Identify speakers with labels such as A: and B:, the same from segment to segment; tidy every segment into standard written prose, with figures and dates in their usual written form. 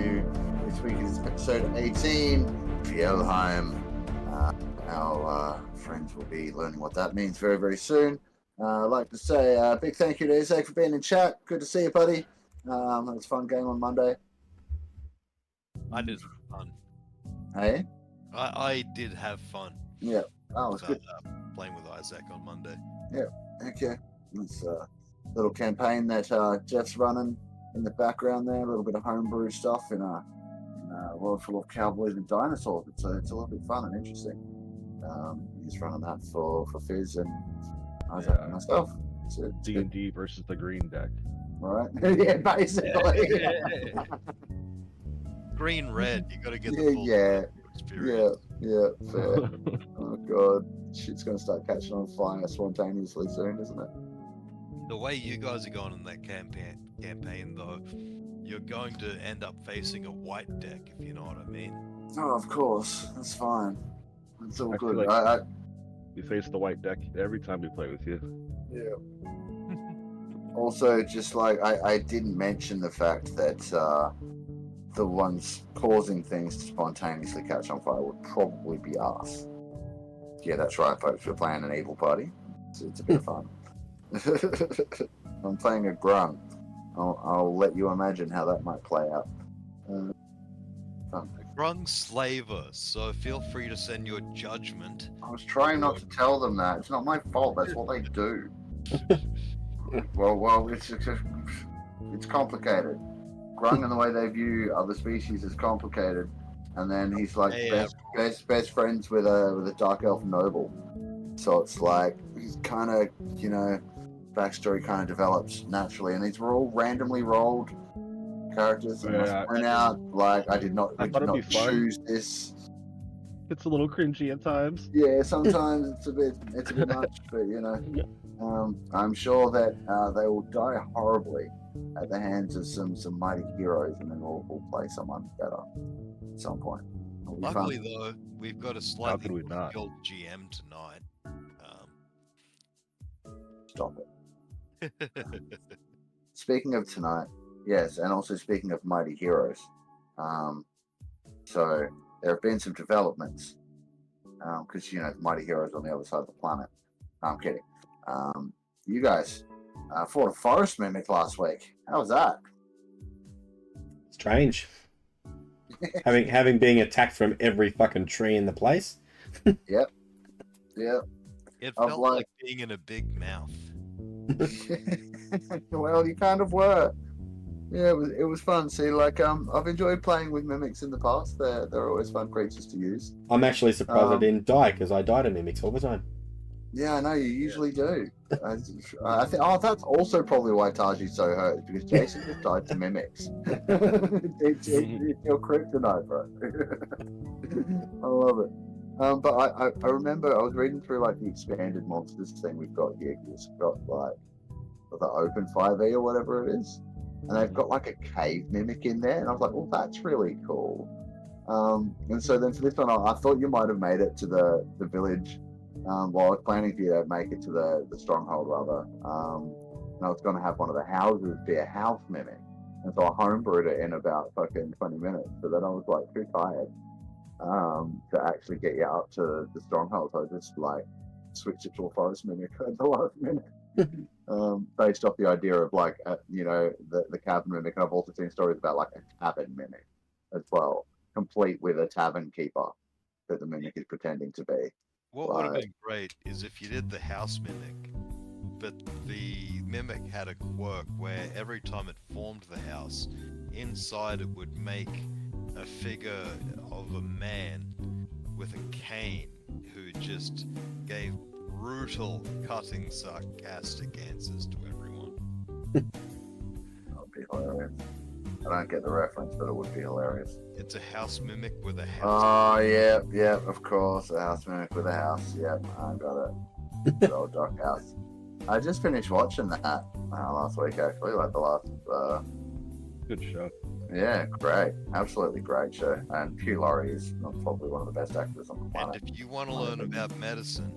A: you. This week is episode 18, Fjellheim. Our friends will be learning what that means very, very soon. I'd like to say a big thank you to Isaac for being in chat. Good to see you, buddy. It was a fun game on Monday.
B: I did have fun.
A: Hey?
B: I did have fun.
A: Yeah. Oh, it was good.
B: Playing with Isaac on Monday.
A: Yeah. Heck yeah. It's a little campaign that Jeff's running in the background there. A little bit of homebrew stuff in a world full of cowboys and dinosaurs. It's a lot of fun and interesting. He's running that for Fizz and Isaac and myself. It's
C: D&D versus the green deck.
A: All right. Yeah, basically.
B: Green red, you got to get the full experience.
A: Yeah, fair. Oh god, shit's gonna start catching on fire spontaneously soon, isn't it?
B: The way you guys are going in that campaign though, you're going to end up facing a white deck, if you know what I mean.
A: Oh, of course, that's fine. It's all good.
C: Like we face the white deck every time we play with you.
A: Yeah. Also, just like I didn't mention the fact that the ones causing things to spontaneously catch on fire would probably be us. Yeah, that's right, folks. We're playing an evil party. It's a bit of fun. I'm playing a grunt. I'll let you imagine how that might play out.
B: Grung slave us, so feel free to send your judgment.
A: I was trying not to tell them that. It's not my fault. That's what they do. Well, it's complicated. Grung and the way they view other species is complicated, and then he's like best friends with a dark elf noble. So it's like he's kind of backstory kind of develops naturally, and these were all randomly rolled characters. And I point out, like I did not choose this.
C: It's a little cringy at times.
A: Yeah, sometimes it's a bit much, but I'm sure that they will die horribly at the hands of some mighty heroes, and then we'll play someone better at some point.
B: Luckily, though, we've got a slightly skilled GM tonight.
A: Stop it. Speaking of tonight, yes, and also speaking of mighty heroes, so there have been some developments, because the mighty heroes on the other side of the planet. No, I'm kidding. You guys fought a forest mimic last week. How was that?
D: Strange. having being attacked from every fucking tree in the place.
A: Yep.
B: It felt like being in a big mouth.
A: Well, you kind of were. Yeah, it was fun. See, like I've enjoyed playing with mimics in the past. They're always fun creatures to use.
D: I'm actually surprised I didn't die, because I died to mimics all the time.
A: Yeah, I know you usually do. I think. Oh, that's also probably why Taiji's so hurt, because Jason just died to mimics. it's your kryptonite, bro. I love it. But I remember I was reading through like the expanded monsters thing we've got here. It's got like the open 5e or whatever it is, and they've got like a cave mimic in there, and I was like, well, that's really cool. And so then for this one, I thought you might have made it to the village. Well, I was planning for you to make it to the stronghold rather. And I was going to have one of the houses be a house mimic, and so I homebrewed it in about fucking 20 minutes. But then I was like too tired to actually get you up to the stronghold, so I just like switched it to a forest mimic at the last minute. Based off the idea of like the cabin mimic. And I've also seen stories about like a tavern mimic as well, complete with a tavern keeper that the mimic is pretending to be.
B: What would have been great is if you did the house mimic, but the mimic had a quirk where every time it formed the house, inside it would make a figure of a man with a cane who just gave brutal, cutting, sarcastic answers to everyone.
A: That would be hilarious. I don't get the reference, but it would be hilarious.
B: It's a house mimic with a house.
A: Oh, yeah, of course. A house mimic with a house. Yep, I got it. Good old Doc House. I just finished watching that last week, actually, like the last...
C: Good show.
A: Yeah, great. Absolutely great show. And Hugh Laurie is probably one of the best actors on the planet.
B: And if you want to learn about medicine,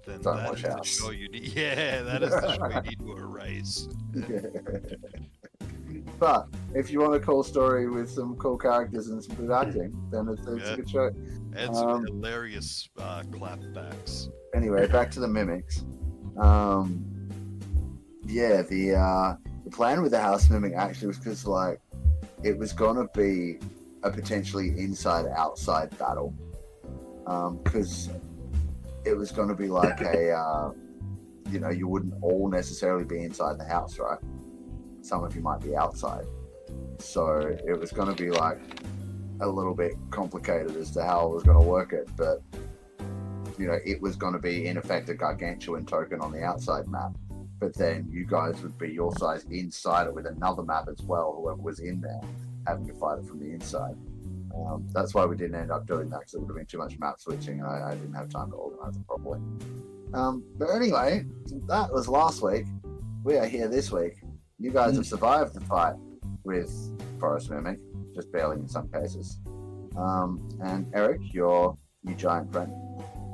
B: then
A: Don't
B: that
A: watch
B: is
A: House.
B: the show you need. Yeah, that is the show you need to erase.
A: But if you want a cool story with some cool characters and some good acting, then it's a good show.
B: And some hilarious clapbacks.
A: Anyway, back to the mimics. Yeah, the plan with the house mimic actually was because like it was gonna be a potentially inside-outside battle, because it was gonna be like a you know, you wouldn't all necessarily be inside the house, right? Some of you might be outside, so it was gonna be like a little bit complicated as to how I was gonna work it, but you know, it was gonna be in effect a gargantuan token on the outside map. But then you guys would be your size inside it with another map as well, whoever was in there, having to fight it from the inside. That's why we didn't end up doing that, because it would have been too much map switching, and I didn't have time to organize it properly. But anyway, that was last week. We are here this week. You guys have survived the fight with Forest Mimic, just barely in some cases. And Eric, your giant friend,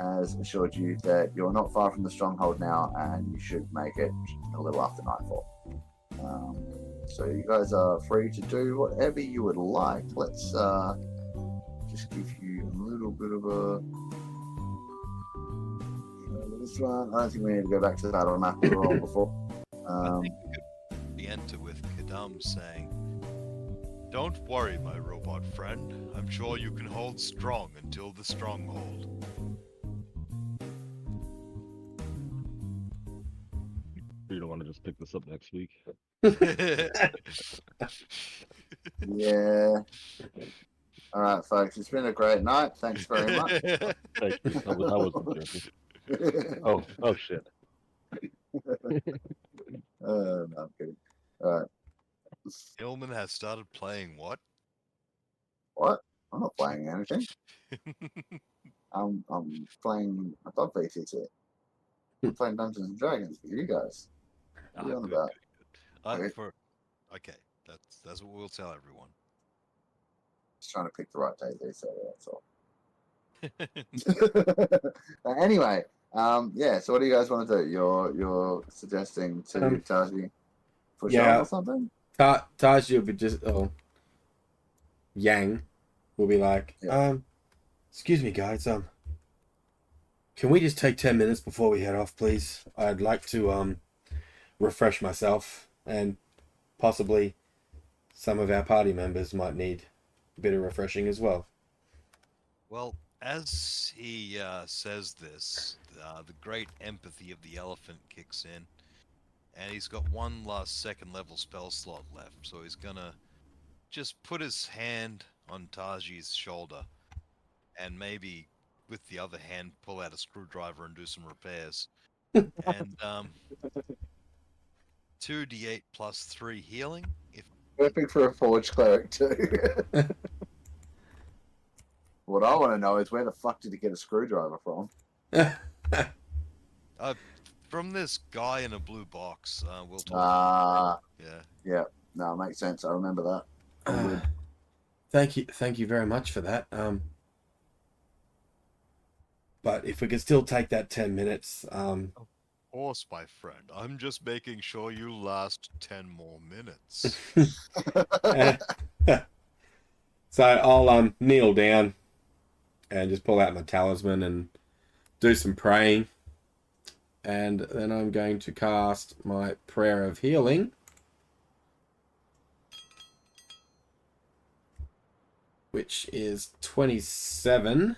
A: has assured you that you're not far from the stronghold now, and you should make it a little after nightfall. So you guys are free to do whatever you would like. Let's just give you a little bit of a... this one, I don't think we need to go back to the battle map we were on before.
B: I think we could enter with Kadam saying, "Don't worry, my robot friend. I'm sure you can hold strong until the stronghold."
C: You don't want to just pick this up next week?
A: Yeah. All right, folks. It's been a great night. Thanks very much.
C: Thank you. I wasn't joking. Oh shit.
A: No, I'm kidding. All right.
B: Hillman has started playing what?
A: What? I'm not playing anything. I'm playing. I thought VTT. I'm playing Dungeons and Dragons with you guys. What are you on
B: Good,
A: about?
B: good.
A: Okay.
B: Okay, that's what we'll tell everyone.
A: Just trying to pick the right day there, so that's all. Anyway, yeah. So what do you guys want to do? You're suggesting to Taiji push on or something?
D: Taiji will be just Yang will be like, excuse me guys, can we just take 10 minutes before we head off, please? I'd like to refresh myself, and possibly some of our party members might need a bit of refreshing as well.
B: Well, as he says this, the great empathy of the elephant kicks in, and he's got one last second level spell slot left, so he's gonna just put his hand on Taji's shoulder, and maybe with the other hand pull out a screwdriver and do some repairs. And 2d8 plus 3 healing. If
A: Perfect for a forge cleric too. What I want to know is where the fuck did he get a screwdriver from?
B: from this guy in a blue box, we'll talk.
A: Yeah. No, makes sense. I remember that.
D: Thank you very much for that. But if we could still take that 10 minutes.
B: Of course, my friend. I'm just making sure you last 10 more minutes.
D: So I'll kneel down and just pull out my talisman and do some praying. And then I'm going to cast my Prayer of Healing, which is 27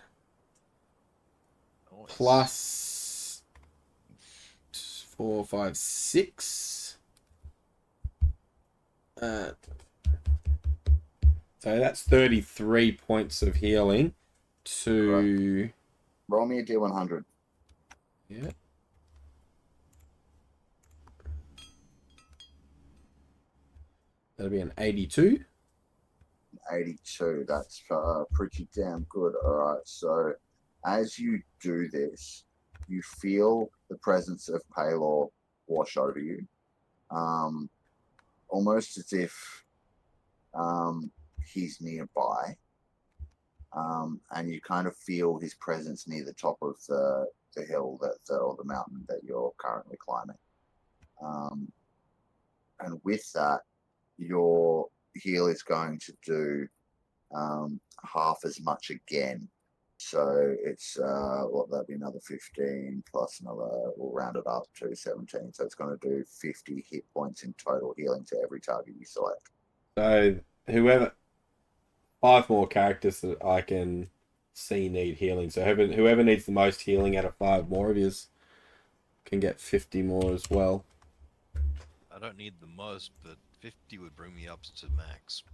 D: plus 4, 5, 6. So that's 33 points of healing to...
A: Right. Roll me a D100.
D: Yeah. That'll be an 82.
A: 82. That's pretty damn good. All right. So as you do this, you feel the presence of Paylor wash over you, almost as if he's nearby, and you kind of feel his presence near the top of the hill or the mountain that you're currently climbing. And with that, your heal is going to do half as much again. So it's what, that'd be another 15 plus another, we'll round it up to 17. So it's going to do 50 hit points in total healing to every target you select.
D: So whoever 5 more characters that I can see need healing. So whoever needs the most healing out of 5 more of yous can get 50 more as well.
B: I don't need the most, but 50 would bring me up to max.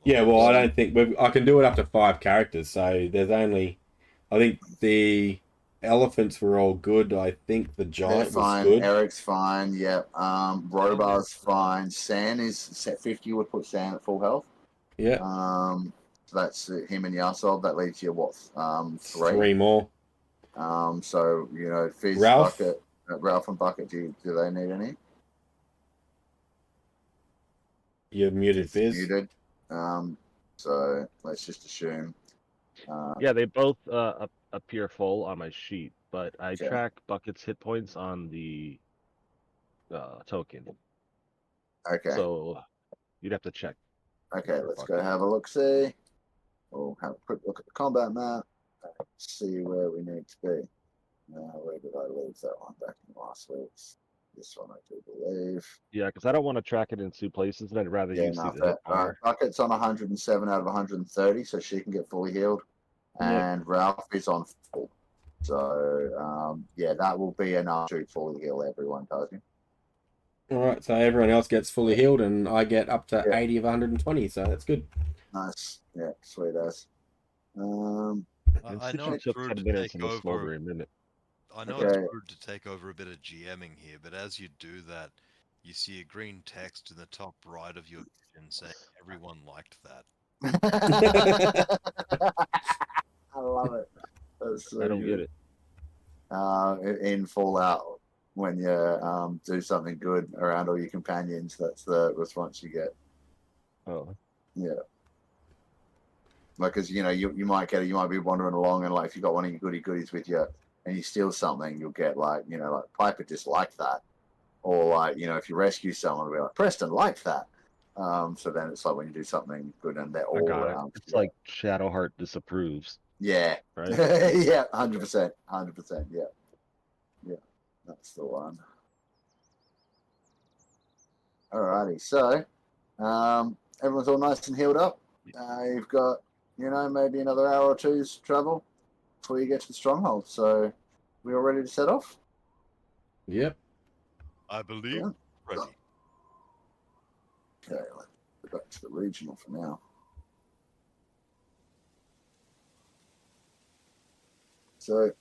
D: Yeah, well, I don't think I can do it up to 5 characters. So there's only, I think the elephants were all good. I think the giant
A: They're fine.
D: was good.
A: Eric's fine. Yep. Robar's fine. San is set 50. Would put San at full health.
D: Yeah.
A: So that's him and Yahsob. That leaves you what?
D: 3 more.
A: So you know, Fizz,
D: Ralph?
A: Bucket, Ralph and Bucket. Do they need any?
D: You're muted, Fizz.
A: Muted. So let's just assume.
C: Yeah, they both appear full on my sheet, but I
A: Okay.
C: track Bucket's hit points on the token.
A: Okay.
C: So you'd have to check.
A: Okay, let's go have a look. See. We'll have a quick look at the combat map. See where we need to be. Where did I leave that one? Back in last week's. This one I do believe.
C: Yeah, because I don't want to track it in 2 places, and I'd rather you see the hit bar.
A: Bucket's on 107 out of 130, so she can get fully healed. And Ralph is on full. So, yeah, that will be enough to fully heal everyone, Taiji.
D: Alright, so everyone else gets fully healed, and I get up to 80 of 120, so that's good.
A: Nice. Yeah, sweet as.
B: I know it's rude to take over. I know it's rude to take over a bit of GMing here, but as you do that, you see a green text in the top right of your vision saying everyone liked that.
A: I love it. So
C: I don't get it.
A: In Fallout, when you do something good around all your companions, that's the response you get.
C: Oh.
A: Yeah. Like, cause you know, you might be wandering along, and like if you got one of your goodies with you, and you steal something, you'll get like, you know, like Piper disliked that, or like, you know, if you rescue someone, it'll be like Preston liked that. So then it's like when you do something good, and they're all around.
C: It's like Shadowheart disapproves.
A: Yeah.
C: Right.
A: Yeah. 100%. 100%. Yeah. Yeah. That's the one. Alrighty. So, everyone's all nice and healed up. You've got, you know, maybe another hour or two's travel before you get to the stronghold. So, we all ready to set off?
D: Yep.
B: I believe ready.
A: Okay, let's go back to the regional for now. So,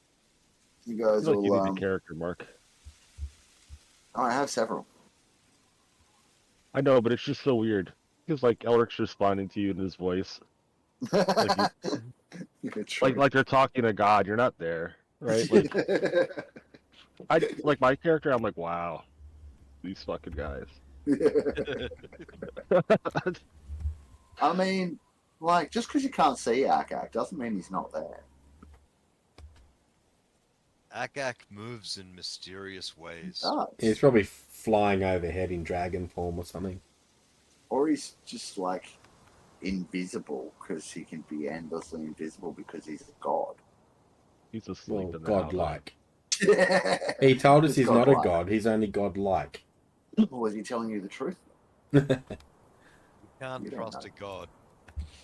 A: you guys
C: I feel
A: all.
C: like you need a character, Mark.
A: Oh, I have several.
C: I know, but it's just so weird. Because like Elric's responding to you in his voice. Like they're talking to God. You're not there, right? Like like my character. I'm like, wow, these fucking guys.
A: I mean, like, just because you can't see Akak doesn't mean he's not there.
B: Akak moves in mysterious ways.
D: He's probably flying overhead in dragon form or something.
A: Or he's just like invisible because he can be endlessly invisible because he's a god.
C: He's asleep in the
D: godlike. He told us he's not a god, he's only godlike.
A: Was he telling you the truth?
B: You can't trust a god.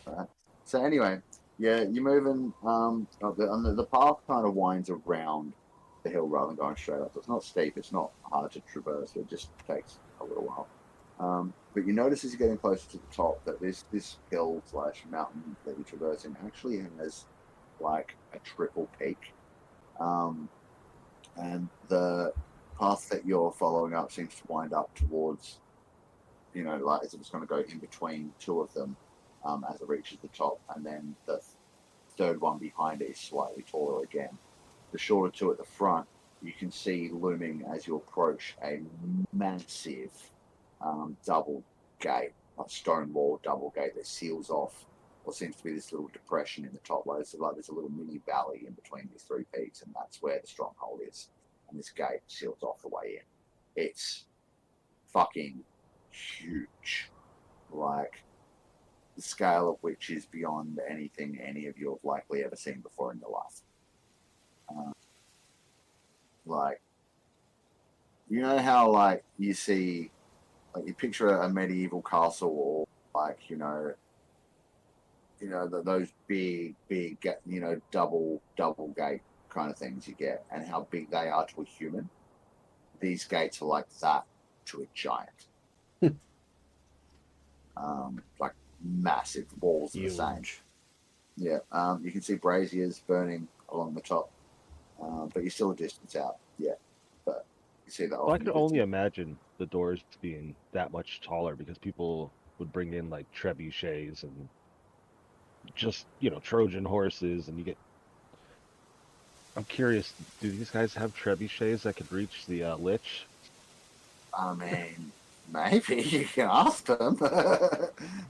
A: Right. So anyway, yeah, you're moving. The path kind of winds around the hill rather than going straight up. So it's not steep. It's not hard to traverse. It just takes a little while. But you notice as you're getting closer to the top that this hill / mountain that you're traversing actually has like a triple peak. And the path that you're following up seems to wind up towards, you know, like as if it's going to go in between two of them as it reaches the top, and then the third one behind it is slightly taller again. The shorter two at the front, you can see looming as you approach a massive double gate, a stone wall double gate that seals off what seems to be this little depression in the top. Like there's a little mini valley in between these 3 peaks, and that's where the stronghold is. And this gate seals off the way in. It's fucking huge, like the scale of which is beyond anything any of you have likely ever seen before in your life. Like, you know how like you see, like you picture a medieval castle or like those big, double gate kind of things you get, and how big they are to a human. These gates are like that to a giant. Like massive walls are the same. Yeah. You can see braziers burning along the top, but you're still a distance out. Yeah, but you see that.
C: Well, I can only imagine the doors being that much taller because people would bring in like trebuchets and just Trojan horses, and you get. I'm curious, do these guys have trebuchets that could reach the Lich?
A: I mean, maybe you can ask them.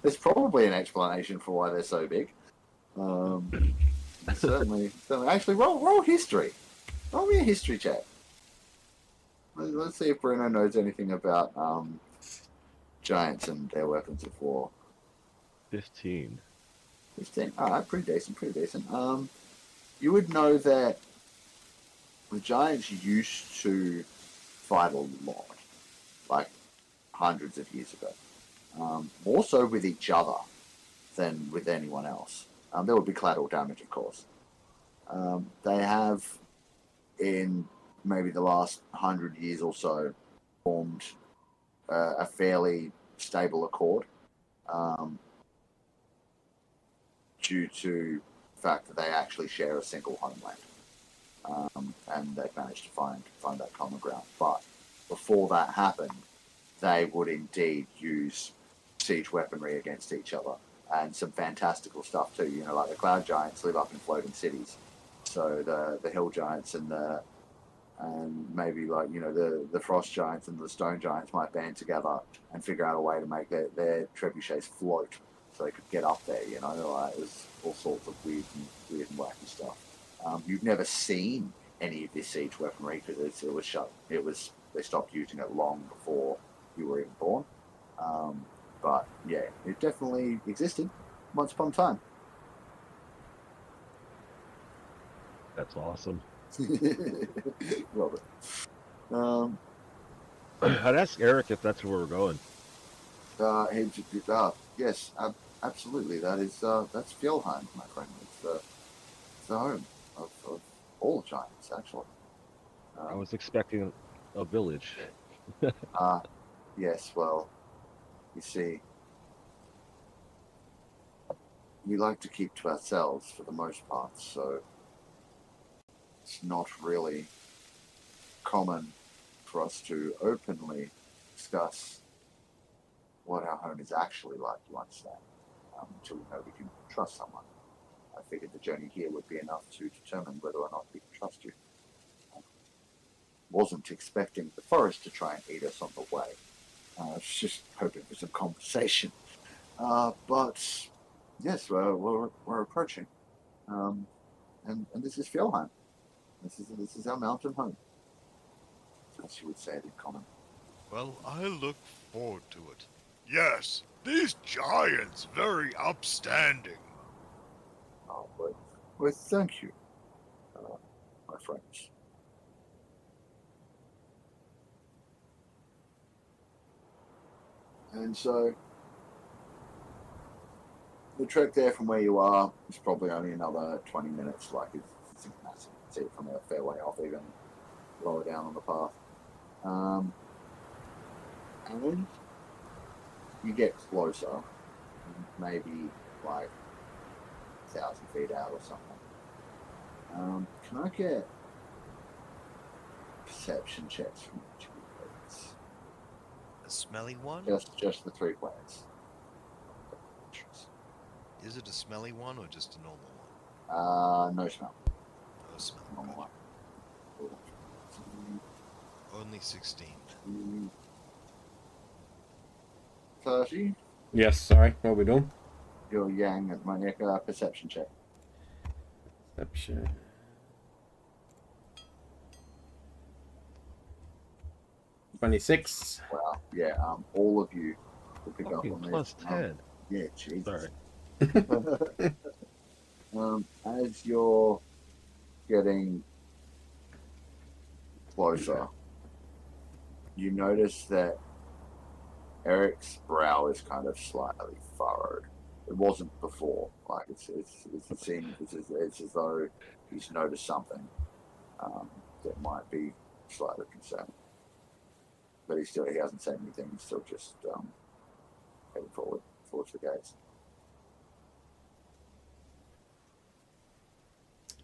A: There's probably an explanation for why they're so big. Certainly. Actually, roll history. Roll me a history check. Let's see if Bruno knows anything about giants and their weapons of war.
C: 15.
A: 15. All right, pretty decent. You would know that the giants used to fight a lot, like hundreds of years ago. More so with each other than with anyone else. There would be collateral damage, of course. They have, in maybe the last 100 years or so, formed a fairly stable accord due to the fact that they actually share a single homeland. And they've managed to find that common ground. But before that happened, they would indeed use siege weaponry against each other, and some fantastical stuff too. Like the cloud giants live up in floating cities, so the hill giants and maybe like the frost giants and the stone giants might band together and figure out a way to make their trebuchets float so they could get up there. Like there's all sorts of weird and wacky stuff. You've never seen any of this siege weaponry because it was shut. They stopped using it long before you were even born. But yeah, it definitely existed once upon a time.
C: That's awesome.
A: Love it.
C: I'd ask Eric if that's where we're going.
A: Yes, absolutely. That's Fjellheim, my friend. It's the home of all giants, actually.
C: I was expecting a village.
A: Yes, well, you see, we like to keep to ourselves for the most part, so it's not really common for us to openly discuss what our home is actually like, you understand, until we know we can trust someone. I figured the journey here would be enough to determine whether or not we can trust you. Wasn't expecting the forest to try and eat us on the way. I was just hoping for some conversation. But yes, we're approaching, and this is Fjellheim. This is our mountain home, as you would say it in common.
B: Well, I look forward to it. Yes, these giants very upstanding.
A: Oh, well, thank you, my friends. And so, the trek there from where you are is probably only another 20 minutes. Like, it's massive. You can see it from a fair way off, even lower down on the path. And you get closer, maybe like 1,000 feet out or something. Can I get perception checks from each of you, please?
B: A smelly one?
A: Just the 3 players.
B: Is it a smelly one or just a normal one?
A: No smell.
B: No smell.
A: Normal one.
B: Only 16.
A: 30.
D: Yes, sorry. What are we doing?
A: Your Yang at my neck, perception check.
D: Perception. 26.
A: Wow. yeah, all of you will pick up
C: Fucking
A: on
C: plus
A: this.
C: 10.
A: Yeah, Jesus.
C: Sorry.
A: As you're getting closer, you notice that Eric's brow is kind of slightly furrowed. It wasn't before. Like it seems it's as though he's noticed something that might be slightly concerning. But he hasn't said anything. He's still just heading forward towards the gates.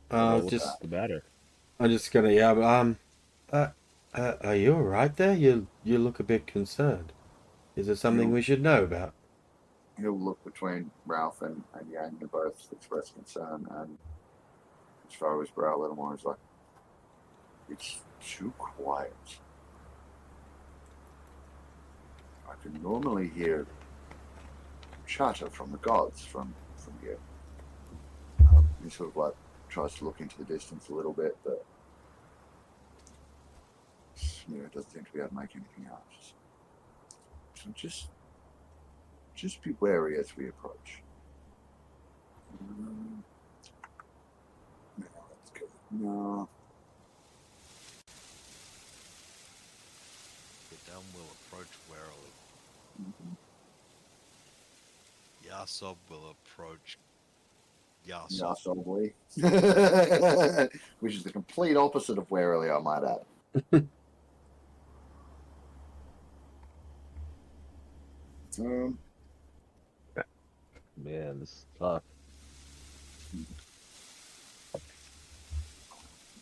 C: What's the matter?
D: I'm just gonna are you all right there? You look a bit concerned. Is there something we should know about?
A: He'll look between Ralph and Yang, who both express concern, and as far as brow a little more, he's like, "It's too quiet. I can normally hear chatter from the gods from here." He sort of like tries to look into the distance a little bit, but doesn't seem to be able to make anything out. So just be wary as we approach. No, that's good. No.
B: The dumb will approach warily.
A: Mm-hmm.
B: Yahsob will approach Yahsob.
A: Yahsobly. Which is the complete opposite of warily, I might add.
C: Man, this is tough.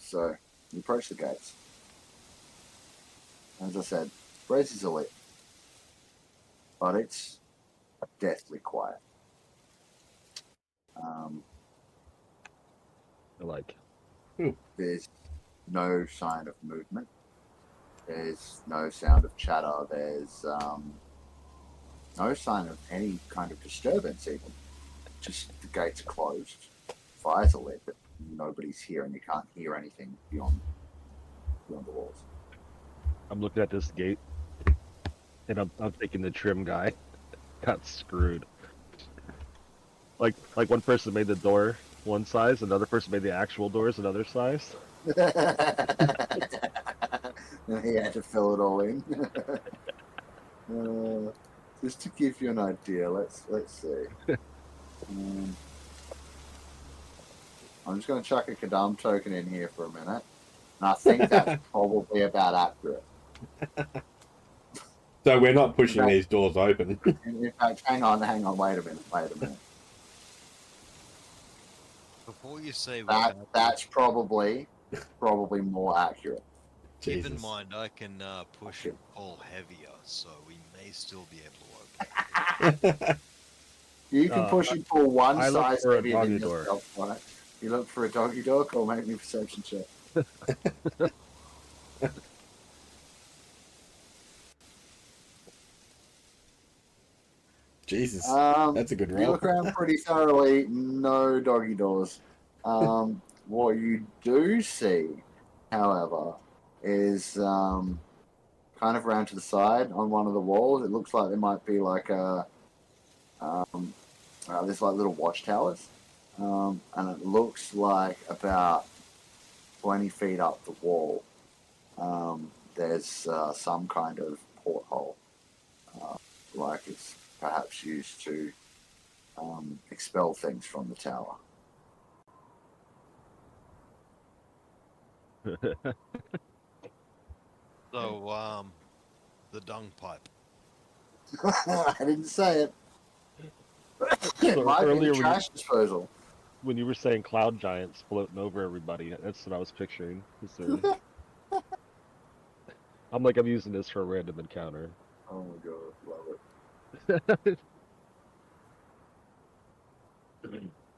A: So, you approach the gates. As I said, Brazy's are lit. But it's deathly quiet.
C: Like,
A: There's no sign of movement. There's no sound of chatter. There's no sign of any kind of disturbance even. Just the gates are closed. Fires are lit, but nobody's here and you can't hear anything beyond the walls.
C: I'm looking at this gate, and I'm thinking the trim guy got screwed. Like one person made the door one size, another person made the actual doors another size.
A: He had to fill it all in. Just to give you an idea, let's see. I'm just going to chuck a Kadam token in here for a minute, and I think that's probably about accurate.
D: So we're not pushing these doors open.
A: In fact, hang on, wait a minute.
B: Before you say
A: That's probably more accurate.
B: keep in
D: Jesus.
B: mind I can push and pull heavier, so we may still be able to open it.
A: You can push and pull one
C: I look
A: size
C: for a
A: heavier than
C: doggy door.
A: yourself, right? You look for a doggy door, or make me a perception check.
D: Jesus, that's a good
A: You
D: roll.
A: look around pretty thoroughly. No doggy doors. What you do see, however, is kind of around to the side on one of the walls. It looks like there might be like a there's like little watchtowers, and it looks like about 20 feet up the wall. There's some kind of porthole, like it's perhaps used to expel things from the tower.
B: So, the dung pipe.
A: I didn't say it. It
C: So
A: might be
C: earlier
A: the
C: when
A: trash disposal.
C: when you were saying cloud giants floating over everybody, that's what I was picturing. I'm like, I'm using this for a random encounter.
A: Oh my god, love it.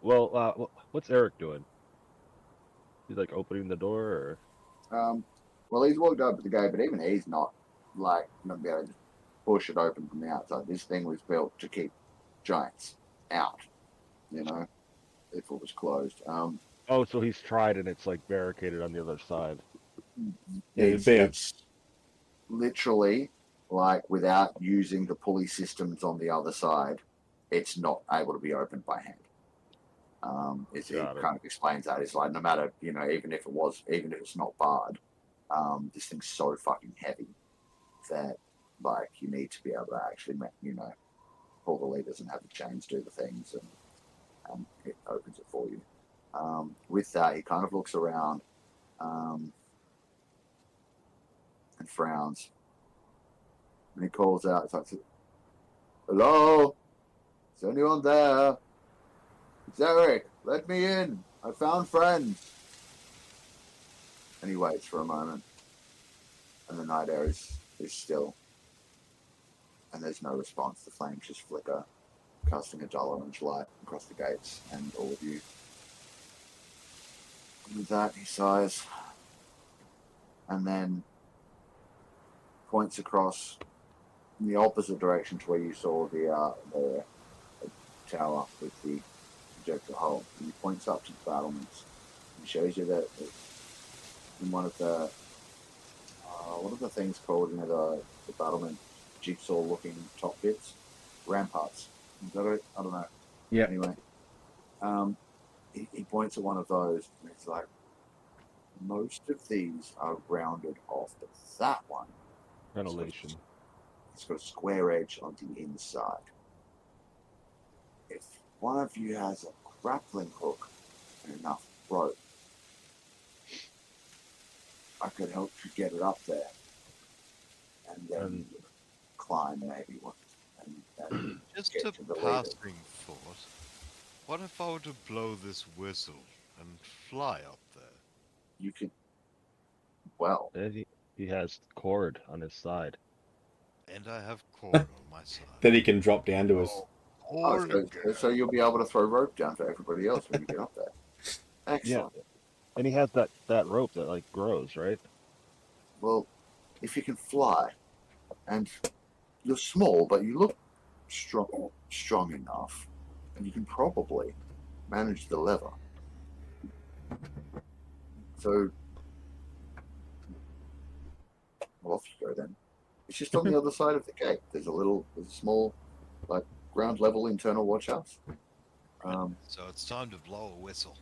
C: Well, what's Eric doing? He's like opening the door, or
A: Well, he's walked up to the gate, but even he's not like not be able to just push it open from the outside. This thing was built to keep giants out, you know, if it was closed.
C: oh, so he's tried and it's like barricaded on the other side.
D: Yeah,
A: it's literally like without using the pulley systems on the other side, it's not able to be opened by hand. It
C: Got it.
A: kind of explains that. It's like no matter, even if it's not barred, this thing's so fucking heavy that like you need to be able to actually, pull the levers and have the chains do the things, and it opens it for you. With that, he kind of looks around and frowns, and he calls out, it's like, "Hello? Is anyone there? It's Eric. Let me in. I found friends." And he waits for a moment, and the night air is still, and there's no response. The flames just flicker, casting a dull orange light across the gates and all of you. And with that, he sighs, and then points across in the opposite direction to where you saw the tower with the projector hole. And he points up to the battlements and shows you that in one of the what are the things called? The battlement jigsaw-looking top bits, ramparts. Is that it? I don't know.
D: Yeah.
A: Anyway, he points at one of those, and it's like, most of these are rounded off, but that one,
C: Ventilation.
A: it's got a square edge on the inside. If one of you has a grappling hook and enough rope, I could help you get it up there, and then climb maybe one. And
B: Just
A: get
B: a
A: to the
B: passing thought. What if I were to blow this whistle and fly up there?
A: You can, well,
C: And he has cord on his side.
B: And I have cord on my side.
D: Then he can drop down to us.
A: so you'll be able to throw rope down for everybody else when you get up there. Excellent.
C: Yeah. And he has that rope that like grows, right?
A: Well, if you can fly, and you're small, but you look strong enough, and you can probably manage the lever. So, well, off you go then. It's just on the other side of the gate. There's a small, like, ground level internal watch house.
B: So it's time to blow a whistle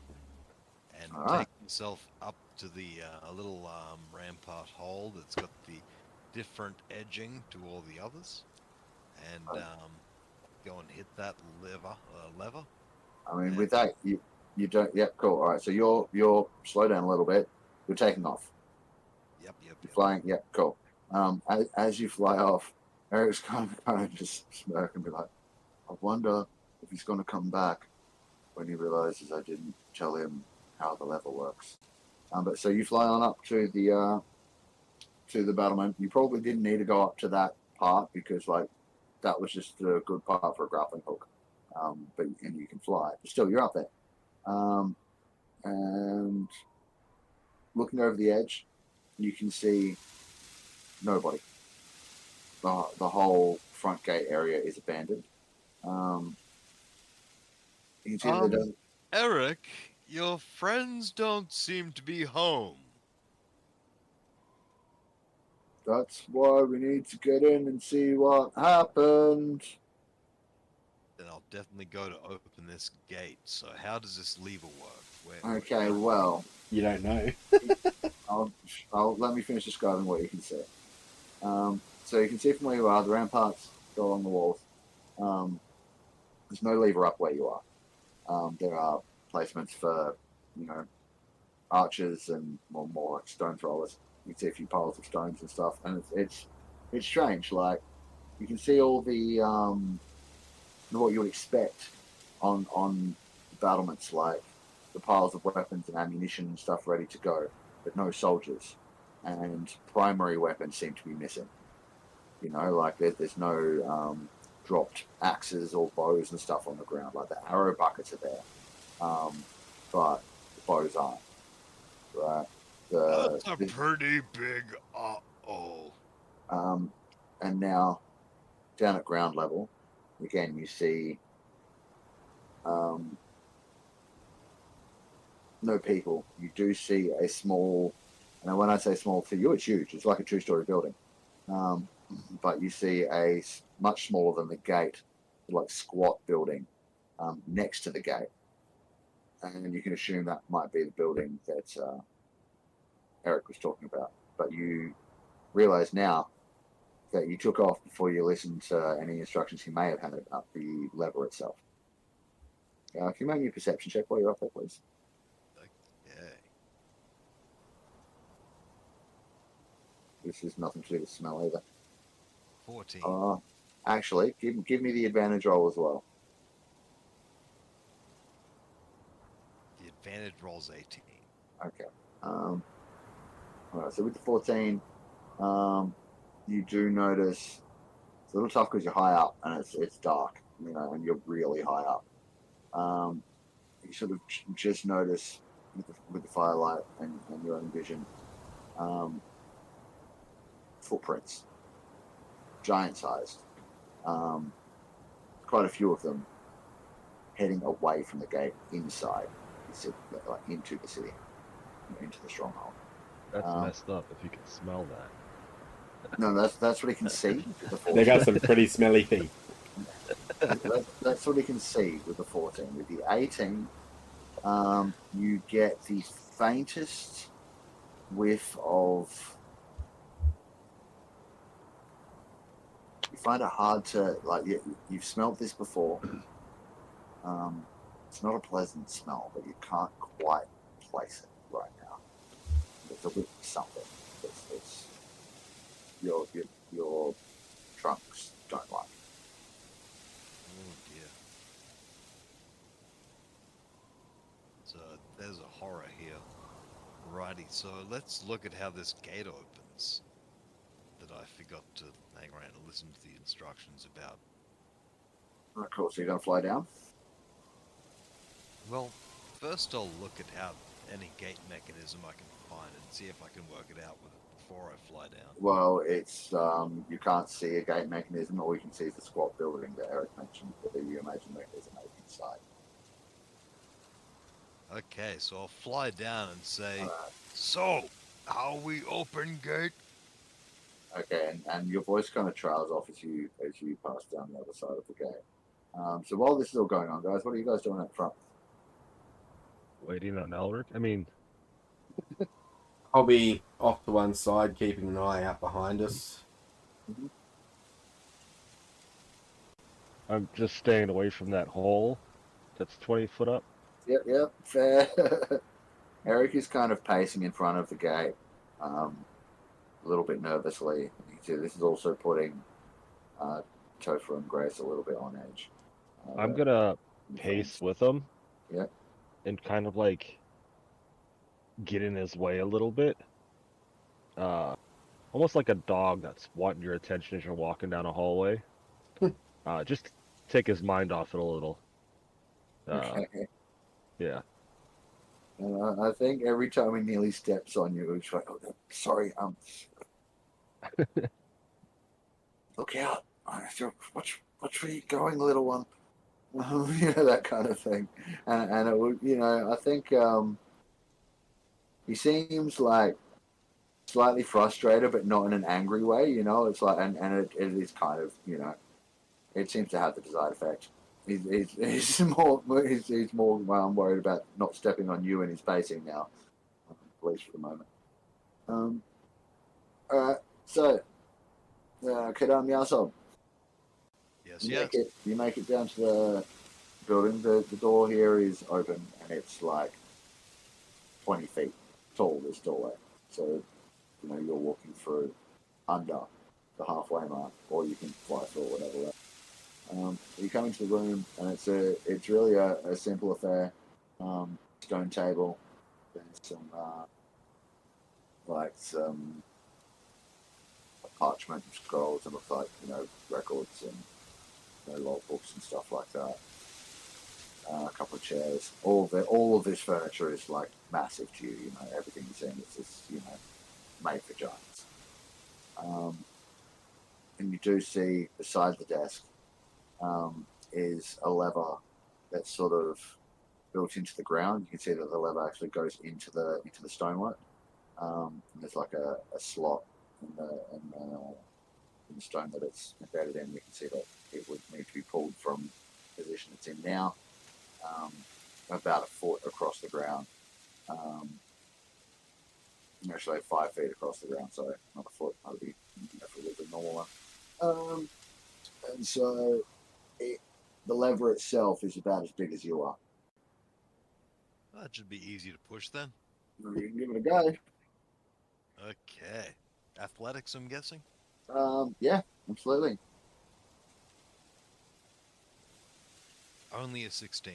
B: and
A: All right.
B: take myself up to the little rampart hole that's got the different edging to all the others, and go and hit that lever.
A: I mean, with that, you don't. Yep, cool. All right. So you're slow down a little bit. You're taking off.
B: Yep.
A: You're flying. Yep, cool. As you fly off, Eric's kind of just smirk and be like, "I wonder if he's going to come back when he realizes I didn't tell him how the lever works." But so you fly on up to the battlement. You probably didn't need to go up to that part because like that was just a good part for a grappling hook. And you can fly. But still, you're up there. And looking over the edge, you can see nobody. The whole front gate area is abandoned. You can see that it doesn't.
B: Eric, your friends don't seem to be home.
A: That's why we need to get in and see what happened.
B: Then I'll definitely go to open this gate. So how does this lever work?
A: Okay, well,
D: You don't know.
A: I'll let me finish describing what you can see. So you can see from where you are, the ramparts go along the walls. There's no lever up where you are. There are placements for, archers and more like stone throwers. You can see a few piles of stones and stuff, and it's strange. Like you can see all the what you would expect on battlements, like the piles of weapons and ammunition and stuff ready to go, but no soldiers, and primary weapons seem to be missing. Like there's no dropped axes or bows and stuff on the ground. Like the arrow buckets are there, but the bows aren't. Right.
B: That's a pretty big
A: And now, down at ground level, again you see no people. You do see a small, and when I say small to you, it's huge. It's like a two-story building. but you see much smaller than the gate, like squat building next to the gate, and you can assume that might be the building that Eric was talking about. But you realize now that you took off before you listened to any instructions he may have had about the lever itself. Can you make me a perception check while you're up there, please?
B: Okay.
A: This is nothing to do with smell either.
B: 14.
A: Actually, give me the advantage roll as well.
B: The advantage rolls 18.
A: Okay. All right. So with the 14, you do notice it's a little tough because you're high up and it's dark, and you're really high up. You sort of just notice with the firelight and your own vision, footprints, giant-sized, quite a few of them heading away from the gate inside, like into the city, into the stronghold.
C: That's messed up if you can smell that.
A: No, that's what he can see. With the
D: They got some pretty smelly feet.
A: That's what he can see with the 14. With the 18, you get the faintest whiff of. You find it hard to you've smelled this before. It's not a pleasant smell, but you can't quite place it right now. It's a bit something. It's your trunks don't like.
B: Oh dear. So there's a horror here. Righty, so let's look at how this gate opens. That I forgot to hang around and listen to the instructions about.
A: Cool. So you're gonna fly down?
B: Well, first I'll look at how any gate mechanism I can find and see if I can work it out with it before I fly down.
A: Well, it's you can't see a gate mechanism. All you can see is the squat building that Eric mentioned. But you imagine that there's an open side.
B: Okay, so I'll fly down and say, so, how we open gate?
A: Okay, and your voice kind of trails off as you pass down the other side of the gate. So while this is all going on, guys, what are you guys doing up front?
C: Waiting on Elric? I mean,
D: I'll be off to one side, keeping an eye out behind us.
A: Mm-hmm.
C: I'm just staying away from that hole that's 20 foot up.
A: Yep, fair. Eric is kind of pacing in front of the gate, a little bit nervously. You can see this is also putting Topher and Grace a little bit on edge.
C: I'm gonna pace with him.
A: Yeah.
C: And kind of like get in his way a little bit. Almost like a dog that's wanting your attention as you're walking down a hallway. Just take his mind off it a little.
A: Okay.
C: Yeah.
A: And I think every time he nearly steps on you, he's like, "Oh, no, sorry, look out! Watch where you're going, little one." That kind of thing. And it would, I think he seems like slightly frustrated, but not in an angry way. It's like, and it is kind of, it seems to have the desired effect. He's more worried about not stepping on you and his pacing now, at least for the moment. All right, so Kedam Yahsob,
B: Yes,
A: you make it down to the building. The door here is open and it's like 20 feet tall, this doorway. So you're walking through under the halfway mark, or you can fly through or whatever. You come into the room, and it's really a simple affair. Stone table. There's some some parchment scrolls and looks like records and log books and stuff like that. A couple of chairs. All of this furniture is like massive to you. Everything you're seeing is just made for giants. And you do see beside the desk is a lever that's sort of built into the ground. You can see that the lever actually goes into the stonework. And there's like a slot in the stone that it's embedded in, you can see that it would need to be pulled from the position it's in now, about a foot across the ground. Actually 5 feet across the ground, so not a foot, that would be a little bit normal one. And so the lever itself is about as big as you are.
B: That should be easy to push then.
A: You can give it a go.
B: Okay. Athletics, I'm guessing?
A: Yeah, absolutely.
B: Only a 16.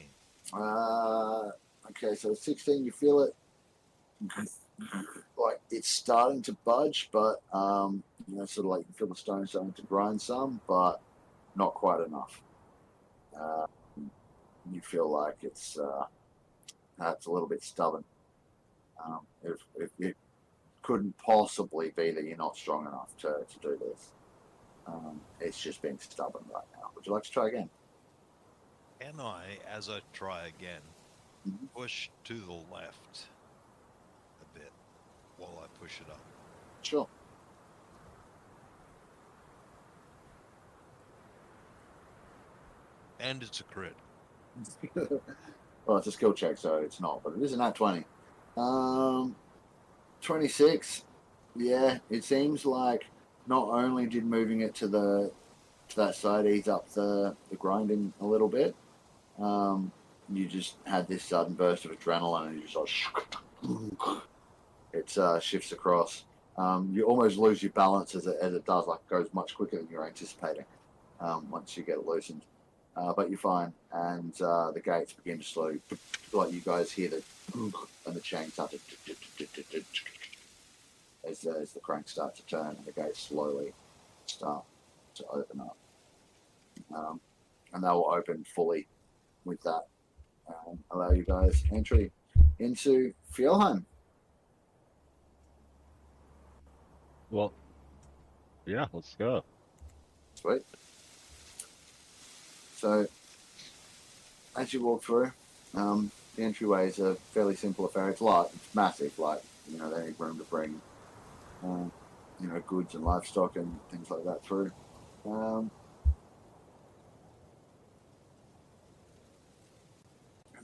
A: Okay, so 16, you feel it like it's starting to budge, but sort of like you feel the stone starting to grind some, but not quite enough. You feel like it's perhaps a little bit stubborn. If it couldn't possibly be that you're not strong enough to do this. It's just being stubborn right now. Would you like to try again?
B: Can I, as I try again, push to the left a bit while I push it up?
A: Sure.
B: And it's a crit.
A: Well, it's a skill check, so it's not, but it is a nat 20. 26. Yeah, it seems like not only did moving it to that side ease up the grinding a little bit, you just had this sudden burst of adrenaline, and you just like it shifts across. You almost lose your balance as it does, like it goes much quicker than you're anticipating once you get it loosened. But you're fine, and the gates begin to slow. Like you guys hear the and the chain start to as the cranks start to turn, and the gates slowly start to open up. And they will open fully with that. Allow you guys entry into Fjellheim.
C: Well, yeah, let's go.
A: Sweet. So, as you walk through, the entryway is a fairly simple affair. It's light, it's massive, like, they need room to bring, goods and livestock and things like that through. And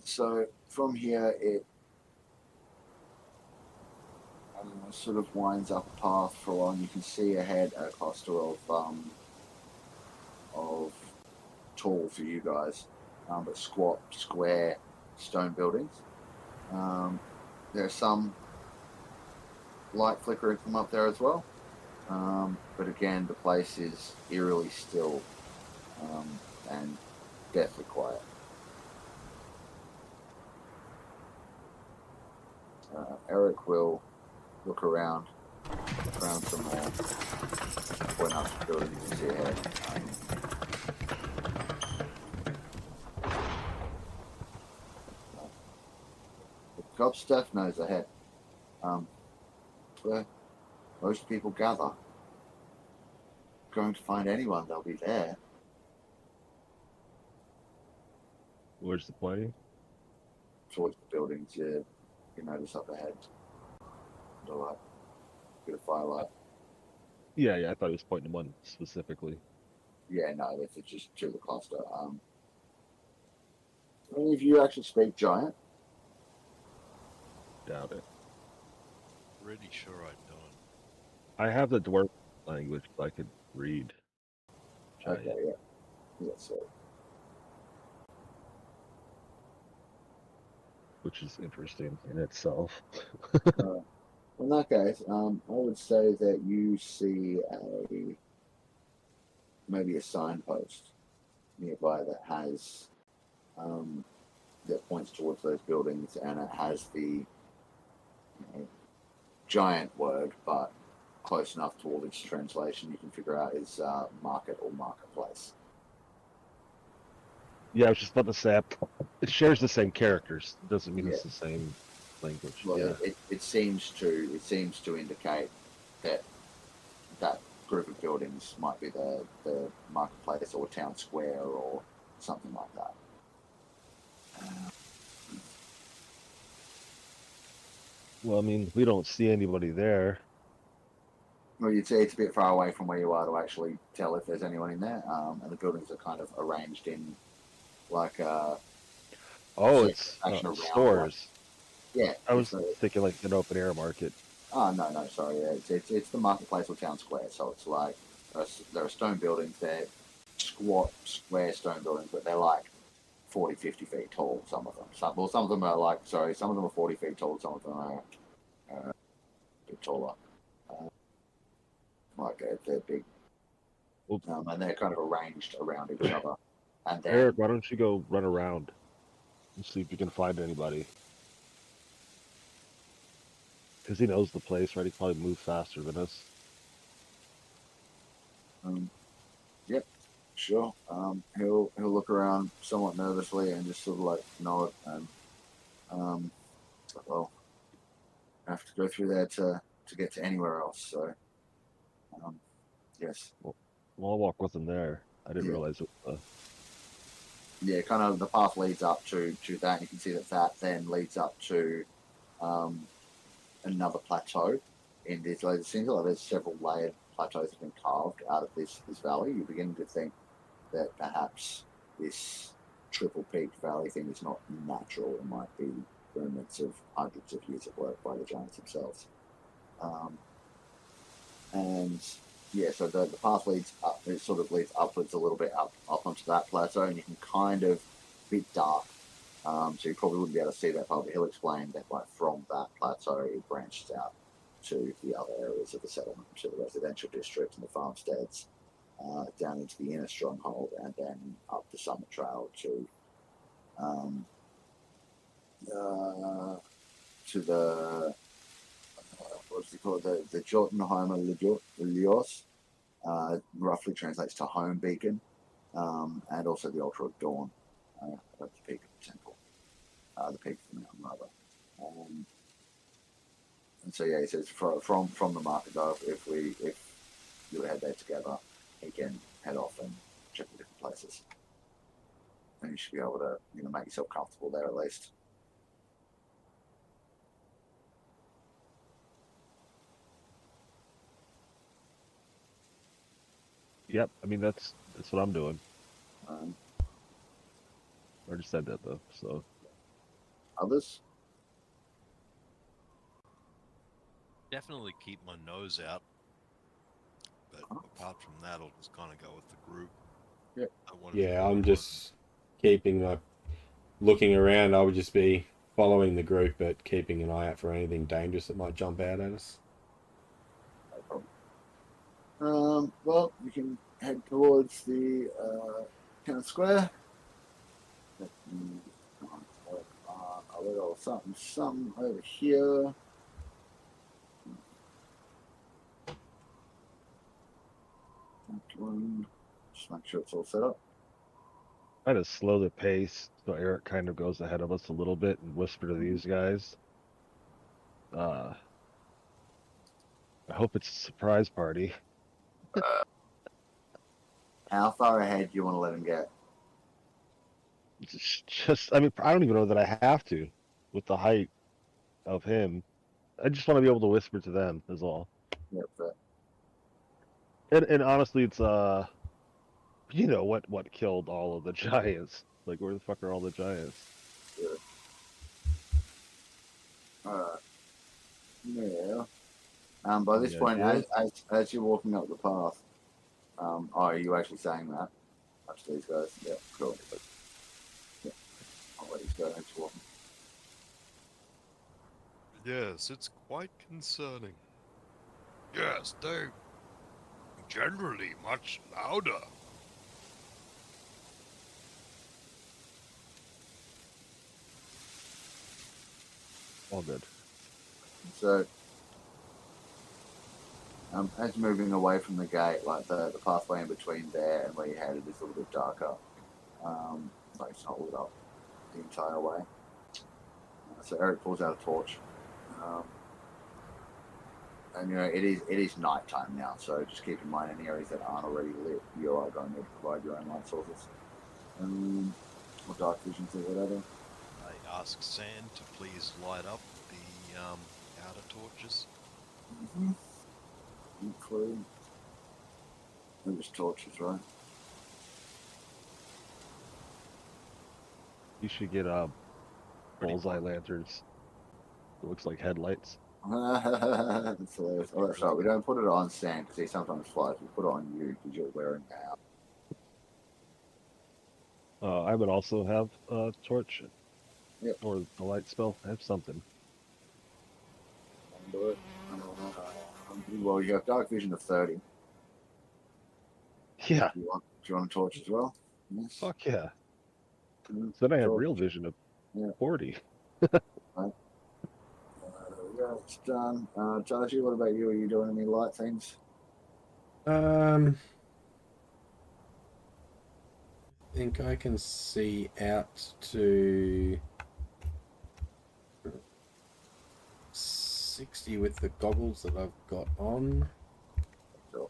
A: so, from here, it sort of winds up a path for a while, and you can see ahead a cluster of tall for you guys, but squat, square stone buildings. There's some light flickering from up there as well, but again, the place is eerily still and deathly quiet. Eric will look around some more, point up to the building you can see ahead. The Cobb staff knows ahead. Where most people gather. Going to find anyone, they'll be there.
C: Where's the plane?
A: Towards the buildings, you notice up ahead. The light, bit of firelight.
C: Yeah, I thought he was pointing to one specifically.
A: Yeah, no, this is just to the cluster. Any of you actually speak giant?
C: Doubt it.
B: Pretty sure I don't.
C: I have the dwarf language that I could read. Giant.
A: Okay, yeah. Yeah, so.
C: Which is interesting in itself.
A: In that case, I would say that you see maybe a signpost nearby that has that points towards those buildings, and it has the giant word, but close enough to all its translation you can figure out is market or marketplace.
C: Yeah, I was just about to say it shares the same characters. It doesn't mean
A: Yeah.
C: it's the same language.
A: Well,
C: Yeah.
A: it seems to indicate that that group of buildings might be the marketplace or town square or something like that.
C: Well, I mean, we don't see anybody there.
A: Well, you'd say it's a bit far away from where you are to actually tell if there's anyone in there. And the buildings are kind of arranged in like
C: Oh, it's
A: section around.
C: stores.
A: Yeah.
C: I was thinking like an open air market.
A: Oh no, sorry. Yeah, it's the marketplace or town square. So it's like there are stone buildings. They're squat square stone buildings, but they're like 40, 50 feet tall. Some of them. Some of them are some of them are 40 feet tall. Some of them are a bit taller. They're big. And they're kind of arranged around each other. And then,
C: Eric, why don't you go run around and see if you can find anybody? Because he knows the place, right? He probably move faster than us.
A: Yep, sure. He'll look around somewhat nervously and just sort of like nod and well, I have to go through there to get to anywhere else. So yes.
C: Well, I'll walk with him there. I didn't realize it.
A: Yeah, kind of the path leads up to that. You can see that then leads up to another plateau in this. It seems like there's several layered plateaus that have been carved out of this valley. You're beginning to think that perhaps this triple peaked valley thing is not natural. It might be remnants of hundreds of years of work by the giants themselves. And yeah, so the path leads up. It sort of leads upwards a little bit up onto that plateau, and you can kind of a bit dark. So you probably wouldn't be able to see that part, but he'll explain that like from that plateau it branches out to the other areas of the settlement, to the residential district and the farmsteads, down into the inner stronghold, and then up the summit trail to the what's it called? The Jotunheimer Lios, roughly translates to home beacon, and also the altar of dawn, at the peak of the temple, the peak of the mountain rather. And so yeah, he says from the market though, if you head there together, he can head off and check the different places, and you should be able to make yourself comfortable there at least.
C: Yep, I mean that's what I'm doing. I
A: Um,
C: already said that though. So
A: Others?
B: Definitely keep my nose out. But apart from that, I'll just kind of go with the group.
A: Yep.
D: Yeah, I'm just keeping looking around. I would just be following the group, but keeping an eye out for anything dangerous that might jump out at us.
A: No problem. Well, you can head towards the town square. A little something over here. Just make sure it's all set up.
C: try to slow the pace so Eric kind of goes ahead of us a little bit and whisper to these guys. I hope it's a surprise party.
A: How far ahead do you want to let him get?
C: Just, I mean, I don't even know that I have to with the height of him. I just want to be able to whisper to them is all.
A: Yep, fair.
C: And honestly, it's you know what killed all of the giants? Like, where the fuck are all the giants?
A: Good. Alright. Yeah. By this point, as you're walking up the path, are you actually saying that? Up to these guys? Yeah, cool. Yeah. I'll let these guys walk.
B: Yes, it's quite concerning. Yes, they're generally much louder.
C: All good.
A: So, as you're moving away from the gate, like the pathway in between there and where you're headed is a little bit darker. Like it's not lit up the entire way. So Eric pulls out a torch. And it is nighttime now, so just keep in mind any areas that aren't already lit, you are going to need to provide your own light sources. Or dark visions or whatever.
B: I ask Sand to please light up the outer torches.
A: Mm-hmm. Wheatfury. It was torches, right?
C: You should get bullseye lanterns. It looks like headlights.
A: That's hilarious. Oh, that's right. We don't put it on Sam because he sometimes flies. We put it on you because you're wearing it out.
C: I would also have a torch.
A: Yep.
C: Or the light spell. I have something.
A: Do it. Well, you have dark vision of 30.
C: Yeah.
A: Do you want a torch as well? Yes.
C: Fuck yeah.
A: Mm,
C: So then I have
A: torch.
C: real vision of 40.
A: Yeah, it's done. Taiji, what about you? Are you doing any light things?
D: I think I can see out to 60 with the goggles that I've got on.
A: Sure.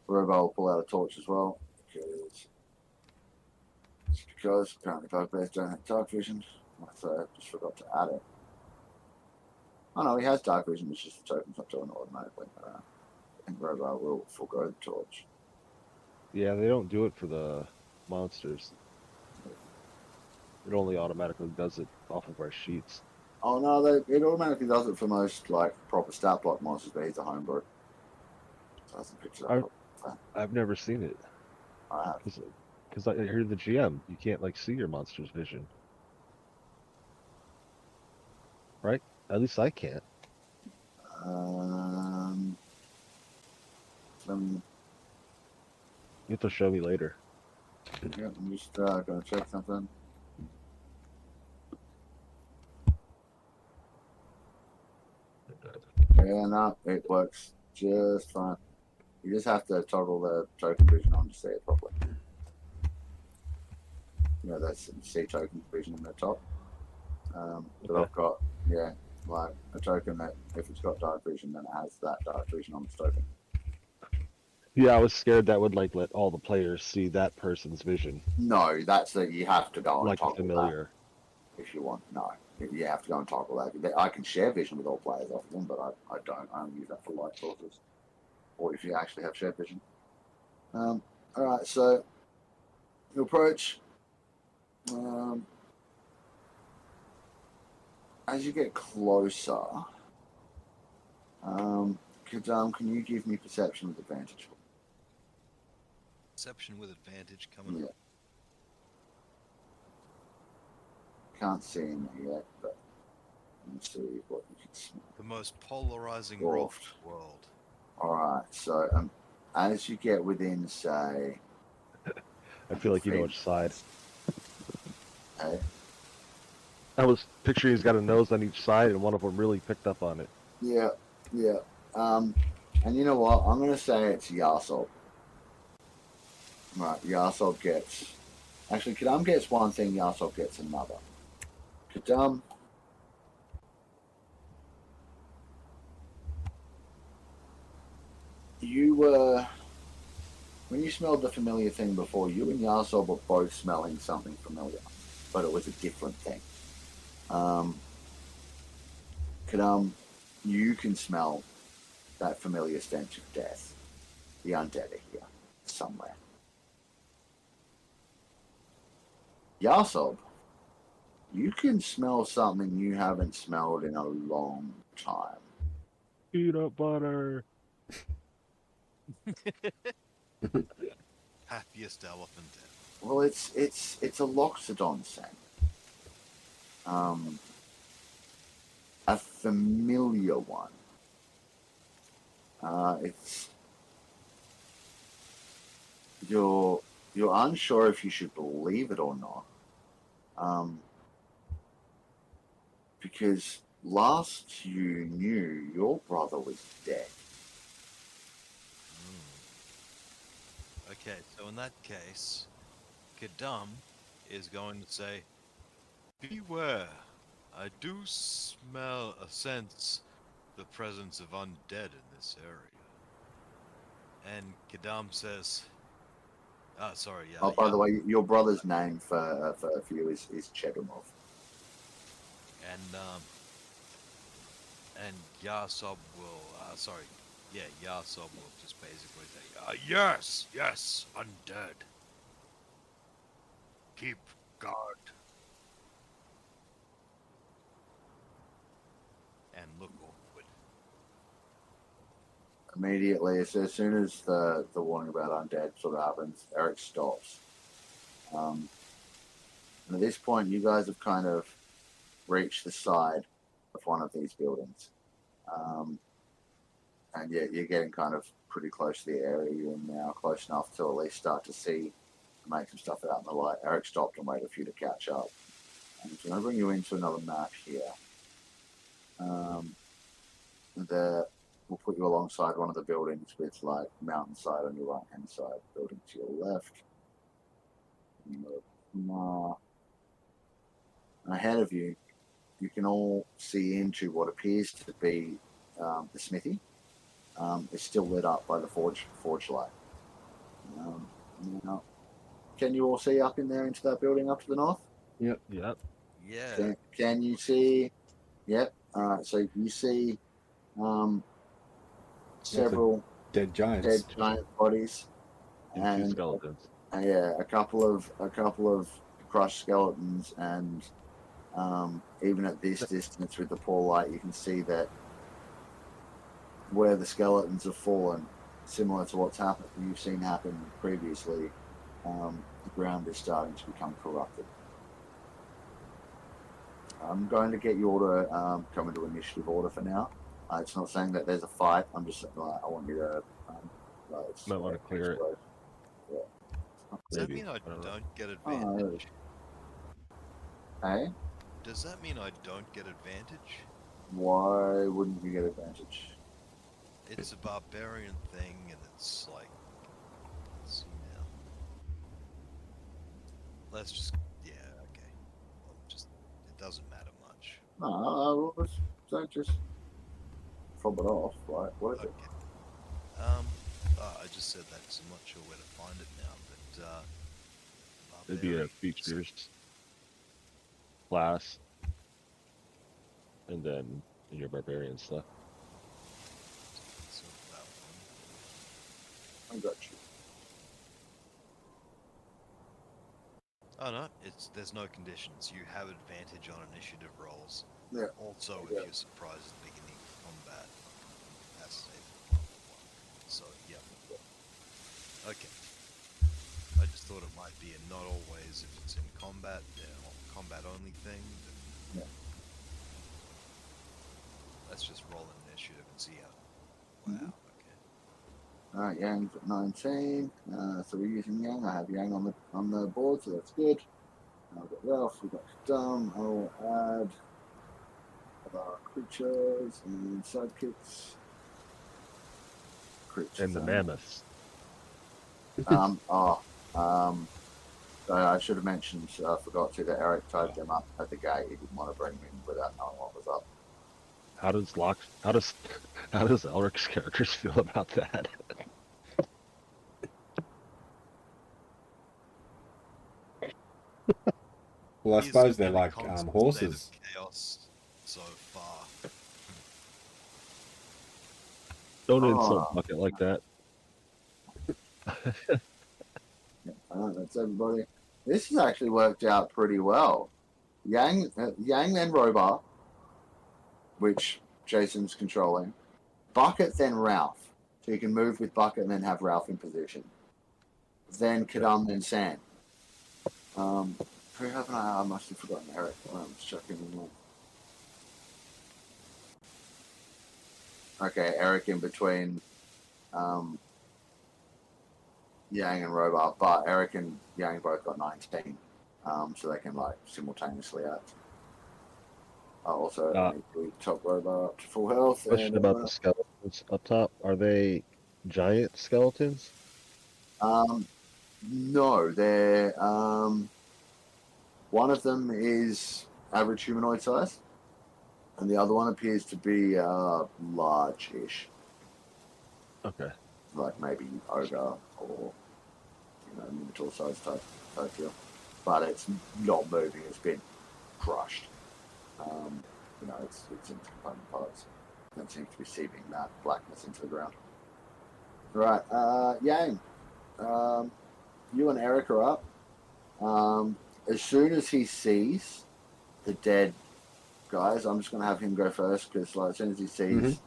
A: Robo will pull out a torch as well because apparently dark bears don't have dark vision. So I just forgot to add it. Oh no, he has dark vision. It's just the token's not doing it automatically. I think Robo will forego the torch.
C: Yeah, they don't do it for the monsters. It only automatically does it off of our sheets.
A: Oh no, it automatically does it for most like proper stat block monsters, but he's a homebrew. So I hasn't picked it up.
C: I've never seen it.
A: I have.
C: Because I hear the GM, you can't like see your monster's vision. Right? At least I can't.
A: You
C: have to show me later.
A: Yeah, I'm just gonna check something. Yeah, no, it works just fine. You just have to toggle the token vision on to see it properly. You know, that's see token vision in the top. But
C: Okay.
A: I've got, like a token that if it's got dark vision, then it has that dark vision on its token.
C: Yeah, I was scared that would like let all the players see that person's vision.
A: No, that's that you have to go and
C: Like a
A: toggle
C: familiar.
A: that if you want. No, you have to go and toggle that. I can share vision with all players off of them, but I don't. I only use that for light sources, or if you actually have shared vision. All right, so you approach. As you get closer, can you give me perception with advantage?
B: Perception with advantage coming up.
A: Can't see him yet, but let's see what you can smell.
B: The most polarizing roll in the world.
A: Alright, so as you get within, say...
C: I feel like you know which side.
A: Hey?
C: I was picturing he's got a nose on each side and one of them really picked up on it.
A: Yeah. And you know what? I'm going to say it's Yahsob. Right, Yahsob gets... Actually, Kadam gets one thing, Yahsob gets another. Kadam... You were... When you smelled the familiar thing before, you and Yahsob were both smelling something familiar, but it was a different thing. Kadam, you can smell that familiar stench of death. The undead are here, somewhere. Yahsob, you can smell something you haven't smelled in a long time.
C: Peanut butter.
B: Happiest elephant ever.
A: Well, it's a Loxodon scent. A familiar one. It's you're unsure if you should believe it or not. Because last you knew, your brother was dead.
B: Okay, so in that case, Kadam is going to say, beware, I do smell a sense the presence of undead in this area. And Kadam says,
A: By the way, your brother's name for you is Chegumov.
B: And Yahsob will sorry. Yeah, Yahsob will just basically say, yes, yes, undead. Keep guard. And look awkward.
A: Immediately, as soon as the warning about undead sort of happens, Eric stops. And at this point, you guys have kind of reached the side of one of these buildings. And yeah, you're getting kind of pretty close to the area you're in now, close enough to at least start to see and make some stuff out in the light. Eric stopped and waited for you to catch up. And I'm going to bring you into another map here. We'll put you alongside one of the buildings with like mountainside on your right hand side, building to your left. And ahead of you, you can all see into what appears to be the smithy. It's still lit up by the forge light. Now, can you all see up in there into that building up to the north?
C: Yep.
B: Yeah.
A: Can you see? Yep. All right. So you see several
D: dead giants,
A: bodies,
C: And 2 skeletons.
A: Yeah, a couple of crushed skeletons, and even at this distance with the poor light, you can see that where the skeletons have fallen, similar to what's happened, you've seen happen previously, the ground is starting to become corrupted. I'm going to get you all to come into initiative order for now. It's not saying that there's a fight. I'm just saying, I want you to.
C: Might want to clear it.
A: Yeah.
B: Does that
C: Maybe.
B: mean I
C: I don't know.
B: don't get advantage?
A: Hey?
B: Does that mean I don't get advantage?
A: Why wouldn't you get advantage?
B: It's a barbarian thing, and it's like, let's see now. Let's just, yeah, okay. Well, just, it doesn't matter much.
A: No, don't just fob it off, right? What is it?
B: Okay. I just said that because I'm not sure where to find it now, but,
C: It'd be a features class, and then in your barbarian stuff.
B: So that one.
A: I got you.
B: Oh no, there's no conditions. You have advantage on initiative rolls.
A: Yeah.
B: Also,
A: Yeah.
B: if you're surprised at the beginning of combat, that's a so yeah. Okay. I just thought it might be a not always if it's in combat, combat only thing. But
A: Yeah.
B: let's just roll an initiative and see how. Wow. Okay.
A: Alright, Yang's at 19. So we're using Yang. I have Yang on the board, so that's good. I've got Ralph, we've got Dumb. I'll add other creatures and sidekicks. Creatures.
C: And the mammoths.
A: I should have mentioned, I forgot to, that Eric tied them up at the gate. He didn't want to bring them in without knowing what was up.
C: How does Elric's characters feel about that?
D: Well, I
B: He's
D: suppose they're
B: in a
D: like
B: constant
D: horses.
B: state of chaos so far.
C: Don't insult Bucket like that.
A: That's everybody. This has actually worked out pretty well. Yang then Robar, which Jason's controlling. Bucket then Ralph. So you can move with Bucket and then have Ralph in position. Then Kadam, then Sam. Who haven't I must have forgotten Eric. I'm just checking him out. Okay, Eric in between Yang and Robar, but Eric and Yang both got 19. So they can like simultaneously act. Also need to top Robar up to full health.
C: Question about the skeletons up top. Are they giant skeletons?
A: No, they're one of them is average humanoid size, and the other one appears to be large-ish,
C: Okay.
A: like maybe ogre or minotaur size type deal. But it's not moving; it's been crushed. It's into component parts. That seems to be seeping that blackness into the ground. Right, Yang, you and Eric are up. As soon as he sees the dead guys, I'm just going to have him go first because, like, as soon as he sees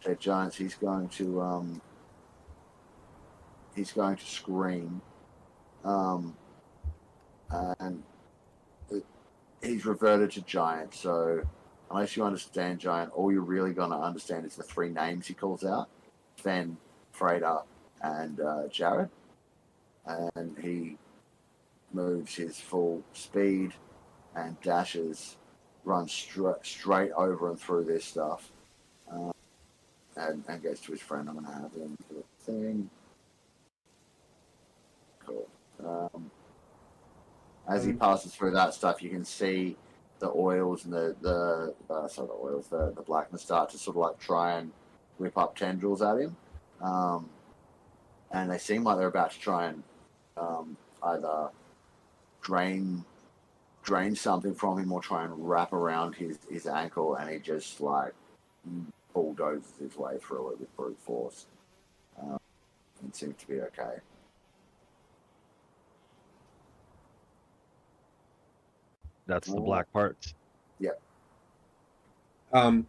A: dead giants, he's going to scream, and he's reverted to giant. So, unless you understand giant, all you're really going to understand is the three names he calls out: Sven, Freda, and Jared. And he moves his full speed and dashes, runs straight over and through this stuff, and goes to his friend. I'm going to have him do a thing. Cool. As he passes through that stuff, you can see the oils and the blackness start to sort of like try and whip up tendrils at him, and they seem like they're about to try and either drain something from him or try and wrap around his ankle, and he just like bulldozes his way through it with brute force. It seems to be okay.
C: That's the black parts.
A: Yep.
D: I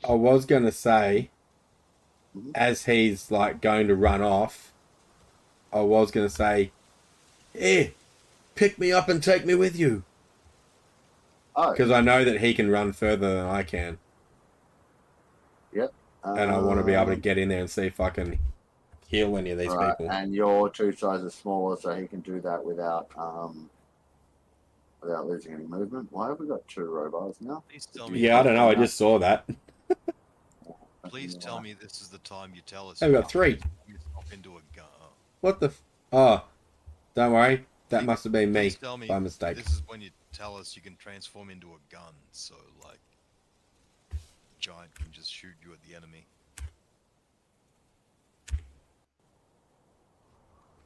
D: was gonna say, as he's like going to run off, I was gonna say, "Hey, pick me up and take me with you," because I know that he can run further than I can.
A: Yep.
D: And I want to be able to get in there and see if I can heal any of these people.
A: And you're 2 sizes smaller, so he can do that without losing any movement. Why have we got 2 robots now?
B: Please tell me.
D: Yeah, I don't know. I just saw that.
B: Please tell me this is the time you tell us.
D: I've got 3.
B: Into a gun.
D: What the? Oh, don't worry. That must have been me
B: Tell me
D: by mistake.
B: This is when you tell us you can transform into a gun, so like giant can just shoot you at the enemy.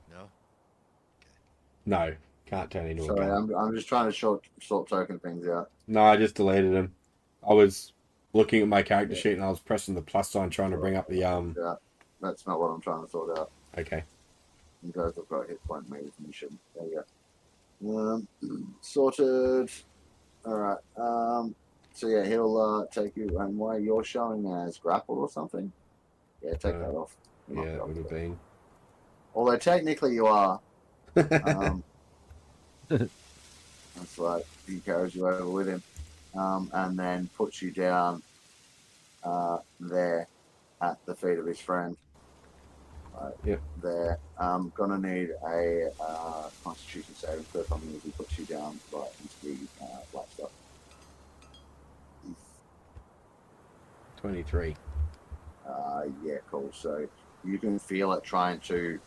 B: No?
D: No, can't turn into a
A: Sorry,
D: gun.
A: I'm just trying to short token things out.
D: No, I just deleted him. I was looking at my character sheet and I was pressing the plus sign trying to bring up the
A: Yeah, that's not what I'm trying to sort out.
D: Okay.
A: You guys have got hit point mission. There you go. Sorted. Alright. So yeah, he'll take you, and why you're showing as grapple or something? Yeah, take that off.
D: Yeah, it would have been.
A: Although technically you are. That's like he carries you over with him, and then puts you down there at the feet of his friend.
D: Yep.
A: There. I'm gonna need a Constitution saving throw from you as he puts you down right into the black stuff.
D: 23.
A: Yeah, cool. So you can feel it trying to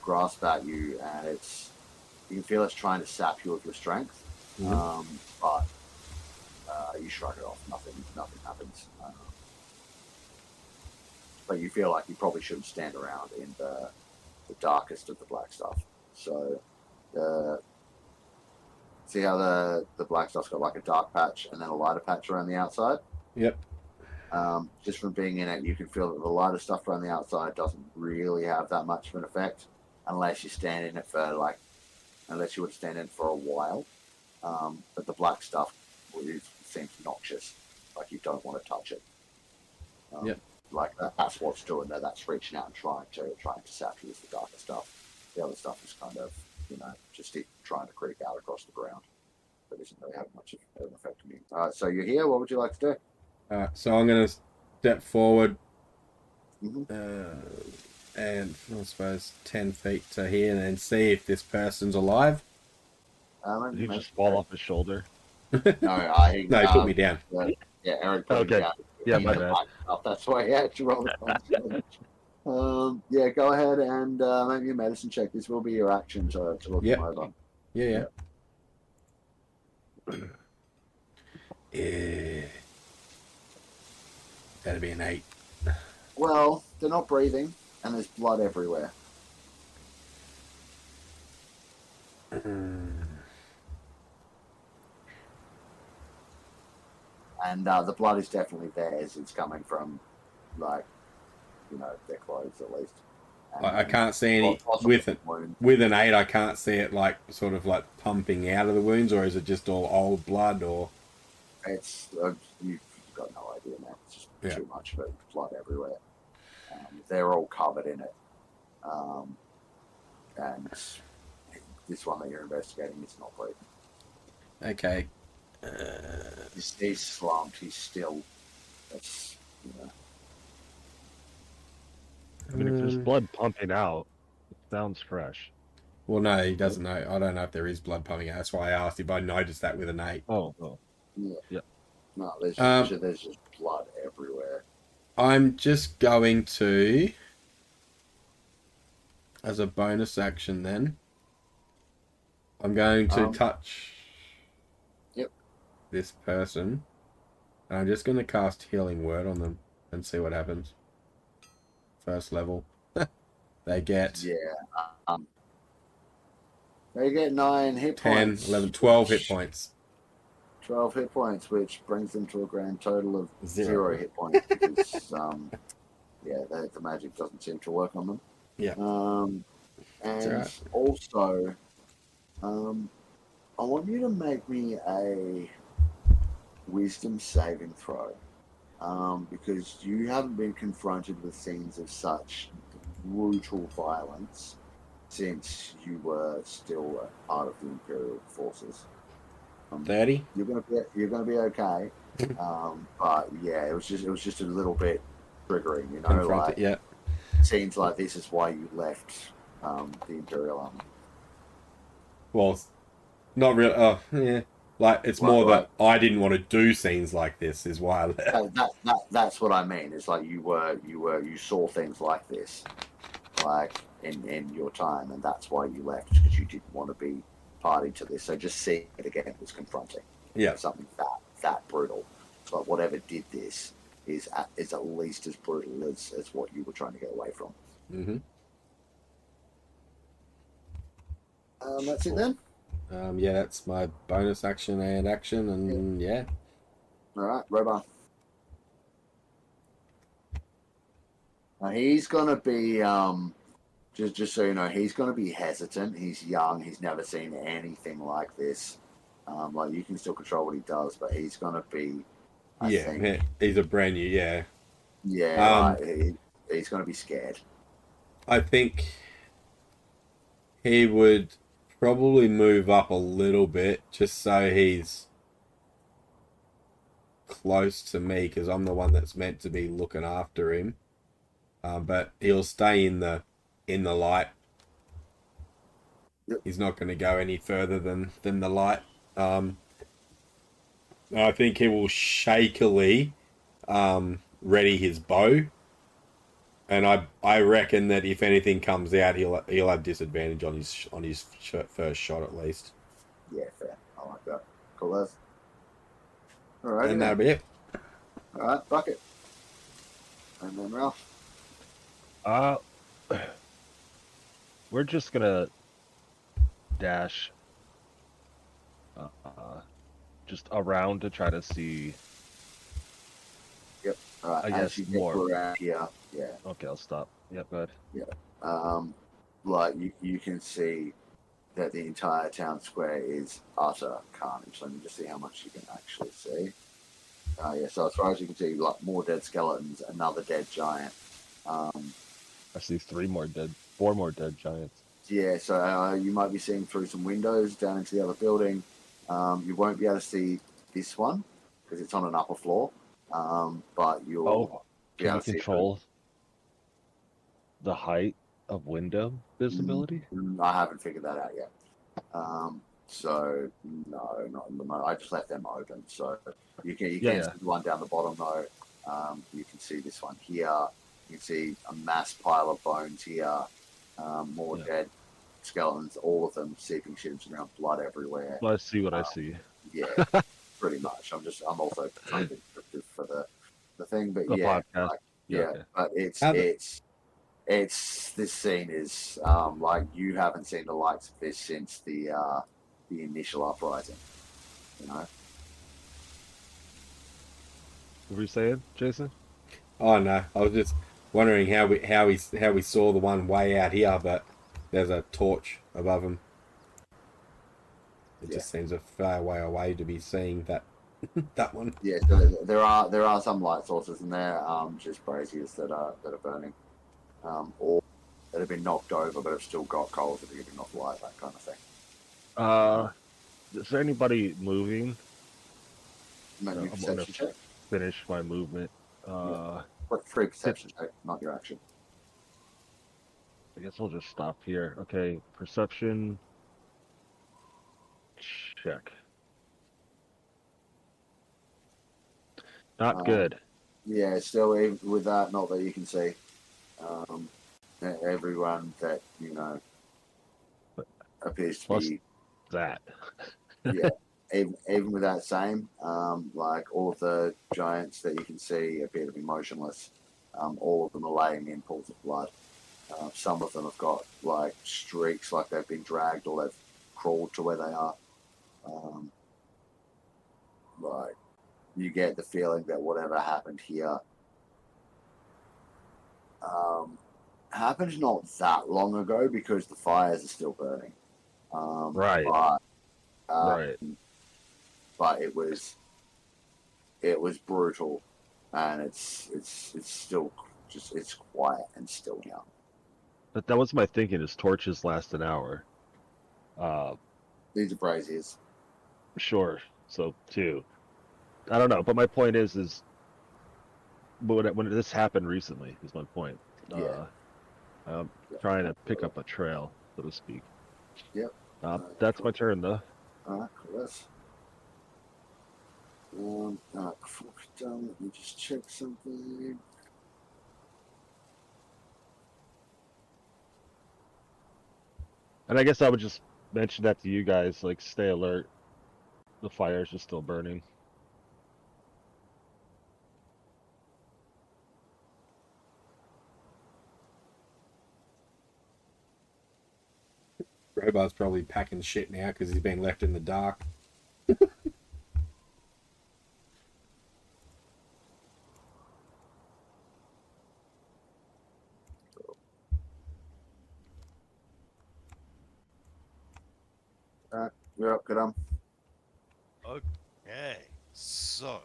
A: grasp at you, and you can feel it's trying to sap you of your strength. But you shrug it off. Nothing happens. But you feel like you probably shouldn't stand around in the darkest of the black stuff. So see how the black stuff's got like a dark patch and then a lighter patch around the outside?
D: Yep.
A: Just from being in it, you can feel that the lighter stuff around the outside doesn't really have that much of an effect unless you stand in it for unless you would stand in it for a while. But the black stuff seems noxious, like you don't want to touch it.
D: Yep.
A: Like that's what's doing that. That's reaching out and trying to sap you is the darker stuff. The other stuff is kind of just trying to creep out across the ground, but isn't really having much of an effect on you. All right, so you're here. What would you like to do?
D: So I'm going to step forward
A: Mm-hmm.
D: and I suppose 10 feet to here and then see if this person's alive.
C: Did he just fall off his shoulder?
A: No, he
D: put me down.
A: Yeah, Eric put me down.
C: Yeah, my bad.
A: That's why he had to roll the yeah, go ahead and make me a medicine check. This will be your action to look him over.
D: Yeah. Yeah. That'd be an 8.
A: Well, they're not breathing, and there's blood everywhere. And the blood is definitely theirs. It's coming from, like, their clothes at least.
D: I can't see any with it. With an 8, I can't see it like sort of like pumping out of the wounds, or is it just all old blood? Or
A: it's you've got no idea, man. It's just too much of it. Blood everywhere. They're all covered in it. And this one that you're investigating is not bleeding.
D: Okay.
A: He's slumped. He's still. That's
C: I mean, if there's blood pumping out, it sounds fresh.
D: Well, no, he doesn't know. I don't know if there is blood pumping out. That's why I asked if I noticed that with an 8.
C: Oh.
A: Yeah. No, there's just blood everywhere.
D: I'm just going to, as a bonus action then, I'm going to touch this person. And I'm just going to cast Healing Word on them and see what happens. First level. They get...
A: they get 9 hit
D: 10,
A: points.
D: 11, 12 hit points.
A: 12 hit points, which brings them to a grand total of 0 hit points. Because, the magic doesn't seem to work on them.
D: Yeah.
A: And also, I want you to make me a wisdom saving throw. Because you haven't been confronted with scenes of such brutal violence since you were still a part of the Imperial forces.
D: 30.
A: You're gonna be okay. But yeah, it was just a little bit triggering,
D: Confronted,
A: scenes like this is why you left the Imperial Army.
D: Well, not really. Oh, yeah. Like, it's more that I didn't want to do scenes like this is why I left.
A: That's what I mean. It's like you saw things like this, like in your time, and that's why you left, because you didn't want to be party to this. So just seeing it again was confronting.
D: Yeah.
A: Something that brutal. But whatever did this is at least as brutal as what you were trying to get away from.
D: Mm-hmm.
A: That's it then.
D: That's my bonus action and action, and
A: All right, Robar. Now he's gonna be just so you know, he's gonna be hesitant. He's young. He's never seen anything like this. Like, you can still control what he does, but he's gonna be. I think,
D: he's a brand new.
A: he's gonna be scared.
D: I think he would probably move up a little bit just so he's close to me, because I'm the one that's meant to be looking after him. But he'll stay in the light.
A: Yep.
D: He's not going to go any further than the light. I think he will shakily ready his bow. And I reckon that if anything comes out, he'll have disadvantage on his first shot at least.
A: Yeah, fair. I like that. Cool as. All right.
D: And that'll be it.
A: All right, Bucket. And then Ralph.
C: We're just gonna dash just around to try to see.
A: Yep. All right.
C: I guess more.
A: Around here. Yeah.
C: Okay, I'll stop. Yep, go ahead.
A: Yeah. Like you can see that the entire town square is utter carnage. Let me just see how much you can actually see. So as far as you can see, like, more dead skeletons, another dead giant.
C: I see 4 more dead giants.
A: Yeah, so you might be seeing through some windows down into the other building. You won't be able to see this one because it's on an upper floor. But you'll be able to
C: control the height of window visibility?
A: I haven't figured that out yet. So no, not in the moment. I just left them open, so you can see the one down the bottom though. You can see this one here. You can see a mass pile of bones here. More dead skeletons, all of them seeping shits around, blood everywhere.
C: Well, I see what I see.
A: Yeah, pretty much. I'm also trying to be descriptive for the thing, but
C: The
A: yeah,
C: podcast.
A: like, but it's this scene is like, you haven't seen the likes of this since the initial uprising, you know.
C: What were you saying, Jason?
D: Oh no, I was just wondering how we saw the one way out here, but there's a torch above him. It
A: Yeah.
D: just seems a far way away to be seeing that one.
A: Yeah, so there are some light sources in there, just braziers that are burning, or that have been knocked over but have still got coals that are giving off light, that kind of thing.
C: Is there anybody moving?
A: Maybe
C: I'm gonna
A: perception check.
C: finish my movement.
A: Free perception check, not your action.
C: I guess I'll just stop here. Okay, perception check. Not good.
A: Yeah, still even with that, not that you can see. Everyone that appears to
C: Plus
A: be
C: that.
A: yeah. Even with that same, like all of the giants that you can see appear to be motionless. All of them are laying in pools of blood. Some of them have got like streaks, like they've been dragged or they've crawled to where they are. Like you get the feeling that whatever happened here happened not that long ago because the fires are still burning.
C: Right. Right.
A: But it was brutal, and it's still just it's quiet and still now.
C: But that was my thinking. Is torches last an hour?
A: These are braziers.
C: Sure. So 2. I don't know, but my point is when this happened recently is my point.
A: Yeah.
C: I'm trying to pick up a trail, so to speak.
A: Yep.
C: That's
A: cool.
C: my turn, though.
A: Alright, cool. Before we're done, let me just check something.
C: And I guess I would just mention that to you guys, like, stay alert. The fires are still burning.
D: Robot's probably packing shit now because he's been left in the dark.
A: Alright, you're up, good.
B: Okay, so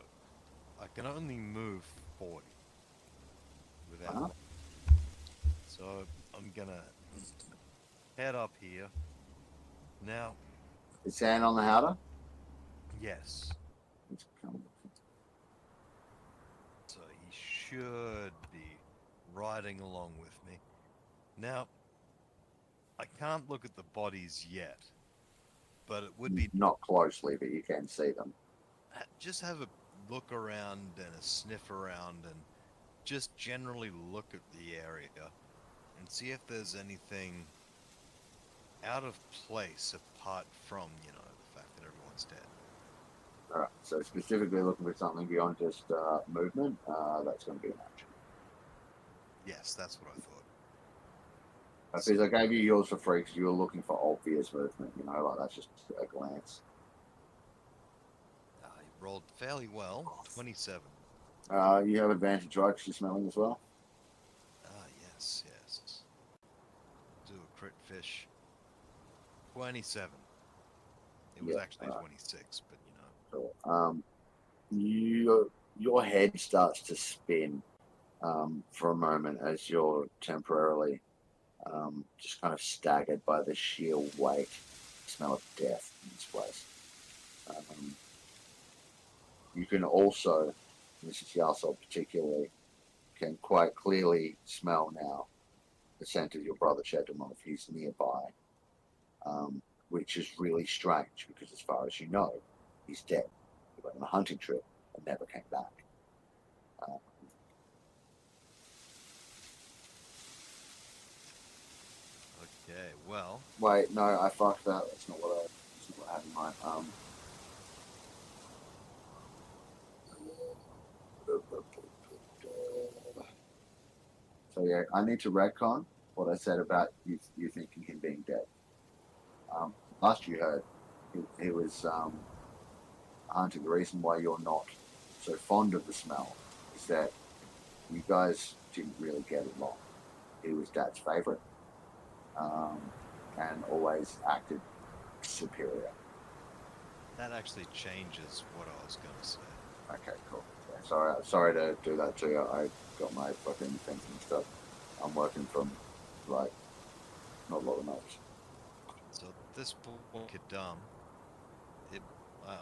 B: I can only move 40 without. So I'm gonna head up here. Now,
A: Is Sand on the howder?
B: yes.
A: Let's come.
B: So he should be riding along with me. Now, I can't look at the bodies yet, but it would be
A: Not closely, but you can see them.
B: just have a look around and a sniff around and just generally look at the area and see if there's anything out of place apart from, the fact that everyone's dead.
A: Alright, so specifically looking for something beyond just movement, that's going to be an action.
B: Yes, that's what I thought.
A: Because I gave you yours for free because you were looking for obvious movement, like that's just a glance.
B: You rolled fairly well, 27.
A: You have advantage, right? Because you're smelling as well.
B: Yes. Do a crit fish. 27. It was actually 26, but
A: Cool. Your head starts to spin for a moment as you're temporarily just kind of staggered by the sheer weight, smell of death in this place. You can also, this is Yahsob particularly, can quite clearly smell now the scent of your brother Chedemov. He's nearby, which is really strange because as far as you know, he's dead. He went on a hunting trip and never came back.
B: okay, well.
A: Wait, no, I fucked that. That's not what I had in mind. So yeah, I need to retcon what I said about you thinking him being dead. Last you heard, he was hunting. The reason why you're not so fond of the smell is that you guys didn't really get along. He was Dad's favourite, and always acted superior.
B: That actually changes what I was going to say.
A: Okay, cool. Yeah, sorry to do that to you. I got my fucking things mixed up. I'm working from, like, not a lot of notes.
B: So this point, Kadam,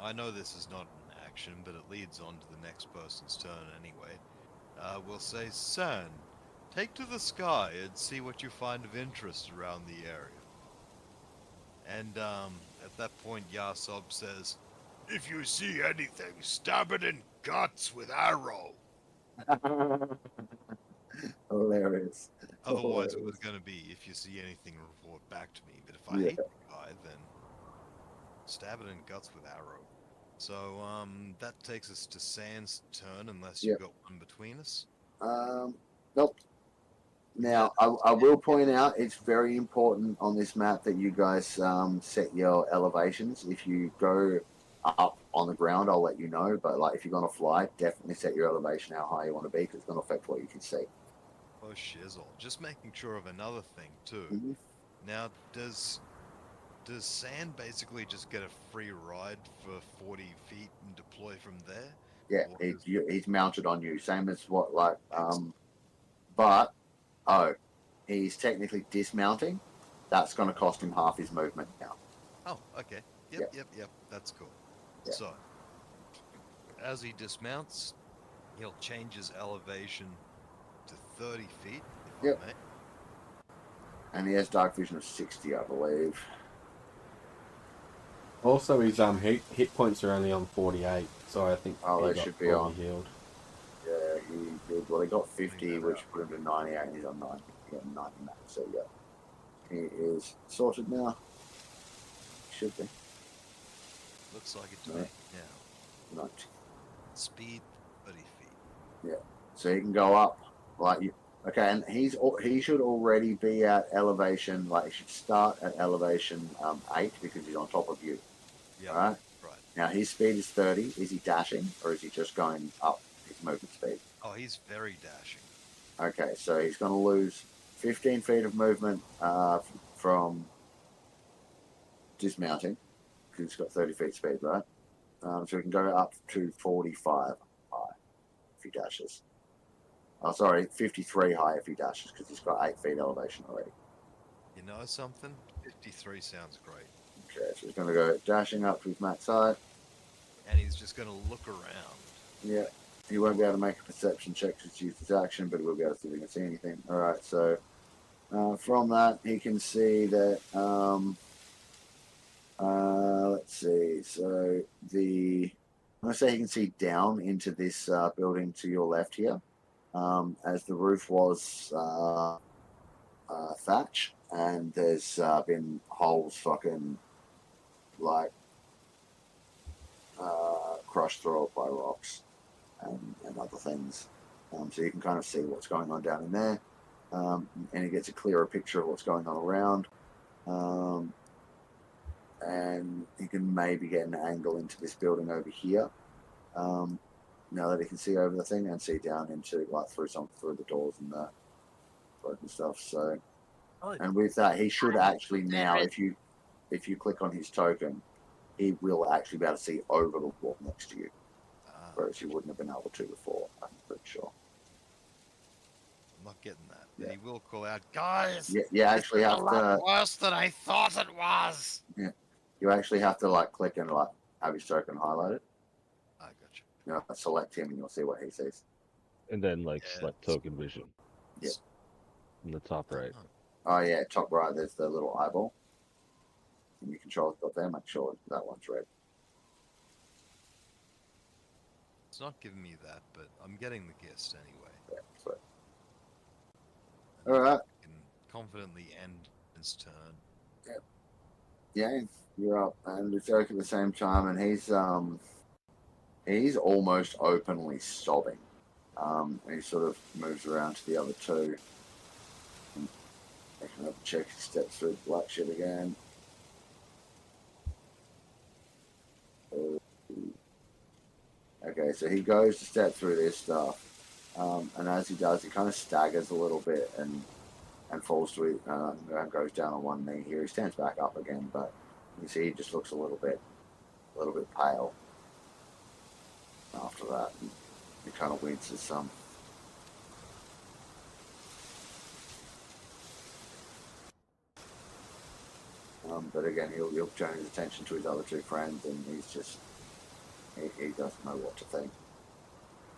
B: I know this is not an action, but it leads on to the next person's turn anyway. We'll say, San, take to the sky and see what you find of interest around the area. And at that point, Yahsob says, if you see anything, stab it in guts with arrow.
A: Hilarious.
B: Otherwise, it was going to be, if you see anything, report back to me. But if I hate the guy, then stab it in guts with arrow. So that takes us to San's turn, unless you've got one between us.
A: Nope. Now, I will point out it's very important on this map that you guys set your elevations. If you go up on the ground, I'll let you know. But like, if you're going to fly, definitely set your elevation how high you want to be, because it's going to affect what you can see.
B: Oh, shizzle. Just making sure of another thing, too.
A: Mm-hmm.
B: Now, does San basically just get a free ride for 40 feet and deploy from there?
A: Yeah, he's mounted on you. Same as what, like, but, he's technically dismounting. That's going to cost him half his movement now.
B: Oh, okay. Yep. That's cool.
A: Yeah.
B: So, as he dismounts, he'll change his elevation to 30 feet, if I may.
A: And he has dark vision of 60, I believe.
D: Also, his hit points are only on 48, so I think
A: they should be on.
D: Healed.
A: Yeah, he got 50, which put him to 98, and he's on 90. He got 90 max, so yeah. He is sorted now. Should be.
B: Looks like it to me now.
A: 90.
B: Speed 30 feet.
A: Yeah. So he can go up like you. Okay, and he should already be at elevation. Like he should start at elevation 8 because he's on top of you.
B: Yeah.
A: Right. Now his speed is 30. Is he dashing or is he just going up his movement speed?
B: Oh, he's very dashing.
A: Okay, so he's going to lose 15 feet of movement from dismounting because he's got 30 feet speed, right? So he can go up to 45 high if he dashes. Oh, sorry, 53 high if he dashes because he's got 8 feet elevation already.
B: You know something? 53 sounds great.
A: Okay, so he's going to go dashing up to his max height.
B: And he's just going to look around.
A: Yeah, he won't be able to make a perception check to use his action, but he will be able to see if he can see anything. All right, so from that, he can see that, let's see, so I'm going to say he can see down into this building to your left here, as the roof was thatch, and there's been holes fucking like crushed through it by rocks and other things. So you can kind of see what's going on down in there, and he gets a clearer picture of what's going on around. And he can maybe get an angle into this building over here. Now that he can see over the thing and see down into like through the doors and the broken stuff. So, and with that, he should actually now, if you click on his token, he will actually be able to see over the wall next to you, whereas you wouldn't have been able to before. I'm pretty sure.
B: I'm not getting that. But he will call out, guys.
A: You actually have to.
B: Worse than I thought it was.
A: Yeah, you actually have to like click and like have his token highlighted.
B: I got you.
A: You know, select him and you'll see what he sees.
C: And then like select token vision.
A: Yeah.
C: In the top right.
A: Oh yeah, top right. There's the little eyeball. And you control it up there. Make sure that one's red.
B: It's not giving me that, but I'm getting the gist anyway.
A: Yeah, sweet. All right.
B: I can confidently end his turn.
A: Yep. Yeah, you're up, and it's Eric at the same time, and he's almost openly sobbing. He sort of moves around to the other two. And I can have a check. He steps through the black shit again. Okay, Okay, so he goes to step through this stuff, and as he does, he kind of staggers a little bit and falls to it, and goes down on one knee. Here he stands back up again, but you see he just looks a little bit pale. After that, he kind of winces some. But again, he'll turn his attention to his other two friends, and he's just he doesn't know what to think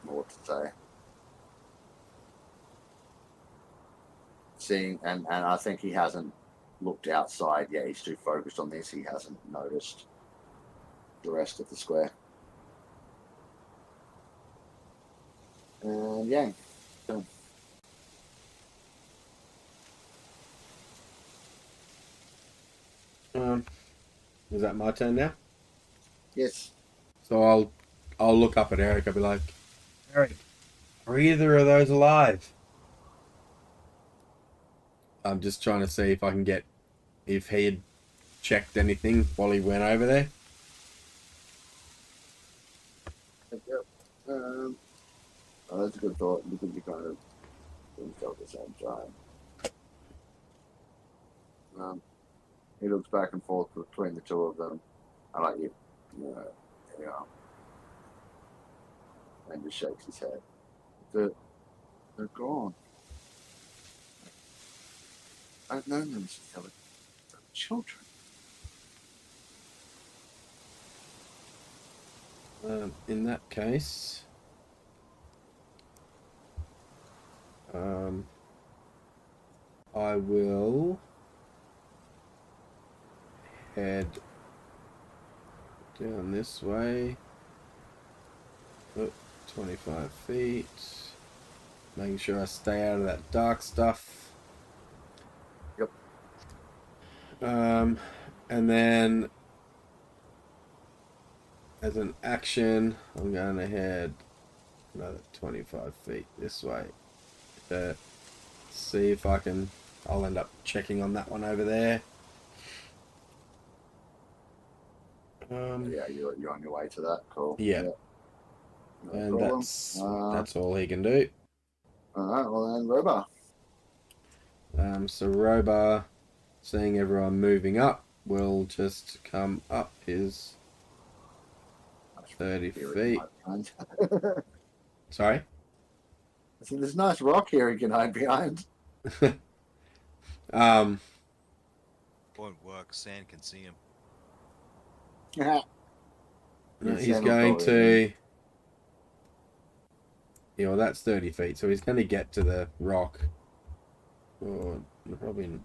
A: or what to say. Seeing and I think he hasn't looked outside yet. He's too focused on this. He hasn't noticed the rest of the square. And yeah. So.
D: Is that my turn now?
A: Yes.
D: So I'll look up at Eric. I'll be like, Eric, are either of those alive? I'm just trying to see if I can get if he had checked anything while he went over there.
A: Oh, that's a good thought because you kind of think at the same time. He looks back and forth between the two of them. I like you. Yeah. And just shakes his head. They're gone. I've known them since they were children.
D: In that case, I will head down this way. 25 feet. Making sure I stay out of that dark stuff.
A: Yep.
D: And then as an action, I'm going to head another 25 feet this way. See if I can. I'll end up checking on that one over there.
A: Yeah, you're on your way to that. Cool.
D: Yeah.
A: No
D: And
A: problem.
D: that's all he can do.
A: All right. Well then, Roba.
D: So Roba, seeing everyone moving up, will just come up his 30 feet. Sorry?
A: I said, there's a nice rock here he can hide behind.
B: Won't work. Sand can see him.
A: Yeah.
D: No, he's going to... Yeah, well, that's 30 feet, so he's going to get to the rock. Or probably...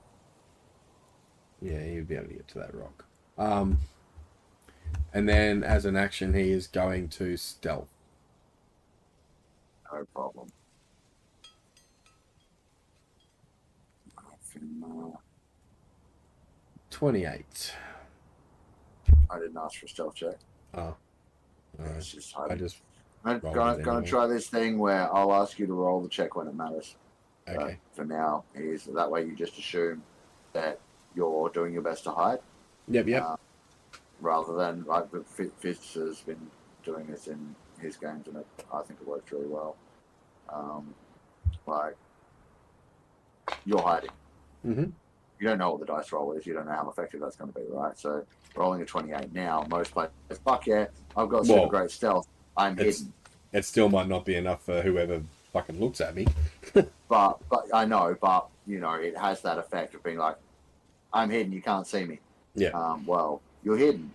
D: Yeah, he'll be able to get to that rock. And then, as an action, he is going to stealth.
A: No problem.
D: 28.
A: I didn't ask for a stealth check.
D: Oh.
A: It's just
D: I'm
A: gonna try this thing where I'll ask you to roll the check when it matters.
D: Okay.
A: For now, that way you just assume that you're doing your best to hide.
D: Yep.
A: Rather than like Fizz has been doing this in his games, and I think it works really well. Like you're hiding.
D: Mm-hmm.
A: You don't know what the dice roll is. You don't know how effective that's going to be, right? So rolling a 28 now, most players, fuck yeah, I've got super great stealth. I'm hidden.
D: It still might not be enough for whoever fucking looks at me.
A: but I know, but you know, it has that effect of being like, I'm hidden. You can't see me.
D: Yeah.
A: Well, you're hidden.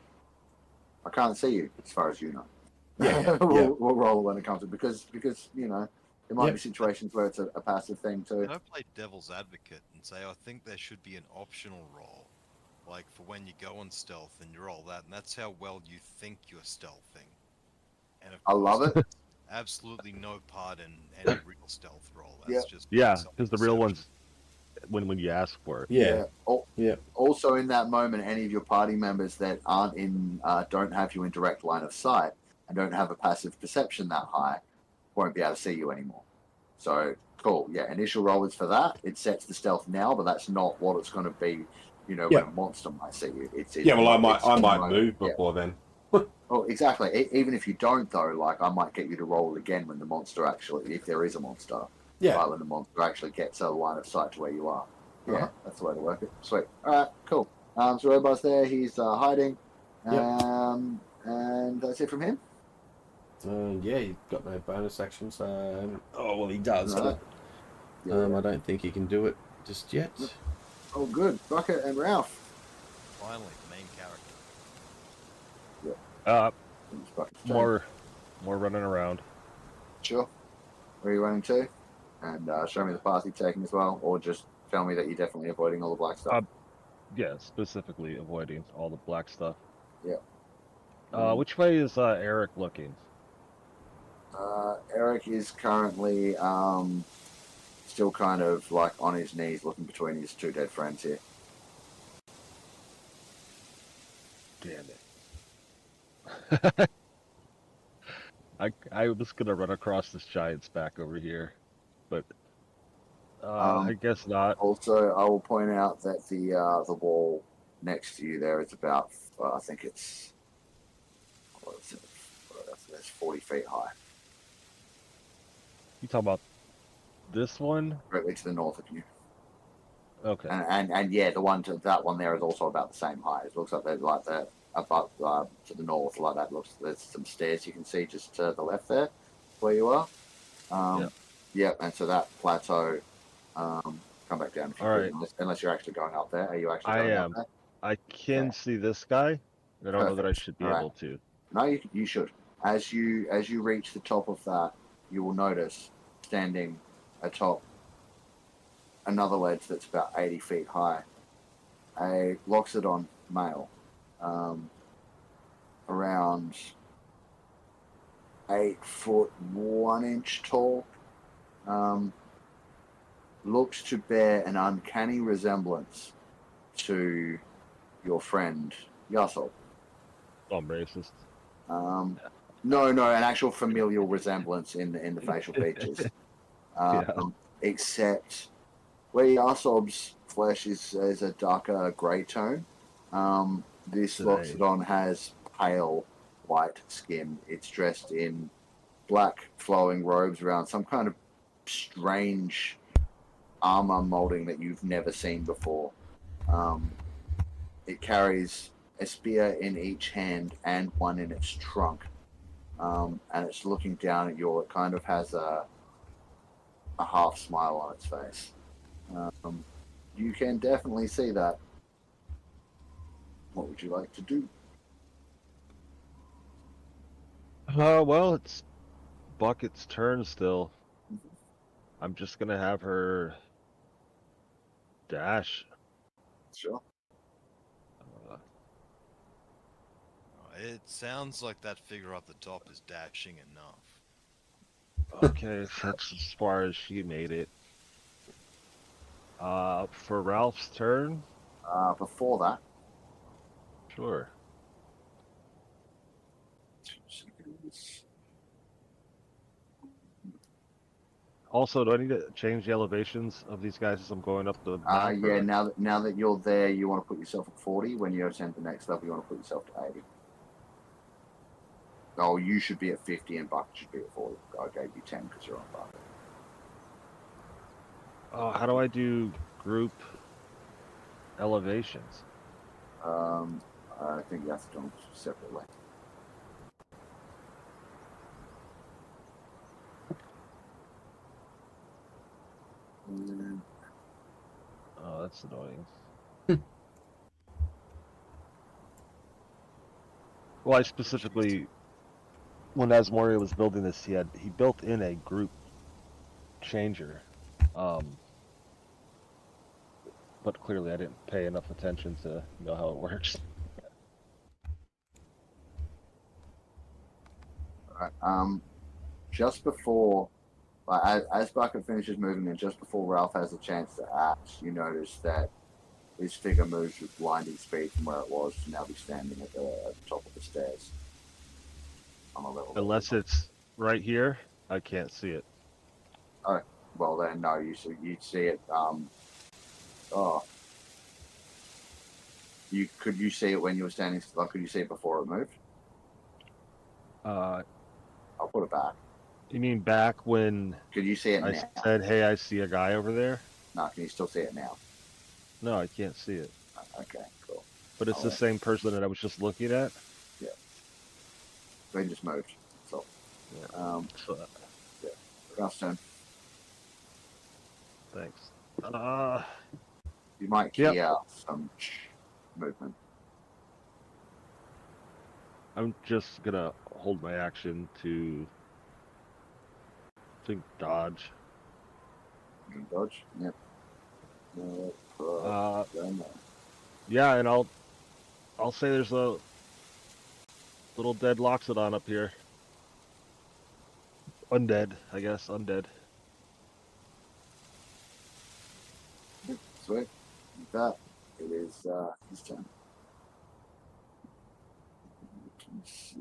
A: I can't see you, as far as you know.
D: Yeah.
A: We'll roll when it comes to because you know there might be situations where it's a passive thing too.
B: Can I play devil's advocate and say I think there should be an optional roll, like for when you go on stealth and you roll that, and that's how well you think you're stealthing. And of course,
A: I love it.
B: Absolutely no part in any real stealth roll. That's just
C: because the real ones, when you ask for it.
D: Yeah.
A: Also, in that moment, any of your party members that aren't in, don't have you in direct line of sight and don't have a passive perception that high, won't be able to see you anymore. So cool. Yeah, initial roll is for that. It sets the stealth now, but that's not what it's going to be. You know, when a monster might see you. It's
D: well, I might move before then.
A: Oh, exactly. Even if you don't, though, like I might get you to roll again when the monster actually, if there is a monster,
D: Yeah.
A: like when the monster actually gets a line of sight to where you are. Yeah,
D: Uh-huh.
A: that's the way to work it. Sweet. All right, cool. So Robot's there. He's hiding.
D: Yep.
A: And that's it from him.
D: Yeah, he's got no bonus actions. Oh, well, he does,
A: All right.
D: but
A: Yeah.
D: I don't think he can do it just yet.
A: Oh, good. Bucket and Ralph.
B: Finally, the main character.
A: It's Bucket's turn.
C: More running around.
A: Sure. Where are you running to? And show me the path you're taking as well, or just tell me that you're definitely avoiding all the black stuff.
C: Yeah, specifically avoiding all the black stuff.
A: Yeah.
C: Which way is Eric looking?
A: Eric is currently still kind of like on his knees looking between his two dead friends here.
C: Damn it. I was gonna run across this giant's back over here, but I guess not.
A: Also, I will point out that the wall next to you there is about, I think it's, what is it? That's 40 feet high.
C: You talking about this one?
A: Directly to the north of you.
C: Okay.
A: And yeah, that one there is also about the same height. It looks like they're like that above to the north, like that. Looks there's some stairs you can see just to the left there, where you are. Yeah, and so that plateau. Come back down if you
C: All
A: could,
C: right.
A: unless you're actually going up there. Are you actually
C: I
A: going up
C: am.
A: there?
C: I can see this guy. I don't know that I
A: Perfect.
C: should be
A: All right.
C: able to.
A: No, you should. As you reach the top of that, you will notice standing atop another ledge that's about 80 feet high, a Loxodon male, around 8 foot 1 inch tall, looks to bear an uncanny resemblance to your friend Yahsob.
C: Oh, I'm racist.
A: No, an actual familial resemblance in the facial features. Except where Yahsob's flesh is a darker grey tone, this Loxodon has pale white skin. It's dressed in black flowing robes around some kind of strange armor molding that you've never seen before. It carries a spear in each hand and one in its trunk. And it's looking down at you. It kind of has a half smile on its face. You can definitely see that. What would you like to do?
C: Well, it's Bucket's turn still. I'm just gonna have her dash.
A: Sure.
B: It sounds like that figure up the top is dashing enough.
C: Okay, that's as far as she made it. For Ralph's turn?
A: Before that,
C: Sure.
A: 2 seconds.
C: Also, do I need to change the elevations of these guys as I'm going up the map?
A: Yeah. Now that you're there, you want to put yourself at 40. When you ascend to the next level, you want to put yourself to 80. Oh, you should be at 50 and Bucket should be at 40. I gave you 10 because you're on Bucket.
C: How do I do group elevations?
A: I think you have to do them separately.
C: Oh, that's annoying. Well, I specifically, when Asmoria was building this, he built in a group changer. But clearly I didn't pay enough attention to know how it works.
A: Alright, just before, as Bucket finishes moving and just before Ralph has a chance to act, you notice that his figure moves with blinding speed from where it was to now be standing at the top of the stairs. On a level.
C: Unless it's right here, I can't see it.
A: Alright, well then, no, you see it, could you see it when you were standing, like, could you see it before it moved?
C: Uh,
A: I'll put it back.
C: you mean back when
A: Could you see it
C: I
A: now?
C: said, "Hey, I see a guy over there"?
A: No, can you still see it now?
C: No, I can't see it.
A: Okay, cool.
C: But it's
A: I'll
C: the
A: let-
C: same person that I was just looking at.
A: Yeah. They just moved. So,
C: Yeah. So,
A: yeah. Rough turn.
C: thanks.
A: You might
C: Yep.
A: hear some movement.
C: I'm just gonna hold my action to think dodge.
A: You can dodge. Yep. Then,
C: Yeah, and I'll say there's a little dead Loxodon up here. Undead, I guess. Undead.
A: sweet. With that, it is his turn. Let's see.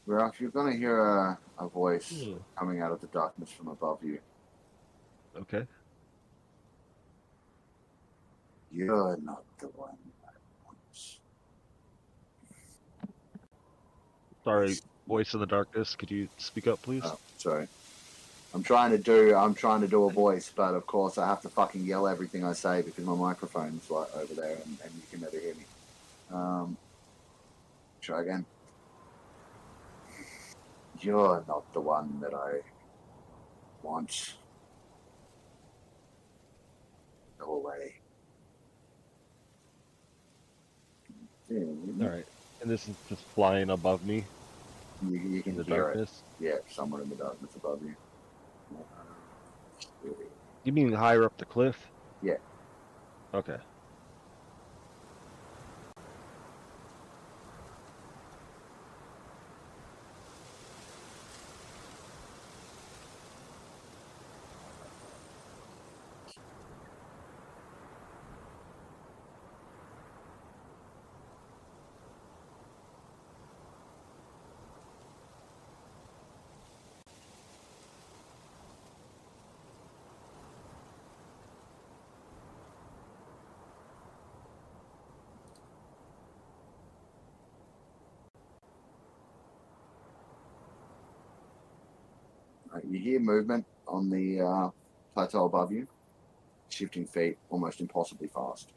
A: Ralph, you're going to hear a voice coming out of the darkness from above you.
C: Okay.
A: You're not the one I want.
C: Sorry, voice in the darkness. Could you speak up, please?
A: Oh, sorry. I'm trying to do a voice, but of course I have to fucking yell everything I say because my microphone's right over there and you can never hear me. Try again. You're not the one that I want. Go away.
C: All right. And this is just flying above me
A: You
C: in
A: can
C: the
A: hear
C: darkness.
A: it. Yeah, somewhere in the darkness above you.
C: You mean higher up the cliff?
A: Yeah.
C: Okay.
A: You hear movement on the plateau above you, shifting feet almost impossibly fast.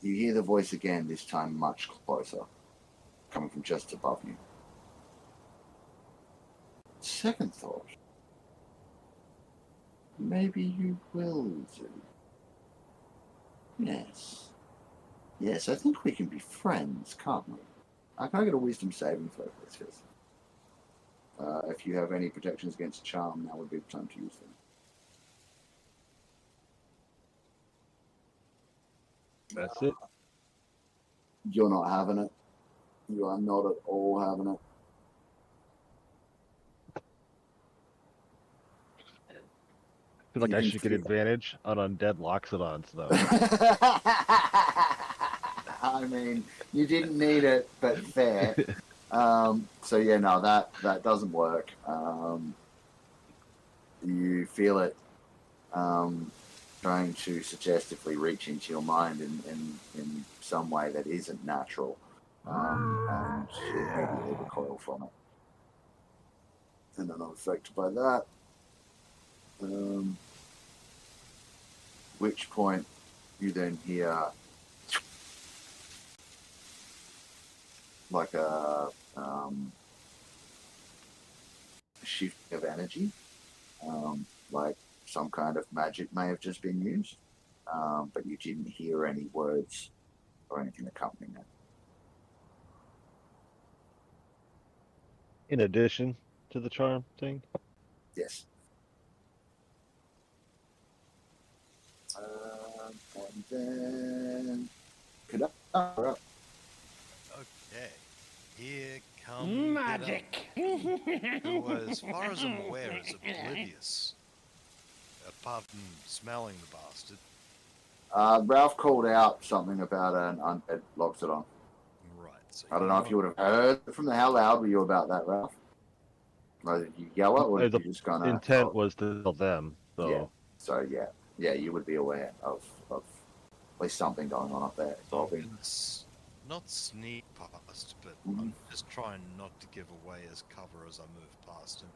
A: You hear the voice again, this time much closer, coming from just above you. Second thought. Maybe you will do. Yes. Yes, I think we can be friends, can't we? Can I get a wisdom saving throw, please? If you have any protections against charm, now would be the time to use them.
C: That's it.
A: You're not having it. You are not at all having it.
C: I feel like
A: You
C: I
A: can
C: should get
A: feel-
C: advantage on undead Loxodons, though.
A: I mean, you didn't need it, but fair. So yeah, no, that doesn't work. You feel it trying to suggestively reach into your mind in some way that isn't natural, and you immediately recoil from it. And I'm not affected by that. Which point you then hear like a shift of energy, like some kind of magic may have just been used, but you didn't hear any words or anything accompanying it.
C: In addition to the charm thing?
A: Yes. And then Kadar.
B: Okay. Here comes
E: Magic.
B: who, as far as I'm aware, is oblivious apart from smelling the bastard.
A: Ralph called out something about an undead Loxodon.
B: Right. So
A: I don't know if you would have heard from the. How loud were you about that, Ralph? Like, did you yell it, or did
C: The
A: you just kind of?
C: intent was to tell them,
A: Yeah.
C: so
A: So yeah, you would be aware of at least something going on up there.
B: I'm
A: Bobbing.
B: gonna not sneak past, but
A: Mhm.
B: I'm just trying not to give away as cover as I move past him,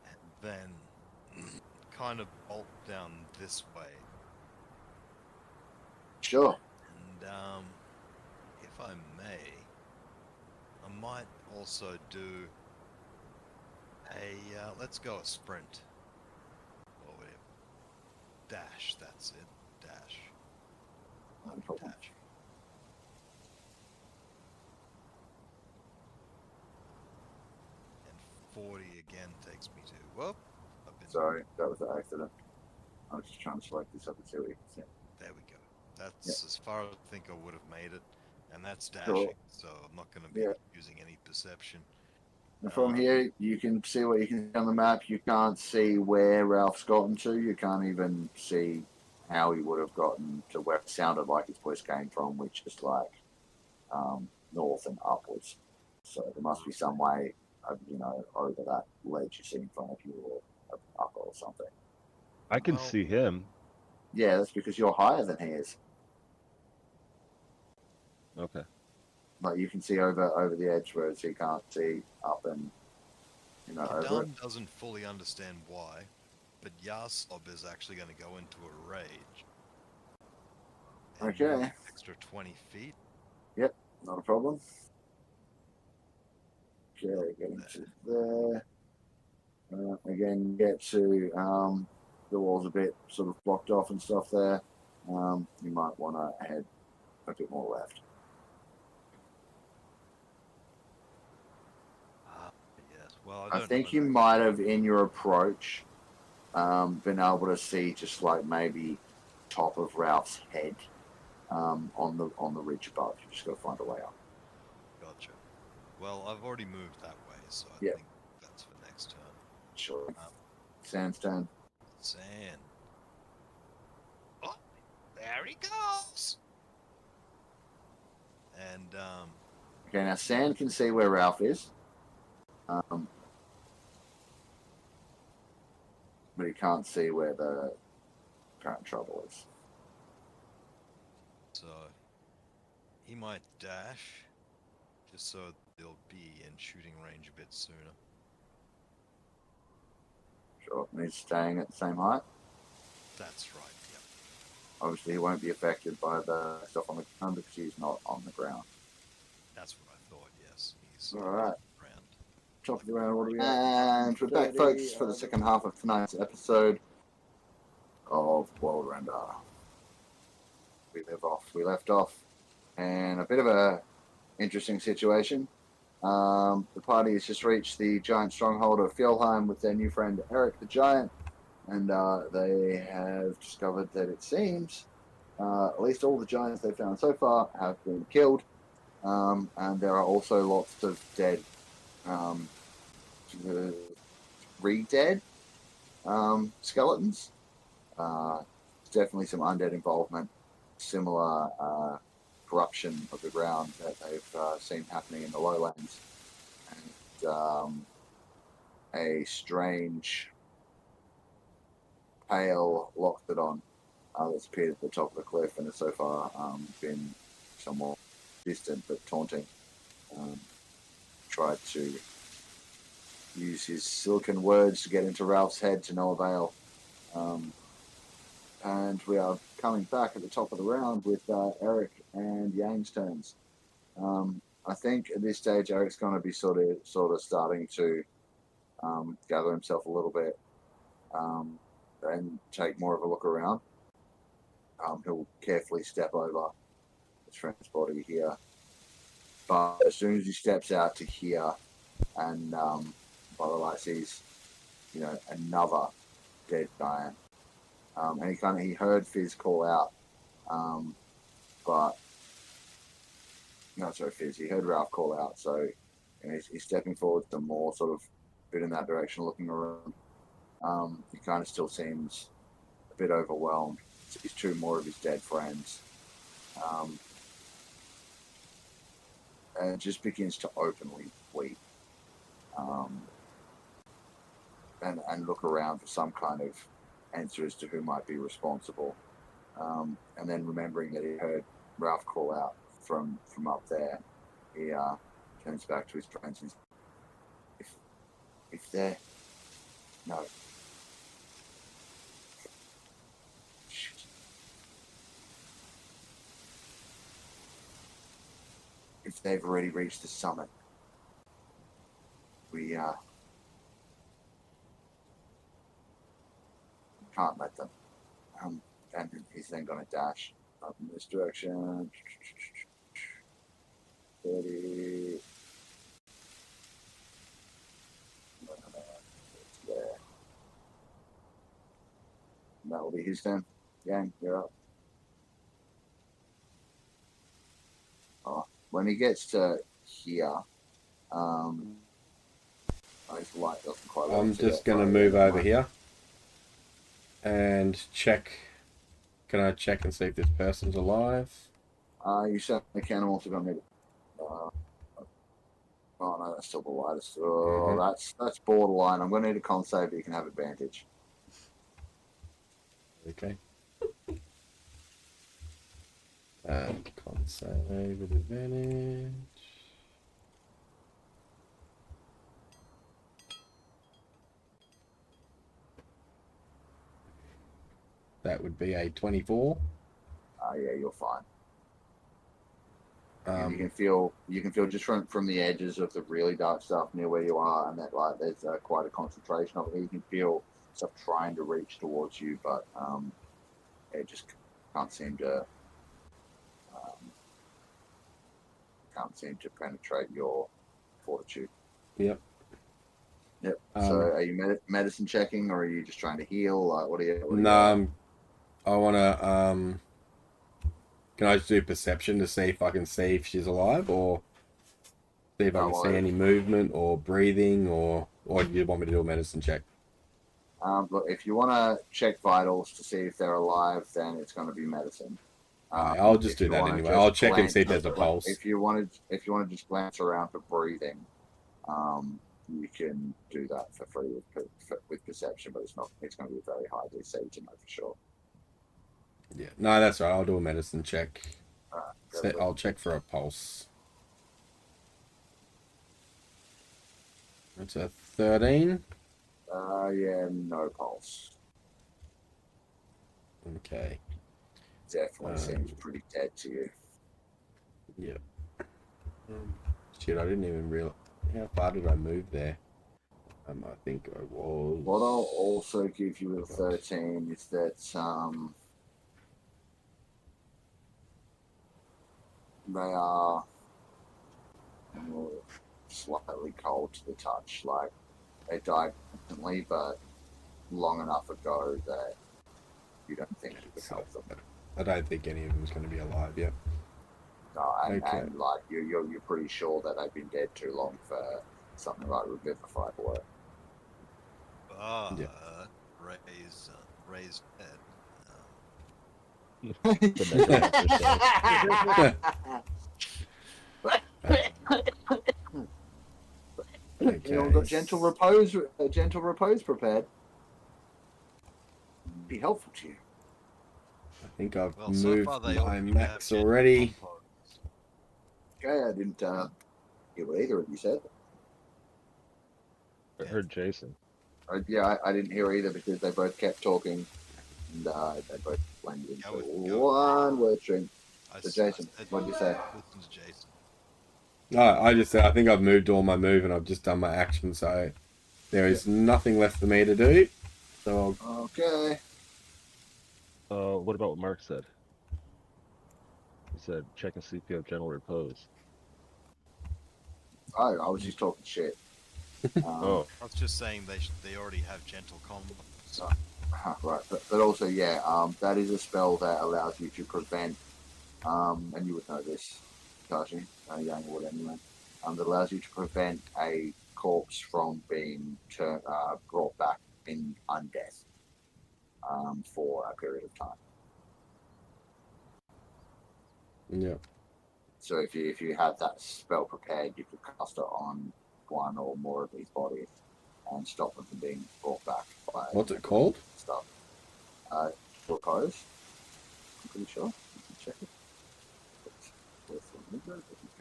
B: and then kind of bolt down this way.
A: Sure.
B: And if I may, I might also do a let's go a sprint or whatever. Dash. That's it. Dash.
A: No problem.
B: Dash. And 40 again takes me to. Whoop. I've been.
A: Sorry, that was an accident. I was just trying to select this up and see what you can see.
B: There we go. That's as far as I think I would have made it, and that's dashing.
A: Sure.
B: So I'm not going to be
A: Yeah.
B: using any perception.
A: And from here, you can see what you can see on the map. You can't see where Ralph's gotten to. You can't even see how he would have gotten to where it sounded like his voice came from, which is like north and upwards. So there must be some way, over that ledge you see in front of you, or up or something.
C: I can
B: Well-
C: see him.
A: Yeah, that's because you're higher than he is.
C: Okay.
A: Like you can see over the edge, whereas he can't see up and over it.
B: Galan doesn't fully understand why, but Yahsob is actually going to go into a rage. And
A: Okay.
B: move an extra 20 feet.
A: Not a problem. Okay, getting to there. Again, get to the wall's a bit sort of blocked off and stuff there. You might want to head a bit more left.
B: Yes. Well,
A: I
B: don't
A: think
B: know
A: you
B: that.
A: might have, in your approach, been able to see just like maybe top of Ralph's head on the ridge above. You just got to find a way up.
B: Gotcha. Well, I've already moved that way, so I
A: Yeah.
B: think that's for next turn.
A: Sure. Sandstone.
B: Sand. Oh, there he goes. And
A: Okay, now Sand can see where Ralph is. But he can't see where the current trouble is.
B: so he might dash, just so they'll be in shooting range a bit sooner.
A: Sure. And he's staying at the same height.
B: That's right. Yep.
A: Obviously, he won't be affected by the stuff on the ground because he's not on the ground.
B: That's what I thought. Yes. He's
A: All right.
B: around.
A: Top of the round, what are we at? And we're back, folks, for the second half of tonight's episode of Worldrender. We left off in a bit of a interesting situation. The party has just reached the giant stronghold of Fjellheim with their new friend Eric the Giant, and they have discovered that it seems at least all the giants they've found so far have been killed, and there are also lots of dead, re-dead skeletons. Definitely some undead involvement, similar corruption of the ground that they've seen happening in the lowlands, and a strange pale Loxodon that's appeared at the top of the cliff and has so far been somewhat distant but taunting. Tried to use his silken words to get into Ralph's head to no avail. And we are coming back at the top of the round with Eric and Yang's turns. I think at this stage Eric's going to be sort of starting to gather himself a little bit and take more of a look around. He'll carefully step over his friend's body here, but as soon as he steps out to here and by the light sees another dead giant. And he heard Fizz call out, but no, sorry, Fizz. He heard Ralph call out, so he's stepping forward some more, sort of bit in that direction, looking around. He kind of still seems a bit overwhelmed. Sees two more of his dead friends. And just begins to openly weep. And look around for some kind of answer as to who might be responsible. And then remembering that he heard Ralph call out from up there, he turns back to his friends and says, if they're... No. Shit. If they've already reached the summit, we can't let them. And he's then going to dash up in this direction. 30. There. That will be his turn. Gang, you're up. Oh, when he gets to here, his light doesn't quite work.
D: I'm just going to move over here and check. Can I check and see if this person's alive?
A: You certainly can. I'm also going to need oh no, that's still the lightest. Oh, that's borderline. I'm going to need a con save, but you can have advantage.
D: Okay. Con save with advantage. That would be a 24.
A: Yeah, you're fine. You can feel just from the edges of the really dark stuff near where you are, and that like there's quite a concentration of it. You can feel stuff trying to reach towards you, but it just can't seem to penetrate your fortitude.
D: Yep.
A: Yep. So are you medicine checking, or are you just trying to heal? Like, what are you?
D: No, I want to. Can I just do perception to see if I can see if she's alive, or see if I can see any movement or breathing, or do you want me to do a medicine check?
A: Look, if you want to check vitals to see if they're alive, then it's going to be medicine.
D: I'll just do that anyway. I'll check and see if there's a pulse.
A: If you want to just glance around for breathing, you can do that for free with perception, but it's going to be a very high DC to know for sure.
D: Yeah, no, that's right. I'll do a medicine check.
A: Right,
D: I'll check for a pulse. That's a 13.
A: Yeah, no pulse.
D: Okay.
A: Definitely seems pretty dead to you.
D: Yep. Shit, I didn't even realize. How far did I move there? I think I was.
A: What I'll also give you with 13 is that they are slightly cold to the touch. Like, they died instantly, but long enough ago that you don't think you could help them.
D: I don't think any of them's going to be alive yet.
A: No, and like you're pretty sure that they've been dead too long for something like Revivify to work.
B: Raised dead.
A: Okay. You've got gentle repose prepared. Be helpful to you.
D: I think I've moved my max already.
A: Okay, I didn't hear what either of you said.
C: I heard Jason.
A: Yeah, I didn't hear either because they both kept talking, and they both blended into one word string. So Jason, what did you say?
B: Listen to Jason.
D: No, I just said I think I've moved all my move and I've just done my action, so there is nothing left for me to do. So
A: Okay.
C: What about what Mark said? He said check and see if you have gentle repose.
A: I was just talking shit.
C: Oh,
B: I was just saying they already have gentle combat. So.
A: Right, but also, yeah, that is a spell that allows you to prevent, and you would know this, Taiji, Yang would anyway, that allows you to prevent a corpse from being brought back in undeath for a period of time.
D: Yeah.
A: So if you have that spell prepared, you could cast it on one or more of these bodies and stop them from being brought back by
D: What's it called?
A: stuff. Repose. I'm pretty sure. You can check it.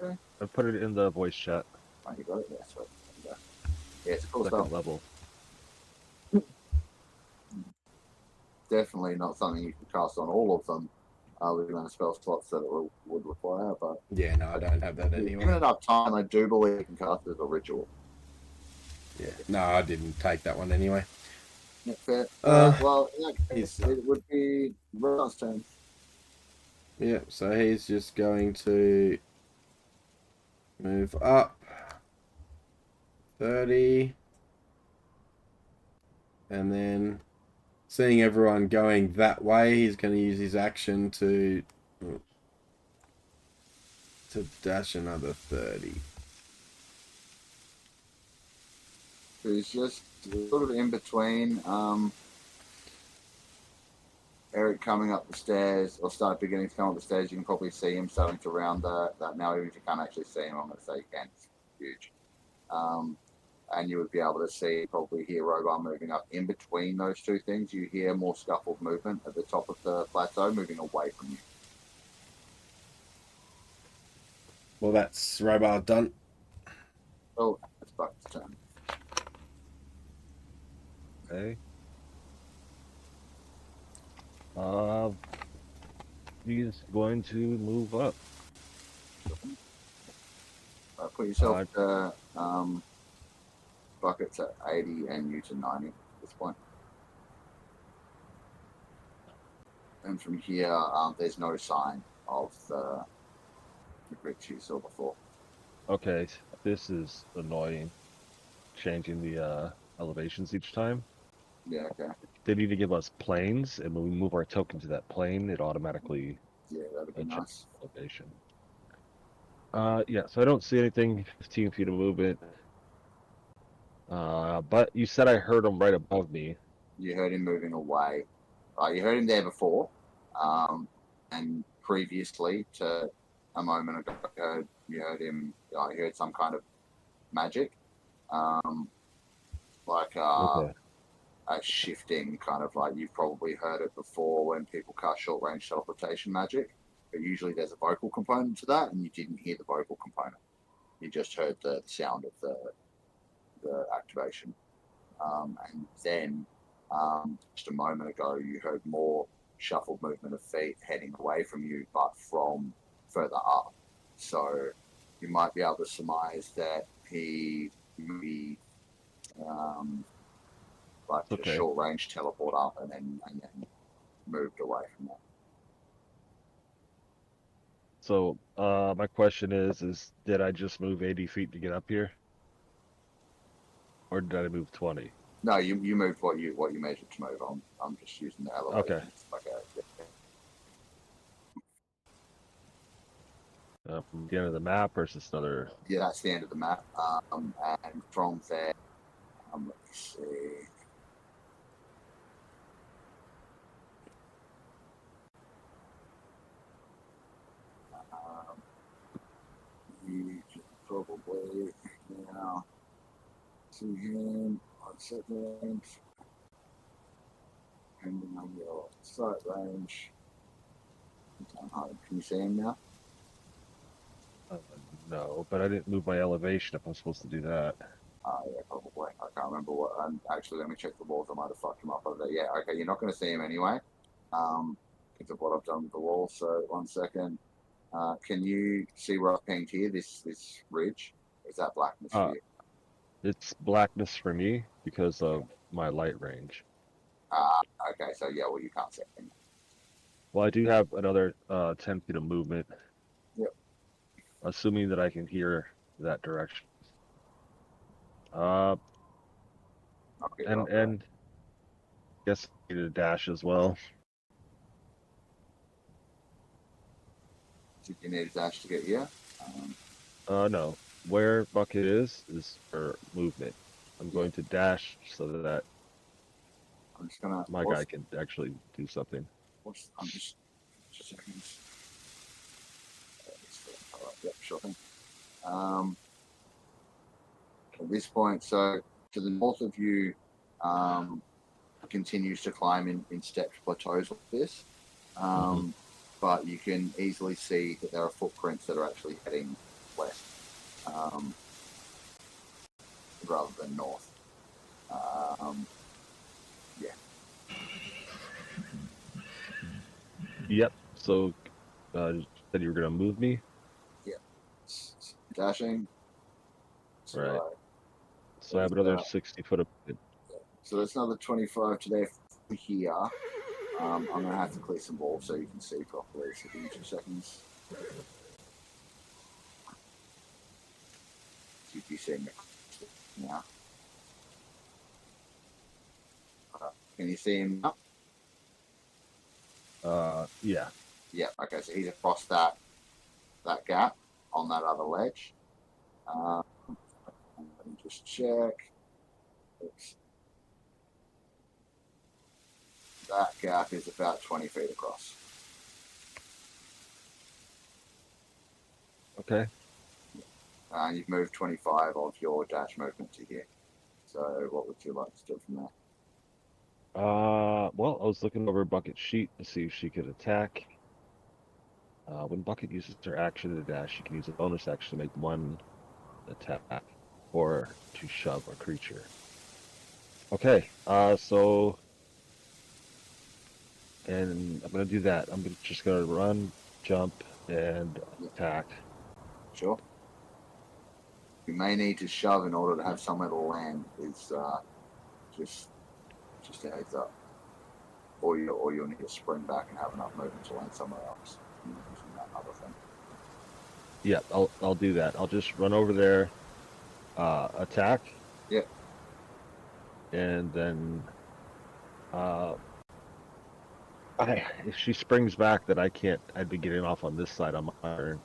A: Okay.
C: I put it in the voice chat.
A: Oh, you got it? Yeah, sweet. There you go. Yeah, it's a cool
C: Second
A: spell.
C: level.
A: Definitely not something you can cast on all of them with the amount of spell slots that it would require, but
D: Yeah, no, I don't have that
A: given
D: anyway.
A: enough time, I do believe you can cast it as a ritual.
D: Yeah. No, I didn't take that one anyway.
A: Yeah, fair. Well, in that case,
D: he's-
A: it would be Ron's turn.
D: Yeah, so he's just going to move up 30. And then seeing everyone going that way, he's going to use his action to dash another 30.
A: So he's just sort of in between Eric coming up the stairs, or beginning to come up the stairs. You can probably see him starting to round that now. Even if you can't actually see him, I'm going to say you can. It's huge. And you would be able to see, probably hear Robar moving up in between those two things. You hear more scuffled movement at the top of the plateau, moving away from you.
D: Well, that's Robar done.
A: Oh, it's Buck's turn.
C: Okay. He's going to move up.
A: Put yourself to Bucket's at 80 and you to 90 at this point. And from here, there's no sign of the bricks you saw before.
C: Okay, this is annoying. Changing the elevations each time.
A: Yeah, okay.
C: They need to give us planes, and when we move our token to that plane, it automatically
A: Yeah, that'd be nice.
C: elevation. Yeah, so I don't see anything 15 feet of movement. But you said I heard him right above me.
A: You heard him moving away. You heard him there before, and previously to a moment ago, you heard him. You heard some kind of magic, like
C: Okay.
A: a shifting kind of like you've probably heard it before when people cast short range teleportation magic. But usually there's a vocal component to that, and you didn't hear the vocal component. You just heard the sound of the activation, and then. Just a moment ago, you heard more shuffled movement of feet heading away from you, but from further up. So you might be able to surmise that he maybe did a short range teleport up and then moved away from that.
C: So my question is did I just move 80 feet to get up here, or did I move 20?
A: No, you moved what you measured to move on. I'm just using the elevation.
C: Okay. From the end of the map versus another.
A: Yeah, that's the end of the map. And from there, let's see. You can probably now see him on second. Depending on your sight range. Can you see him now?
C: No, but I didn't move my elevation if I'm supposed to do that.
A: Yeah, probably. I can't remember what. Actually, let me check the walls. I might have fucked him up over there. Yeah, okay, you're not going to see him anyway. Because of what I've done with the wall. So, 1 second. Can you see where I've pinged here? This ridge? Is that blackness for you?
C: It's blackness for me because of my light range.
A: Okay, so yeah, well, you can't see him.
C: Well, I do have another 10 feet of movement.
A: Yep.
C: Assuming that I can hear that direction. And guess I need a dash as well.
A: Did you need a dash to get here?
C: No. Where Bucket is for movement. I'm going to dash so that
A: I'm just gonna.
C: My guy can actually do something.
A: I'm just seconds. All right, yep, sure thing. At this point, so to the north of you, continues to climb in stepped plateaus like this. But you can easily see that there are footprints that are actually heading west, rather than north. Yeah.
C: Yep. So, you said you were gonna move me.
A: Yeah. Dashing.
C: Right. So I have another 60 foot of.
A: So that's another 25 to there here. I'm going to have to clear some balls so you can see properly. So give me 2 seconds. You'd be seeing it now. Can you see him now?
C: Yeah.
A: Yeah, okay, so he's across that gap on that other ledge. Let me just check. Oops. That gap is about 20 feet across.
C: Okay.
A: You've moved 25 of your dash movement to here. So what would you like to do from there?
C: Well, I was looking over Bucket's sheet to see if she could attack. When Bucket uses her action to dash, she can use a bonus action to make one attack or to shove a creature. Okay, so, and I'm gonna do that. Just gonna run, jump, and attack.
A: Sure. You may need to shove in order to have somewhere to land. Is just a heads up. Or you'll need to spring back and have enough movement to land somewhere else. Using that other thing.
C: Yeah, I'll do that. I'll just run over there, attack.
A: Yep.
C: And then, if she springs back, then I'd be getting off on this side on my turn.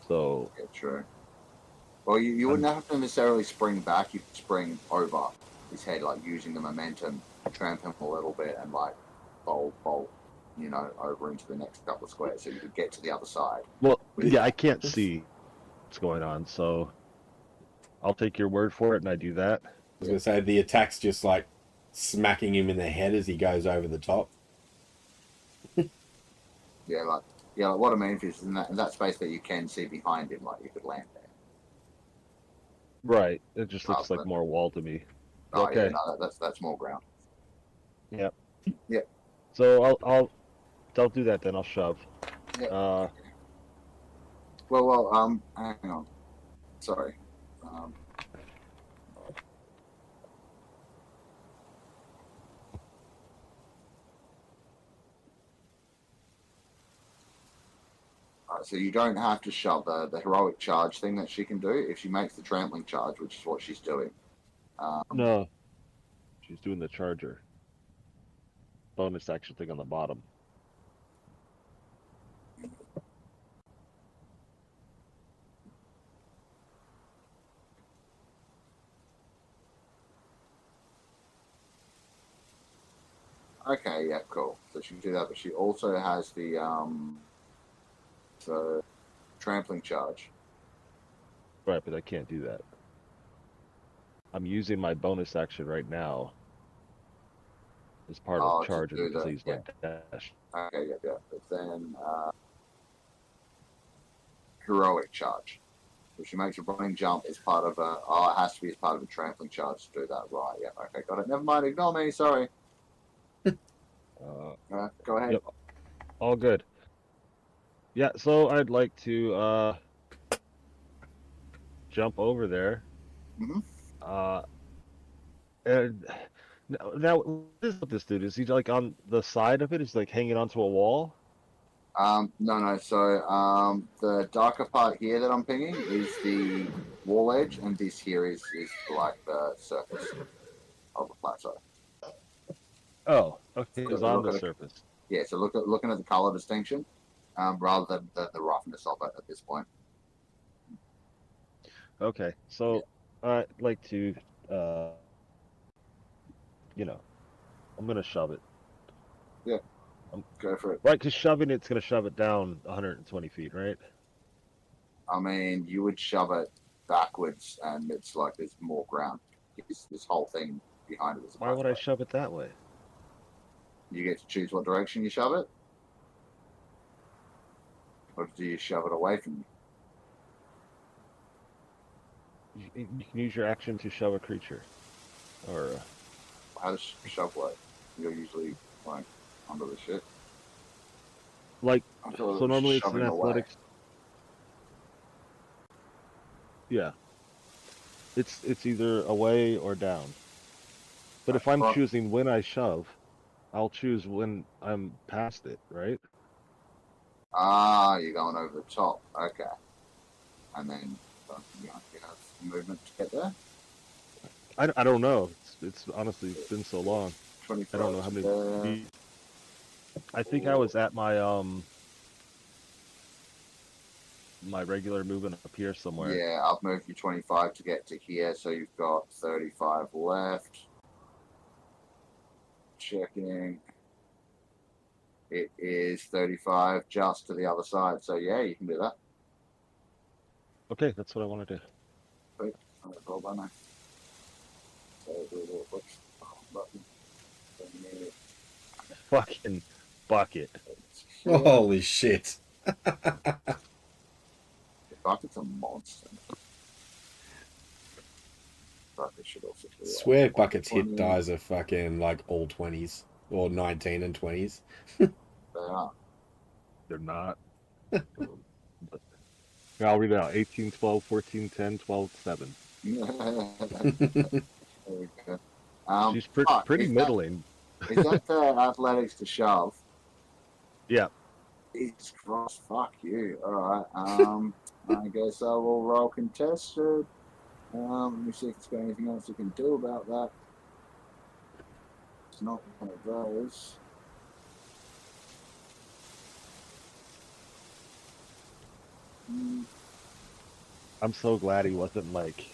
C: So.
A: Yeah, true. Well, you wouldn't have to necessarily spring back. You could spring over his head, like using the momentum, tramp him a little bit, and like bolt, over into the next couple of squares, so you could get to the other side.
C: Well, yeah, I can't see what's going on, so I'll take your word for it, and I do that.
D: I was going to say, the attack's just like smacking him in the head as he goes over the top.
A: Yeah, what I mean is in that space that you can see behind him, like you could land there.
C: Right. It just looks like more wall to me.
A: Oh,
C: okay.
A: Yeah, no, that's more ground.
C: Yep.
A: Yep.
C: So I'll do that then. I'll shove.
A: Yep. Hang on. Sorry. So you don't have to shove the heroic charge thing that she can do if she makes the trampling charge, which is what she's doing.
C: No, she's doing the charger. Bonus action thing on the bottom.
A: Okay, yeah, cool. So she can do that, but she also has the trampling charge.
C: Right, but I can't do that. I'm using my bonus action right now as part of charging because I use my dash.
A: Okay, yeah. But then heroic charge. If she makes a running jump as part of it has to be as part of a trampling charge to do that. Right, yeah, okay, got it. Never mind, ignore me, sorry. Go ahead.
C: Yep, all good. Yeah, so I'd like to jump over there. And now, what is with this dude? Is he like on the side of it? Is he like hanging onto a wall?
A: No. So the darker part here that I'm pinging is the wall edge, and this here is like the surface of the plateau.
C: Oh, okay. It's on the surface.
A: Yeah, so looking at the color distinction, rather than the roughness of it at this point.
C: Okay, so I'd like to, I'm gonna shove it.
A: Go for it.
C: Right, because shoving it's gonna shove it down 120 feet, right?
A: I mean, you would shove it backwards, and it's like there's more ground. This whole thing behind it is a
C: Why would I
A: pathway.
C: shove it that way?
A: You get to choose what direction you shove it, or do you shove it away from you?
C: You can use your action to shove a creature, or
A: How does shove work? You're usually like under the shit.
C: like.
A: I thought it
C: So
A: was
C: normally it's an
A: shoving away.
C: athletics. Yeah, it's either away or down. But if I'm
A: Fuck.
C: choosing when I shove, I'll choose when I'm past it, right?
A: Ah, you're going over the top. Okay. And then you have movement to get there.
C: I don't know. It's honestly been so long.
A: 24
C: I don't know how many.
A: there.
C: I think I was at my my regular movement up here somewhere.
A: Yeah, I've moved you 25 to get to here, so you've got 35 left. Checking. It is 35 just to the other side, so yeah, you can do that.
C: Okay, that's what I want to do.
A: Quick, roll by now. So do a little button.
C: Fucking bucket.
A: Yeah.
D: Holy shit.
A: The bucket's a monster. Bucket should also do that.
D: Swear buckets hit
A: 20.
D: dies are fucking like all 20s or 19 and 20s.
A: They are.
C: They're not. But, I'll read it out. 18, 12, 14, 10, 12, 7.
A: There we go.
C: She's
A: fuck,
C: pretty
A: is
C: middling.
A: Is that the athletics to shove?
C: Yeah.
A: It's cross. Fuck you. Alright. I guess I will roll contested. Let me see if it's got anything else you can do about that. It's not one of those.
C: I'm so glad he wasn't like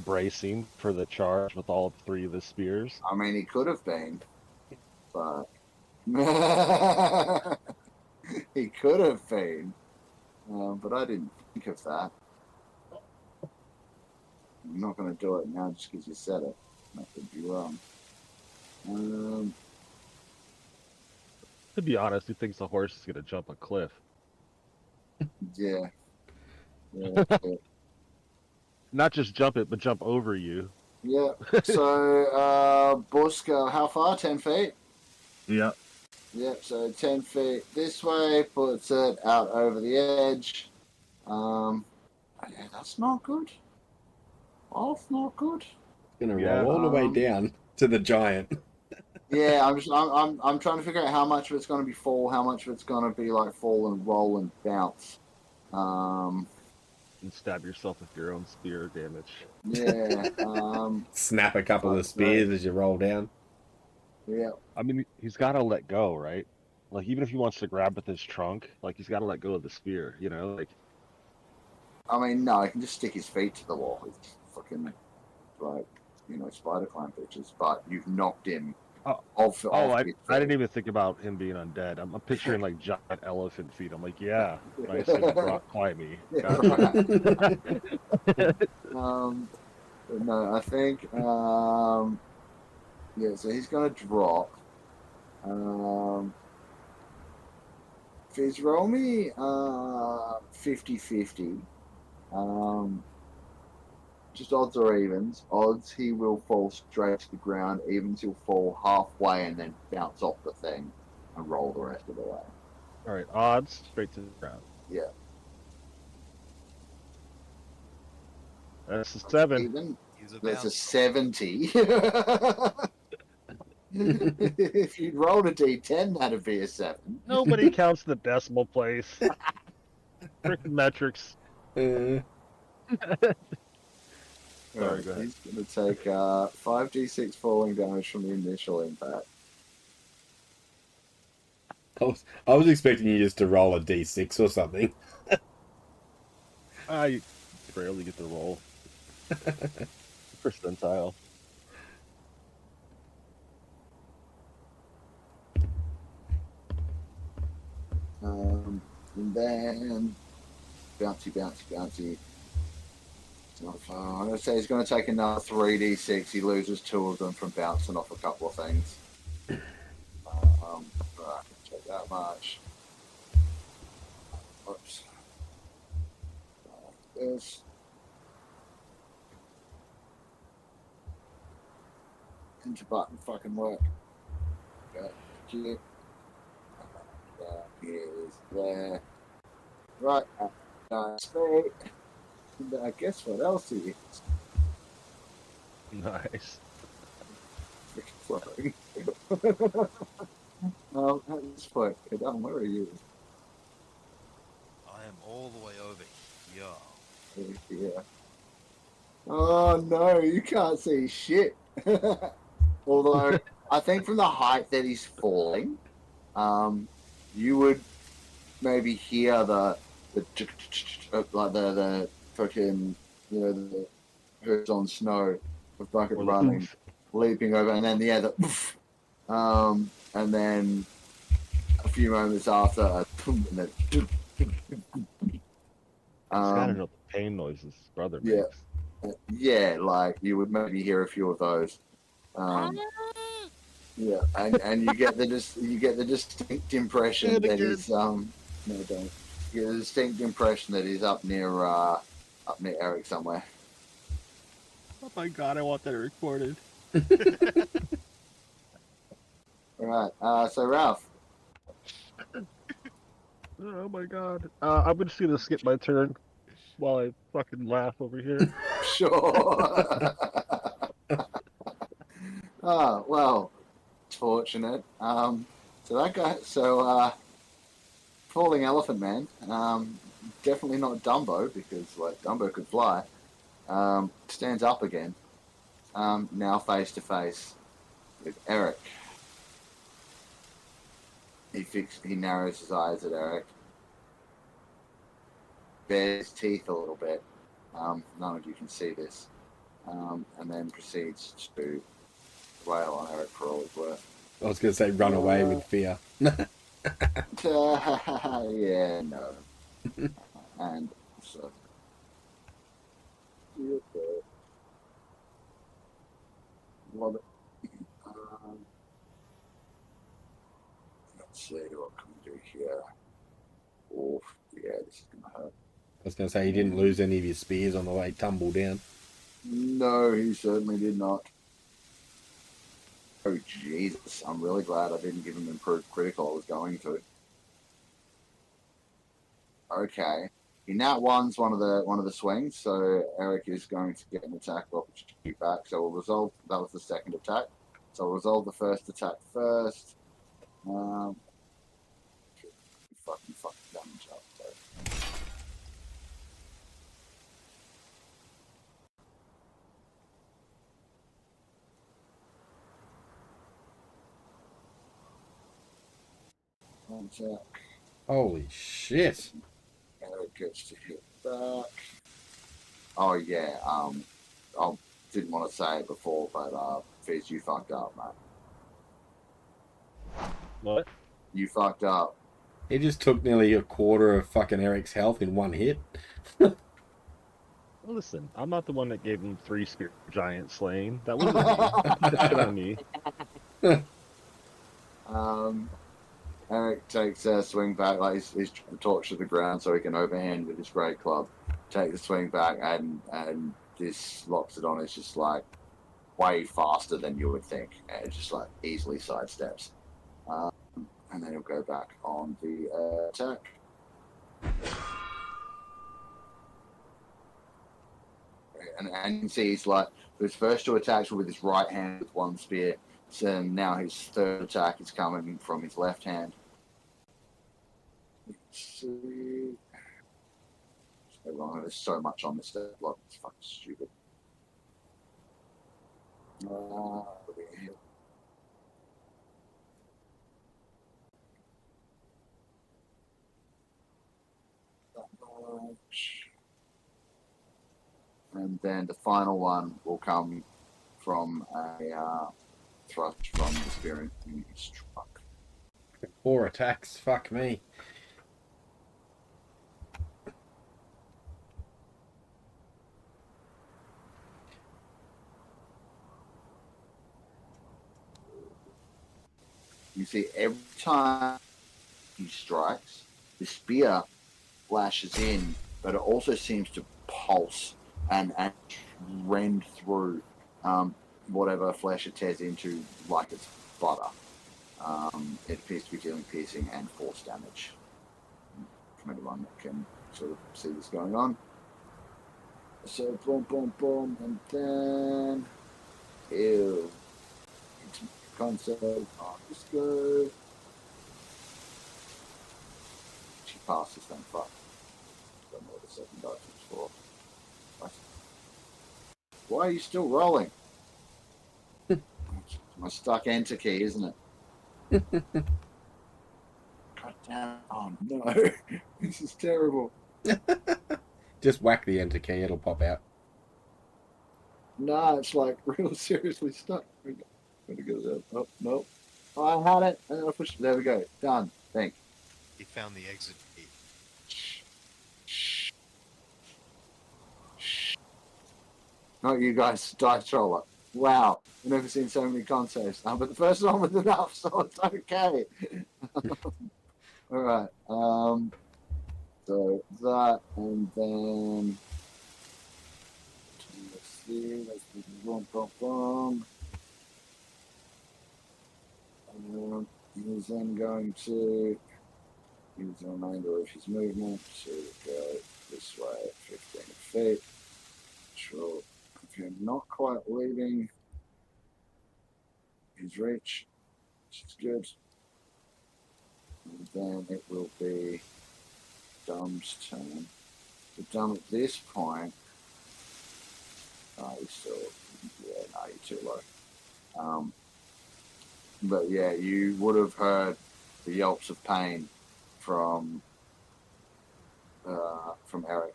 C: bracing for the charge with all 3 of the spears.
A: I mean, he could have been, but he could have been, but I didn't think of that. I'm not going to do it now just because you said it. That could be wrong.
C: To be honest, he thinks the horse is gonna jump a cliff.
A: Yeah. Yeah.
C: Not just jump it, but jump over you.
A: Yeah. So, Borska, how far? 10 feet?
E: Yeah.
A: Yep, so 10 feet this way puts it out over the edge. Yeah, that's not good. That's not good.
D: Gonna
C: Yeah,
D: roll all the way down to the giant.
A: Yeah, I'm trying to figure out how much of it's going to be fall, how much of it's going to be like fall and roll and bounce.
C: and stab yourself with your own spear damage.
A: Yeah.
D: Snap a couple of spears as you roll down.
A: Yeah.
C: I mean, he's got to let go, right? Like, even if he wants to grab with his trunk, like, he's got to let go of the spear, you know? Like,
A: I mean, no, he can just stick his feet to the wall. It's fucking, like, spider climb bitches. But you've knocked him off
C: I
A: his
C: didn't
A: feet.
C: even think about him being undead. I'm picturing, like, giant elephant feet. I'm like, yeah, nice and rock climbing.
A: Yeah,
C: Gotcha.
A: right. But no, I think, yeah, so he's going to drop. Fizz, roll me 50-50. Just odds or evens. Odds he will fall straight to the ground. Evens he'll fall halfway and then bounce off the thing and roll the rest of the way.
C: All right, odds, straight to the ground.
A: Yeah.
C: That's a 7.
A: Even
B: He's a
A: there's a
B: bouncer.
A: 70. If you'd rolled a d10, that'd be a 7.
C: Nobody counts the decimal place. Frickin' metrics. Sorry, go ahead.
A: He's going to take 5d6 falling damage from the initial impact.
D: I was expecting you just to roll a d6 or something.
C: I rarely get the roll. Percentile.
A: And then bouncy. It's not far. I'm gonna say he's gonna take another 3d6. He loses 2 of them from bouncing off a couple of things. Right, take that much. Oops. This. Enter button fucking work. Go here. Here's there. Right. Nice. And I guess what else he is?
C: Nice.
A: Freaking at this point, Adam, where are you?
B: I am all the way over here.
A: Yeah. Oh no, you can't see shit. Although I think from the height that he's falling, you would maybe hear the like the fucking the hooves on snow of bucket running, leaping over, and then and then a few moments after, and then
C: It's gotta know the pain noises his brother
A: yeah.
C: makes.
A: Yeah, like you would maybe hear a few of those. Yeah, and you get the distinct impression that he's no, don't. You get the distinct impression that he's up near Eric somewhere.
C: Oh my god, I want that recorded.
A: All right, so Ralph.
C: Oh my god. I'm just gonna skip my turn while I fucking laugh over here.
A: Sure. Well, it's fortunate. Falling Elephant Man. Definitely not Dumbo because like Dumbo could fly. Stands up again. Now face to face with Eric. He narrows his eyes at Eric. Bares his teeth a little bit. None of you can see this. And then proceeds to wail on Eric for all he's worth.
D: I was going to say run away with fear.
A: Yeah, no. And so. Love it. Let's see what can we do here. Oh, yeah, this is gonna hurt.
D: I was going to say he didn't lose any of his spears on the way tumble down.
A: No, he certainly did not. Oh Jesus! I'm really glad I didn't give him improved critical. I was going to. Okay, he now one's one of the swings, so Eric is going to get an attack opportunity back. So we'll resolve. That was the second attack. So we'll resolve the first attack first. Fucking damage up. So. One attack.
D: Holy shit.
A: Eric gets to hit back. Oh yeah, I didn't want to say it before, but Fizz, you fucked up, mate.
C: What?
A: You fucked up.
D: He just took nearly a quarter of fucking Eric's health in one hit.
C: Listen, I'm not the one that gave him 3 spear giant slain. That wasn't me. Shit on me.
A: Eric takes a swing back, like he's trying to torch to the ground so he can overhand with his great club. Take the swing back, and this Loxodon is just like way faster than you would think, and it just like easily sidesteps. And then he'll go back on the attack. And you can see he's like, his first 2 attacks were with his right hand with 1 spear. So now his third attack is coming from his left hand. Let's see. So wrong. There's so much on this block. It's fucking stupid. And then the final one will come from a thrust from the spirit in his truck.
D: 4 attacks, fuck me.
A: You see, every time he strikes, the spear flashes in, but it also seems to pulse and rend through whatever flesh it tears into like it's butter. It appears to be dealing piercing and force damage from anyone that can sort of see this going on. So boom, boom, boom, and then ew. Console. Oh, just go. She passes then. Fuck. Don't know what the second dice is for. Why are you still rolling? My stuck enter key, isn't it? God damn. Oh no. This is terrible.
D: Just whack the enter key, it'll pop out.
A: No, it's like real seriously stuck. Gotta go there. Oh, no. Oh, I had it. And then I pushed it. There we go. Done. Thanks.
B: He found the exit key.
A: Not you guys, dice roller. Wow, I've never seen so many contests. But the first one was enough, so it's okay. Alright, so that, and then, let's see, let's do boom, boom, boom. He's then going to use the remainder of his movement to go this way, 15 feet. Sure. If you're not quite leaving his reach, which is good, and then it will be Dum's turn. So Dum at this point, he's still, yeah, no, you're too low. But yeah, you would have heard the yelps of pain from Eric.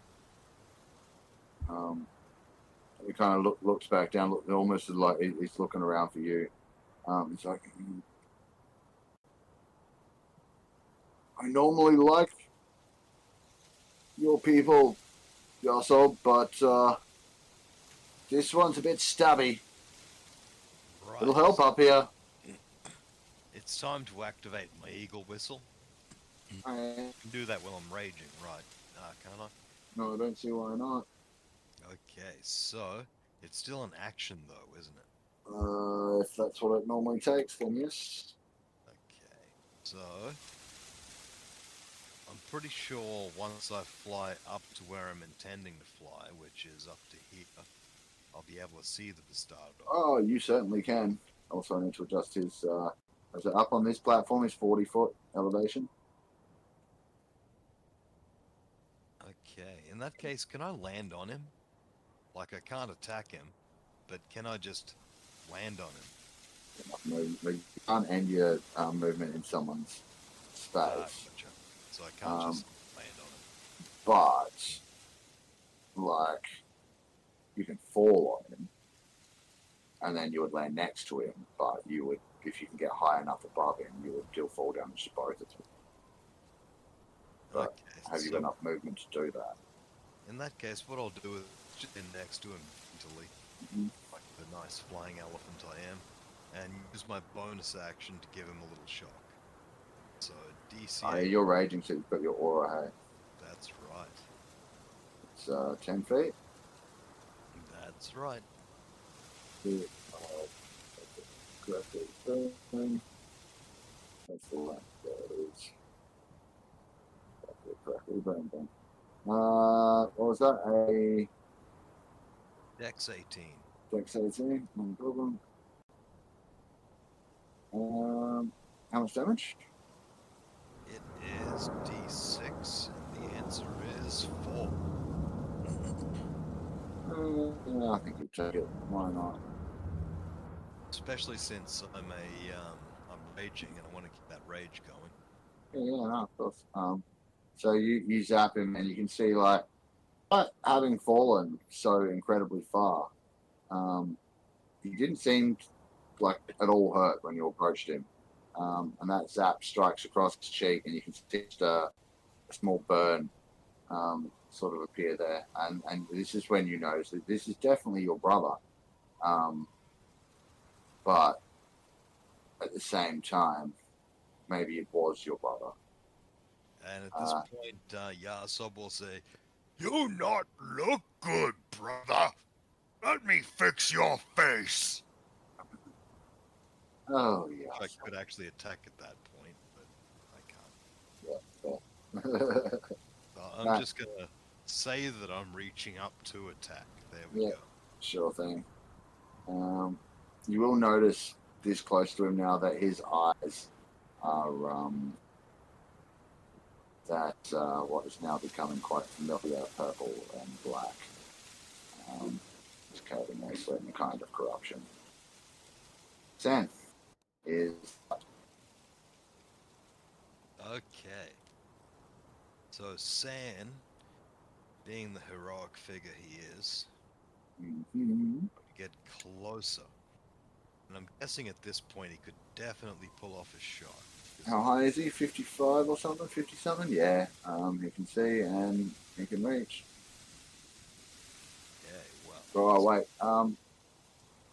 A: He kind of looks back down, almost like he's looking around for you. He's like, I normally like your people, Yahsob, but this one's a bit stabby.
B: Right.
A: It'll help up here.
B: It's time to activate my eagle whistle. I can do that while I'm raging, right? Can't I?
A: No, I don't see why not.
B: Okay, so it's still an action though, isn't it?
A: If that's what it normally takes, then yes.
B: Okay, so I'm pretty sure once I fly up to where I'm intending to fly, which is up to here, I'll be able to see the Bastardo.
A: Oh, you certainly can. Also, I need to adjust his. So up on this platform is 40-foot elevation.
B: Okay, in that case, can I land on him? Like, I can't attack him, but can I just land on him?
A: You can't end your movement in someone's space.
B: Gotcha. So I can't just land on him.
A: But, like, you can fall on him, and then you would land next to him, but you would, if you can get high enough above him, you would still fall damage to both of them. But
B: Okay,
A: have you got enough movement to do that?
B: In that case, what I'll do is just in next to him mentally, like the nice flying elephant I am, and use my bonus action to give him a little shock. So DC.
A: You're raging, so you've got your aura, hey?
B: That's right.
A: It's 10 feet.
B: That's right.
A: That's the left. There it is. What was that? A
B: Dex 18.
A: Dex 18. No problem. How much damage?
B: It is D6, and the answer is 4.
A: I think you take it. Why not?
B: Especially since I'm raging and I want to keep that rage going.
A: Yeah, no, of course. So you zap him, and you can see, like, but having fallen so incredibly far, he didn't seem like at all hurt when you approached him. And that zap strikes across his cheek, and you can see just a small burn sort of appear there. And this is when you notice that this is definitely your brother. But at the same time, maybe it was your brother.
B: And at this point, Yahsob will say, "You not look good, brother. Let me fix your face."
A: Oh, yeah.
B: I could actually attack at that point, but I can't.
A: Yeah.
B: I'm
A: Right.
B: just gonna say that I'm reaching up to attack. There we
A: Yeah.
B: go.
A: Sure thing. You will notice this close to him now that his eyes are what is now becoming quite familiar, purple and black. Just carrying a certain kind of corruption. San is
B: Okay. So San, being the heroic figure he is, get closer. And I'm guessing at this point he could definitely pull off a shot.
A: how high is he? 55 or something? 50 something? Yeah. He can see and he can reach.
B: Yeah, well.
A: Oh wait.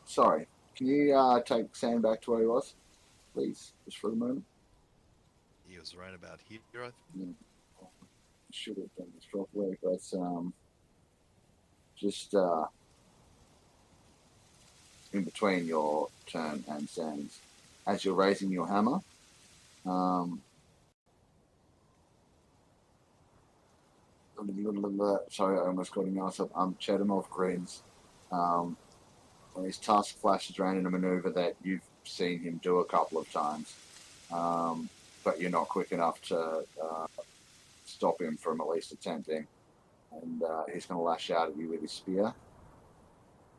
A: Sorry. Can you take Sam back to where he was, please, just for a moment?
B: He was right about here, I think.
A: Yeah. Should have done this properly, but just in between your turn and Sam's, as you're raising your hammer, sorry, I almost got him out of Chedimov grins. When his tusk flashes around in a maneuver that you've seen him do a couple of times, but you're not quick enough to stop him from at least attempting. And he's going to lash out at you with his spear.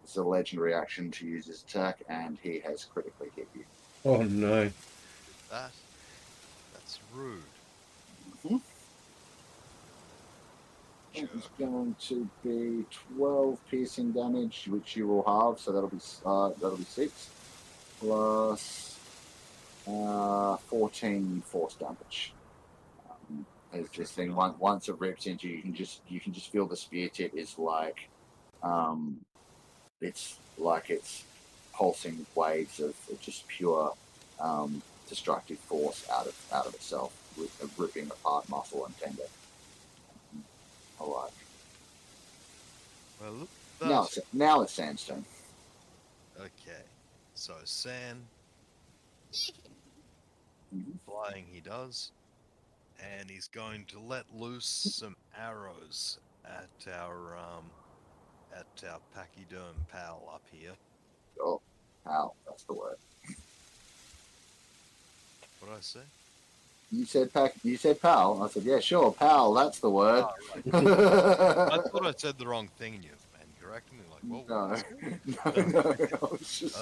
A: It's a legendary action to use his attack, and he has critically hit you.
D: Oh no.
B: That's rude.
A: Mm-hmm. It's going to be 12 piercing damage, which you will halve, so that'll be 6 plus 14 force damage. As this thing once it rips into you, you can just feel the spear tip is like it's pulsing waves of just pure destructive force out of itself, ripping apart muscle and tendon. Alright.
B: Well, look.
A: Now it's Sandstone.
B: Okay. So San, flying he does, and he's going to let loose some arrows at our pachyderm pal up here.
A: Oh, pal, that's the word.
B: What did I say?
A: You said pal. I said, yeah, sure, pal, that's the word.
B: Oh, right. I thought I said the wrong thing, and you corrected me like, well,
A: no, I was just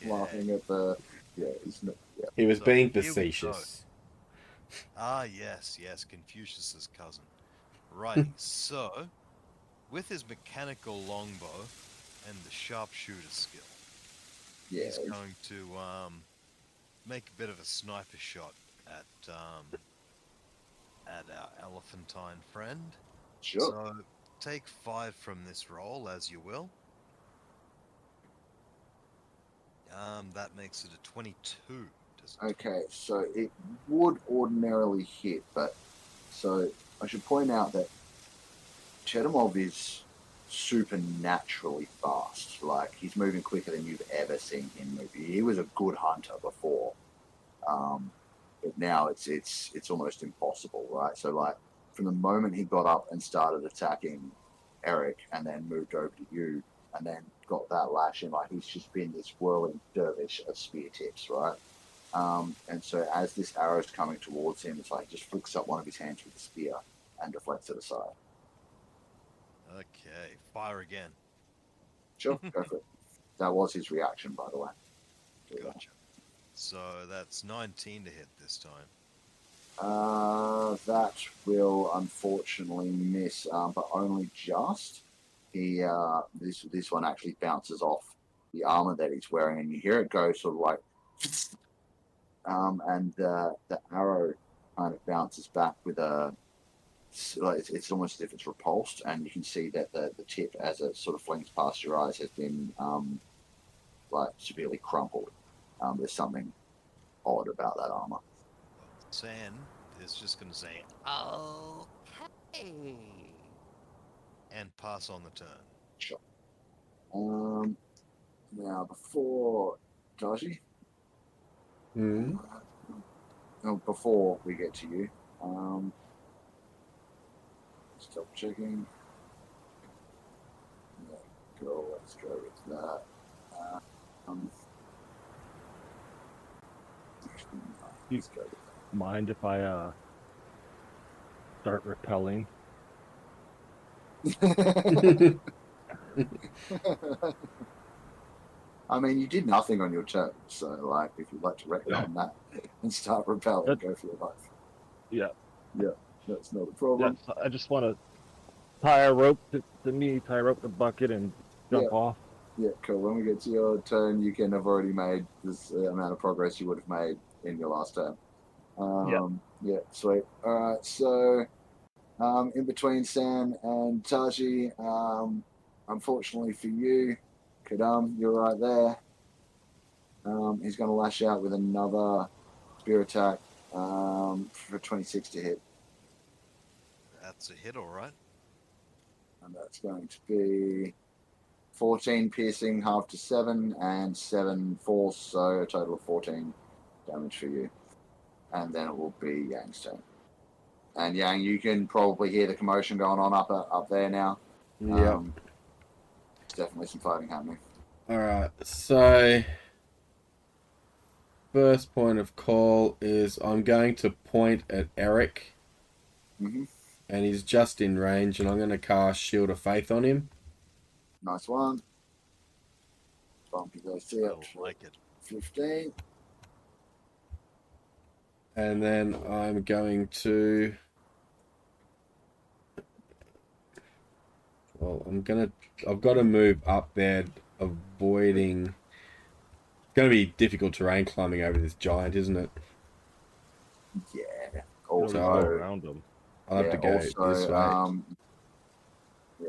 A: laughing at the, yeah.
D: He was
B: So,
D: being
B: here we
D: facetious.
B: Ah, yes, Confucius's cousin. Righty, so, with his mechanical longbow and the sharpshooter skill, he's going to make a bit of a sniper shot at our elephantine friend.
A: Sure.
B: So, take 5 from this roll, as you will. That makes it a 22.
A: Okay, so it would ordinarily hit, but so I should point out that Chedimov is supernaturally fast. Like, he's moving quicker than you've ever seen him move. He was a good hunter before, but now it's almost impossible, right? So, like, from the moment he got up and started attacking Eric, and then moved over to you, and then got that lash in, like, he's just been this whirling dervish of spear tips, right? And so as this arrow is coming towards him, it's like he just flicks up one of his hands with the spear and deflects it aside.
B: Okay, fire again.
A: Sure, go for it. That was his reaction, by the way.
B: Gotcha. So that's 19 to hit this time.
A: That will unfortunately miss, but only just. This one actually bounces off the armor that he's wearing, and you hear it go sort of like, and the arrow kind of bounces back with a. It's almost as if it's repulsed, and you can see that the tip, as it sort of flings past your eyes, has been severely crumpled. There's something odd about that armor.
B: San is just going to say, okay, and pass on the turn.
A: Sure. Now before Taiji,
D: Hmm.
A: before we get to you, just double checking. Yeah, cool. Let's go with that. Let's go with
C: Mind if I start repelling?
A: that. I mean, you did nothing on your turn, so like, if you'd like to retcon that and start repelling, go for your life.
C: Yeah.
A: Yeah, that's not a problem.
C: Yes. I just want to tie a rope to me, tie a rope to bucket, and jump off.
A: Yeah, cool. When we get to your turn, you can have already made this amount of progress you would have made in your last turn. Yeah, sweet. All right, so in between Sam and Taji, unfortunately for you, Kadam, you're right there. He's going to lash out with another spear attack for 26 to hit.
B: That's a hit, all right.
A: And that's going to be 14 piercing, half to 7, and 7 force, so a total of 14 damage for you. And then it will be Yang's turn. And Yang, you can probably hear the commotion going on up there now.
D: Yeah.
A: There's definitely some fighting happening.
D: Alright, so first point of call is I'm going to point at Eric,
A: Mm-hmm.
D: and he's just in range, and I'm going to cast Shield of Faith on him.
A: Nice one. Bump you guys
B: I
A: up to
B: like it.
A: 15.
D: And then I'm going to... Well, I've got to move up there, avoiding... It's going to be difficult terrain climbing over this giant, isn't it?
A: Yeah.
C: Go
A: Also,
C: around them.
D: I'll have to go this way.
A: Yeah.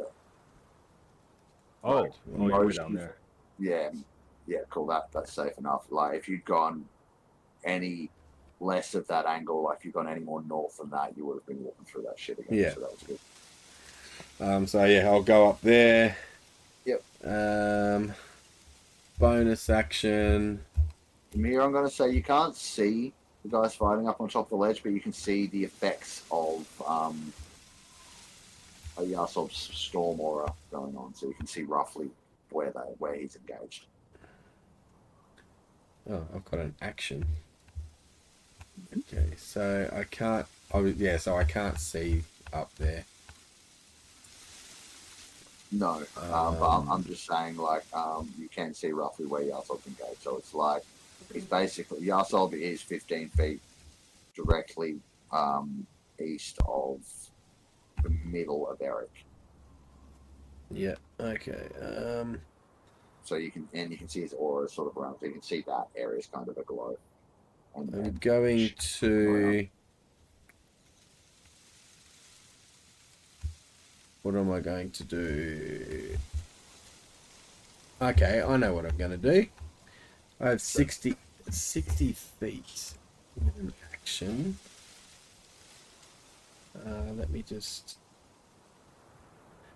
C: Oh,
A: Right.
C: you're way down there.
A: Yeah, cool. That's safe enough. Like, if you'd gone any less of that angle, like if you'd gone any more north than that, you would have been walking through that shit again.
D: Yeah.
A: So that was good.
D: So yeah, I'll go up there.
A: Yep.
D: Bonus action.
A: From here, I'm going to say you can't see the guys fighting up on top of the ledge, but you can see the effects of a Yahsob's storm aura going on. So you can see roughly where he's engaged.
D: Oh, I've got an action. Okay, so I can't. So I can't see up there.
A: No, but I'm just saying, like, you can see roughly where Yahsob's engaged. So it's like, he's basically, Yahsob is 15 feet directly east of the middle of Eric.
D: Yeah. Okay.
A: So you can see his aura sort of around. So you can see that area is kind of a glow. And
D: I'm
A: then
D: going to. What am I going to do? Okay, I know what I'm going to do. I have 60 feet with an action. Let me just...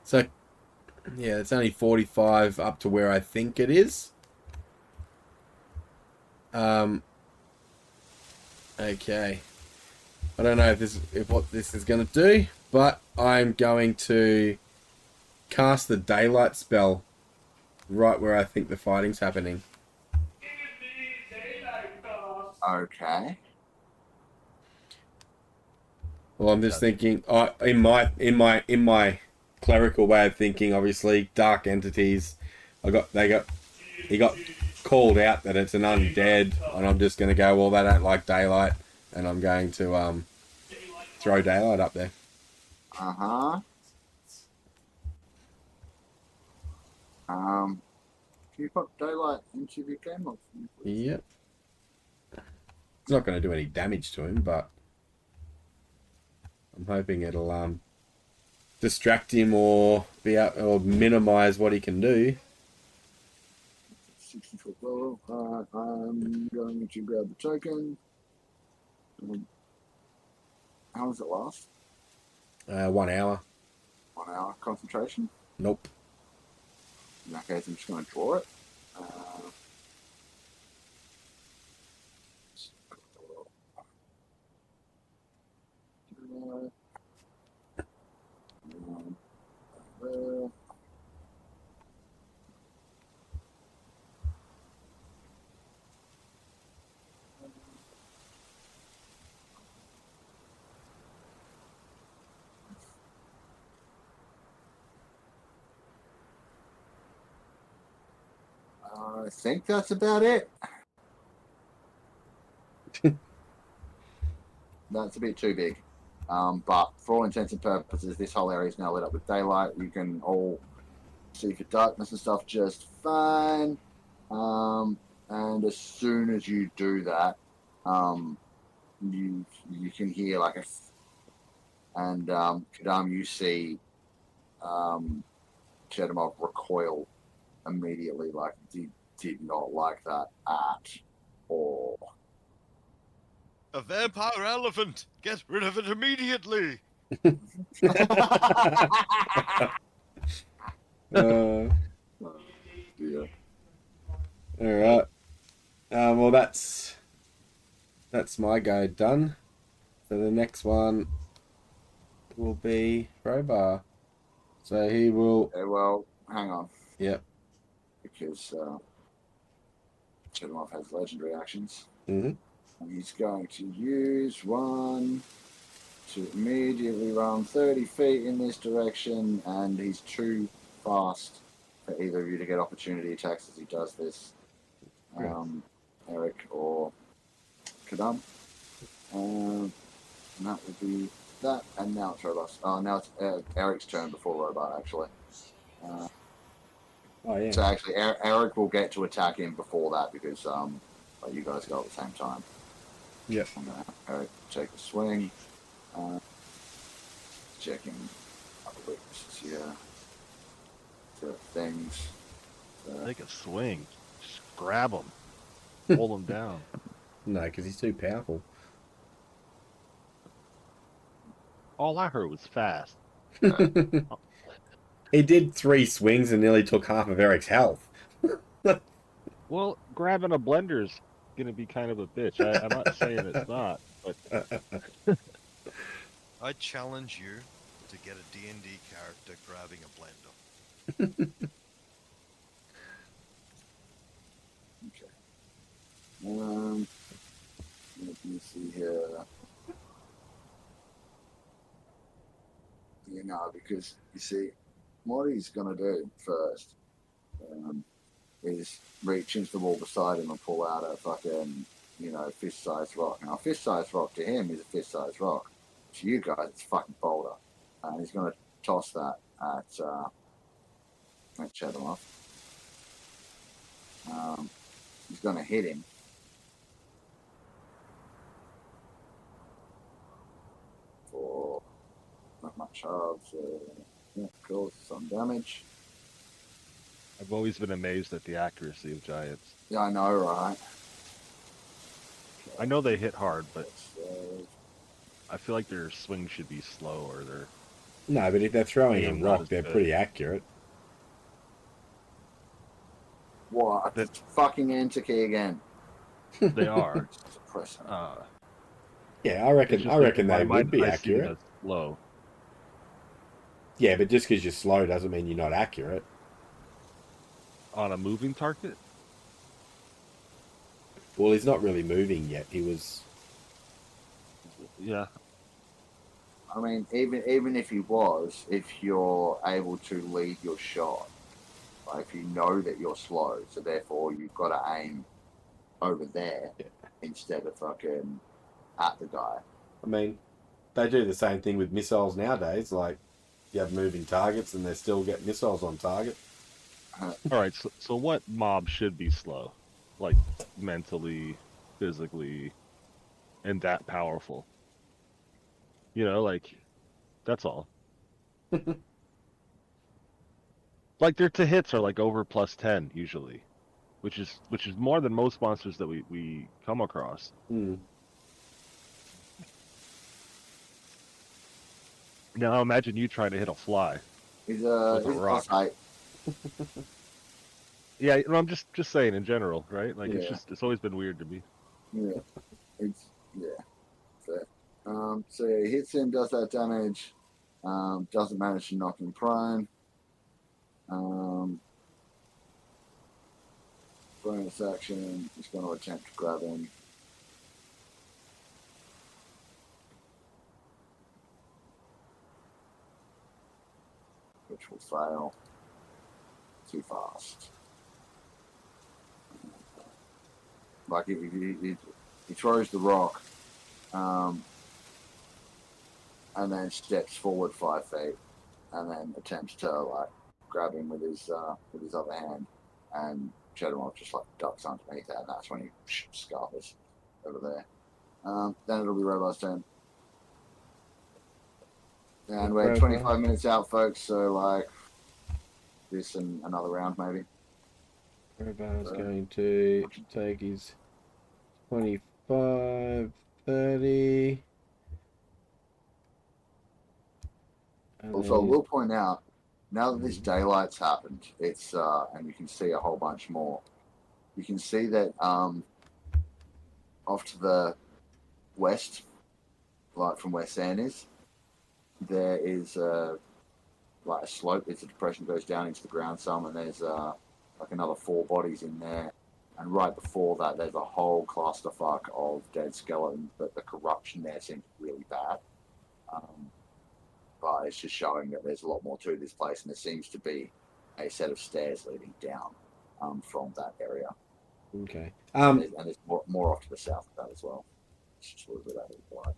D: So, yeah, it's only 45 up to where I think it is. Okay. I don't know if what this is going to do, but I'm going to cast the daylight spell right where I think the fighting's happening.
A: okay.
D: Well, I'm just thinking, in my clerical way of thinking, obviously dark entities. He got called out that it's an undead, and I'm just going to go, well, they don't like daylight, and I'm going to throw daylight up there.
A: Can you put daylight into the game?
D: Yep. It's not going to do any damage to him, but I'm hoping it'll distract him or minimize what he can do.
A: 60 foot low. I'm going to grab the token. How does it last?
D: 1 hour.
A: 1 hour concentration?
D: Nope.
A: In that case, I'm just going to draw it. I think that's about it. That's a bit too big. But for all intents and purposes, this whole area is now lit up with daylight. You can all see for darkness and stuff just fine. And as soon as you do that, you can hear like Kadam, you see Chedamov recoil immediately, like did not like that at all.
B: A vampire elephant! Get rid of it immediately!
A: Yeah.
D: All right. Well, that's my guy done. So the next one will be Crowbar. So he will.
A: Okay, well, hang on.
D: Yep.
A: Because Chedamov has legendary actions.
D: Mm-hmm.
A: And he's going to use one to immediately run 30 feet in this direction, and he's too fast for either of you to get opportunity attacks as he does this. Eric or Kadam. And that would be that, and now it's Robust. Now it's Eric's turn before Robot, actually.
D: Oh yeah.
A: So actually, Eric will get to attack him before that because you guys go at the same time.
D: Yep.
A: I'm gonna have Eric take a swing. Checking other weaknesses here. So things.
C: Take a swing. Just grab him. Hold him down.
D: No, because he's too powerful.
C: All I heard was fast.
D: He did 3 swings and nearly took half of Eric's health.
C: Well, grabbing a blender's gonna be kind of a bitch. I'm not saying it's not, but
B: I challenge you to get a D&D character grabbing a blender.
A: Okay. Let me see here. You know, because you see, what he's gonna do first is reach into the wall beside him and pull out a fucking, fist-sized rock. Now, a fist-sized rock to him is a fist-sized rock. To you guys, it's a fucking boulder. And he's gonna toss that at Chedamov. He's gonna hit him. For not much of, cause some damage.
C: I've always been amazed at the accuracy of giants.
A: Yeah, I know, right?
C: I know they hit hard, but
A: So,
C: I feel like their swing should be slow, or their
D: No, but if they're throwing a
C: Aim not
D: rock,
C: as
D: they're
C: good.
D: pretty accurate.
A: what? It's fucking enter key again.
C: they are.
A: It's depressing.
D: Yeah, I reckon they would be
C: I see them
D: accurate.
C: as slow.
D: Yeah, but just because you're slow doesn't mean you're not accurate.
C: On a moving target?
D: Well, he's not really moving yet. He was.
C: Yeah.
A: I mean, even if he was, if you're able to lead your shot, like if you know that you're slow, so therefore you've got to aim over there instead of fucking at the guy.
D: I mean, they do the same thing with missiles nowadays. Like, you have moving targets and they still get missiles on target.
C: Alright, so what mob should be slow? Like, mentally, physically, and that powerful? That's all. Like, their to hits are like over +10 usually, which is more than most monsters that we come across.
D: Hmm.
C: Now imagine you trying to hit a fly.
A: He's
C: With a
A: he's
C: rock.
A: +8.
C: Yeah, no, I'm just saying in general, right? Like
A: Yeah.
C: it's always been weird to me.
A: Yeah. Fair. So yeah, he hits him, does that damage. Doesn't manage to knock him prone. Bonus action, he's going to attempt to grab him. Which will fail. Too fast. Like he throws the rock, and then steps forward 5 feet, and then attempts to like grab him with his other hand, and Cheddarmore just like ducks underneath that, and that's when he scarpers over there. Then it'll be Robar's turn. And we're 25 minutes out, folks, so like this and another round maybe.
D: Robar's going to take his 25, 30.
A: Also, we'll point out, now that this daylight's happened, it's and you can see a whole bunch more. You can see that off to the west, like from where sand is, there is like a slope. It's a depression goes down into the ground some, and there's like another 4 bodies in there. And right before that, there's a whole clusterfuck of dead skeletons, but the corruption there seems really bad. But it's just showing that there's a lot more to this place, and there seems to be a set of stairs leading down from that area.
D: Okay.
A: And there's more off to the south of that as well. It's just a little bit out of the light.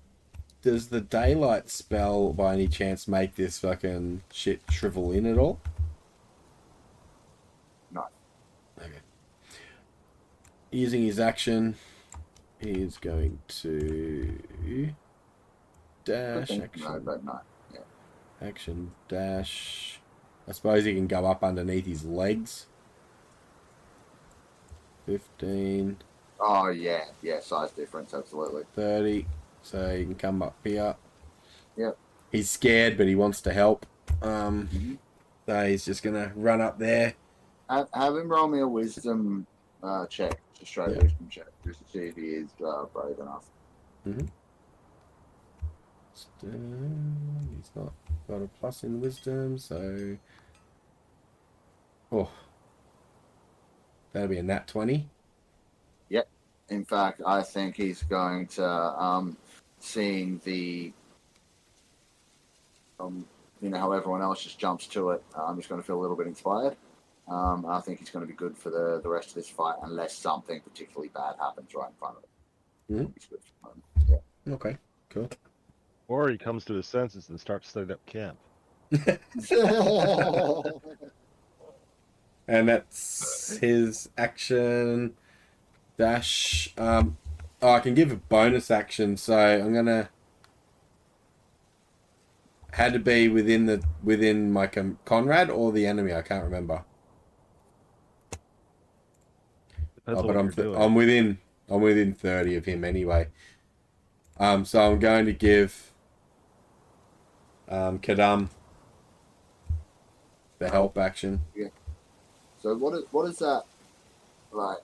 D: Does the daylight spell by any chance make this fucking shit shrivel in at all?
A: No.
D: Okay. Using his action, he's going to dash action.
A: No, but no. Yeah.
D: Action dash. I suppose he can go up underneath his legs. 15.
A: Oh yeah, size difference, absolutely.
D: 30. So he can come up here.
A: Yep.
D: He's scared, but he wants to help. So he's just gonna run up there.
A: Have him roll me a wisdom check, just a straight wisdom check, just to see if he is brave enough.
D: He's not got a plus in wisdom, so that'll be a nat 20.
A: Yep. In fact, I think he's going to seeing the how everyone else just jumps to it. I'm just going to feel a little bit inspired. I think he's going to be good for the rest of this fight, unless something particularly bad happens right in front of him. He's good for the moment. Yeah.
D: Okay, cool.
C: Or he comes to his senses and starts setting up camp.
D: And that's his action dash. I can give a bonus action, so I'm gonna had to be within my Conrad or the enemy. I can't remember.
C: Depends on
D: But
C: what you're doing.
D: I'm within 30 of him anyway. So I'm going to give Kadam the help action.
A: Yeah. So what does that like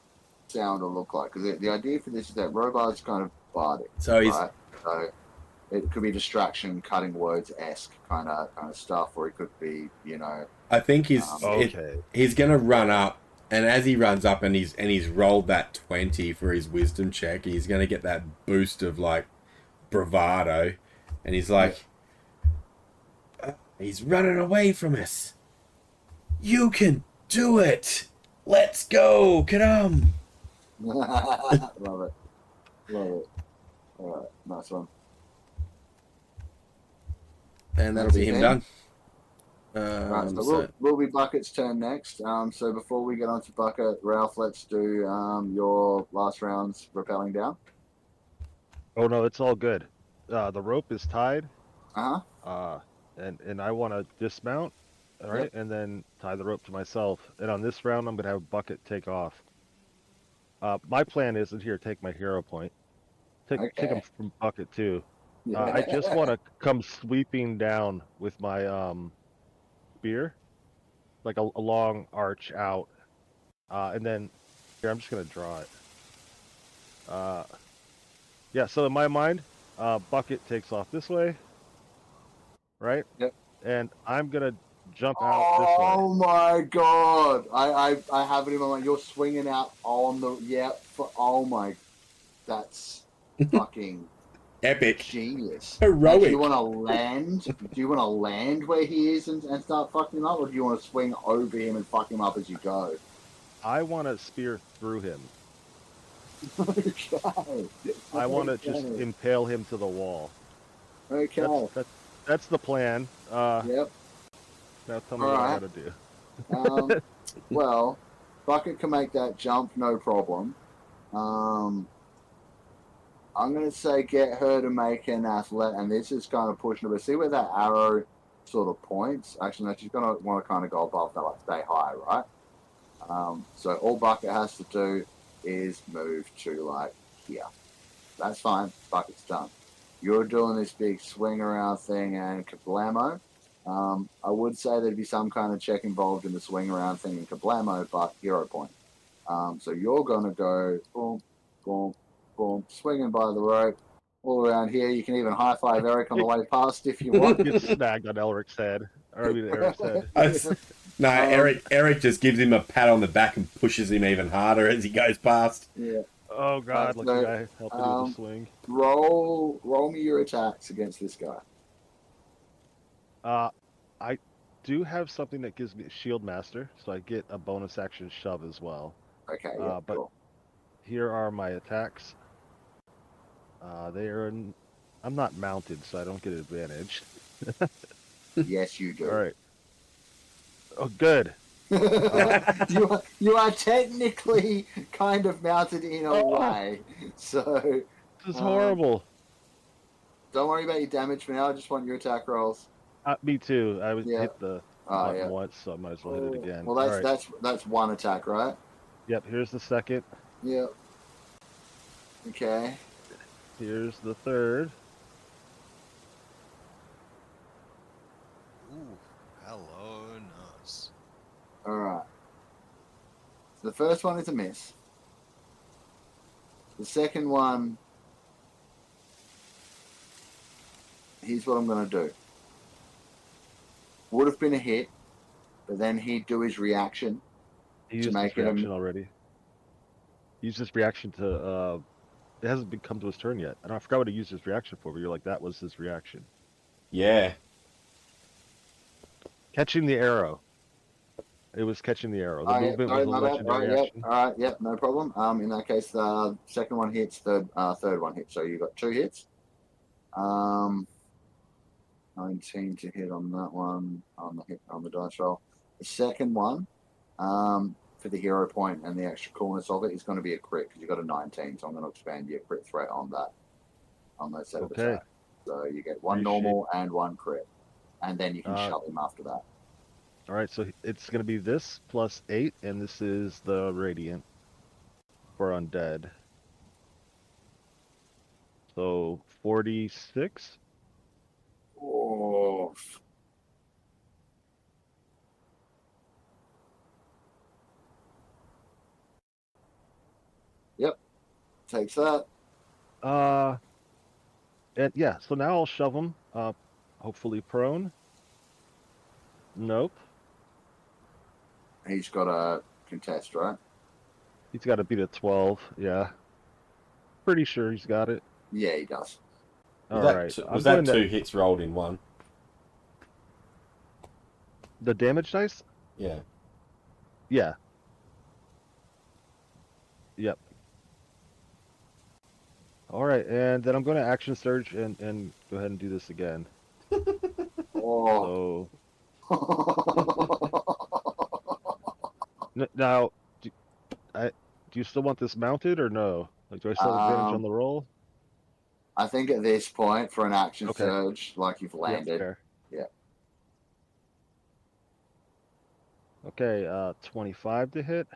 A: sound or look like? Because the idea for this is that Robar's kind of bardic.
D: So he's
A: right? So it could be distraction, cutting words esque kind of stuff, or it could be
D: I think he's
C: Okay.
D: he's gonna run up, and as he runs up and he's rolled that 20 for his wisdom check, he's gonna get that boost of like bravado, and he's like, he's running away from us. You can do it. Let's go, Kadam.
A: Love it. All right, nice one.
D: And that'll be him done.
A: Right, so we'll be Bucket's turn next. So before we get on to Bucket, Ralph, let's do your last round's rappelling down.
C: Oh no, it's all good. The rope is tied.
A: Uh-huh.
C: And I want to dismount, all right, and then tie the rope to myself. And on this round, I'm gonna have Bucket take off. My plan is, and here, take my hero point. Take him from Bucket too. I just want to come sweeping down with my spear, like a long arch out, and then here I'm just gonna draw it. Yeah. So in my mind, bucket takes off this way, right?
A: Yep.
C: And I'm gonna jump out this way.
A: Oh my god! I have it in my mind. You're swinging out on the oh my, that's fucking
D: Epic.
A: genius. Now,
D: Heroic.
A: do you want to land? Do you want to land where he is and start fucking him up, or do you want to swing over him and fuck him up as you go?
C: I want to spear through him.
A: Okay.
C: I want to just impale him to the wall.
A: Okay.
C: That's the plan.
A: Yep.
C: Now tell me what I gotta do.
A: Well, Bucket can make that jump, no problem. I'm going to say get her to make an athletic, and this is kind of pushing her, but see where that arrow sort of points? Actually, no, she's going to want to kind of go above that, like stay high, right? So all Bucket has to do is move to, like, here. That's fine. Bucket's done. You're doing this big swing around thing and kablamo. I would say there'd be some kind of check involved in the swing around thing in kablamo, but hero point. So you're going to go boom, boom, boom, swinging by the rope all around here. You can even high five Eric on the way past if you want.
C: Get snagged on Elric's head. Or I mean Eric's head.
D: No, Eric just gives him a pat on the back and pushes him even harder as he goes past.
A: Yeah.
C: Oh god, look at the guy helping with the swing.
A: Roll me your attacks against this guy.
C: I do have something that gives me a shield master, so I get a bonus action shove as well.
A: Okay, yeah,
C: but
A: cool.
C: here are my attacks. They are I'm not mounted, so I don't get advantage.
A: Yes, you do.
C: All right. Oh, good.
A: You are technically kind of mounted in a way, so
C: this is horrible.
A: Don't worry about your damage for now. I just want your attack rolls.
C: Me too. I hit the button once, so I might as well hit it again.
A: Well, that's one attack, right?
C: Yep. Here's the second.
A: Yep. Okay.
C: Here's the third.
B: Ooh, hello, nice.
A: All right. So the first one is a miss. The second one. Here's what I'm going to do. Would have been a hit, but then he'd do his reaction.
C: He used his reaction already. He used his reaction to. It hasn't come to his turn yet. I forgot what he used his reaction for, but you're like, that was his reaction.
D: Yeah.
C: Catching the arrow. It was catching the arrow. The movement was a legendary reaction.
A: All right, yep, no problem. In that case, the second one hits, the third one hits. So you got 2 hits. 19 to hit on that one on the dice roll. The second one, for the hero point and the extra coolness of it, is going to be a crit because you got a 19. So I'm going to expand your crit threat on that set of attacks. So you get 1 normal and 1 crit, and then you can shove him after that.
C: All right, so it's going to be this plus 8, and this is the radiant for undead. So 46.
A: Oh. Yep. Takes that.
C: And yeah, so now I'll shove him, hopefully prone. Nope.
A: He's got a contest, right?
C: He's got to beat a 12, yeah. Pretty sure he's got it.
A: Yeah, he does.
D: Was that 2 hits rolled in 1?
C: The damage dice?
D: Yeah.
C: Yeah. Yep. All right, and then I'm going to action surge and go ahead and do this again.
A: Oh.
C: Now, do you still want this mounted or no? Like, do I still have advantage on the roll?
A: I think at this point, for an action surge, like you've landed. Yeah.
C: Okay, 25 to hit.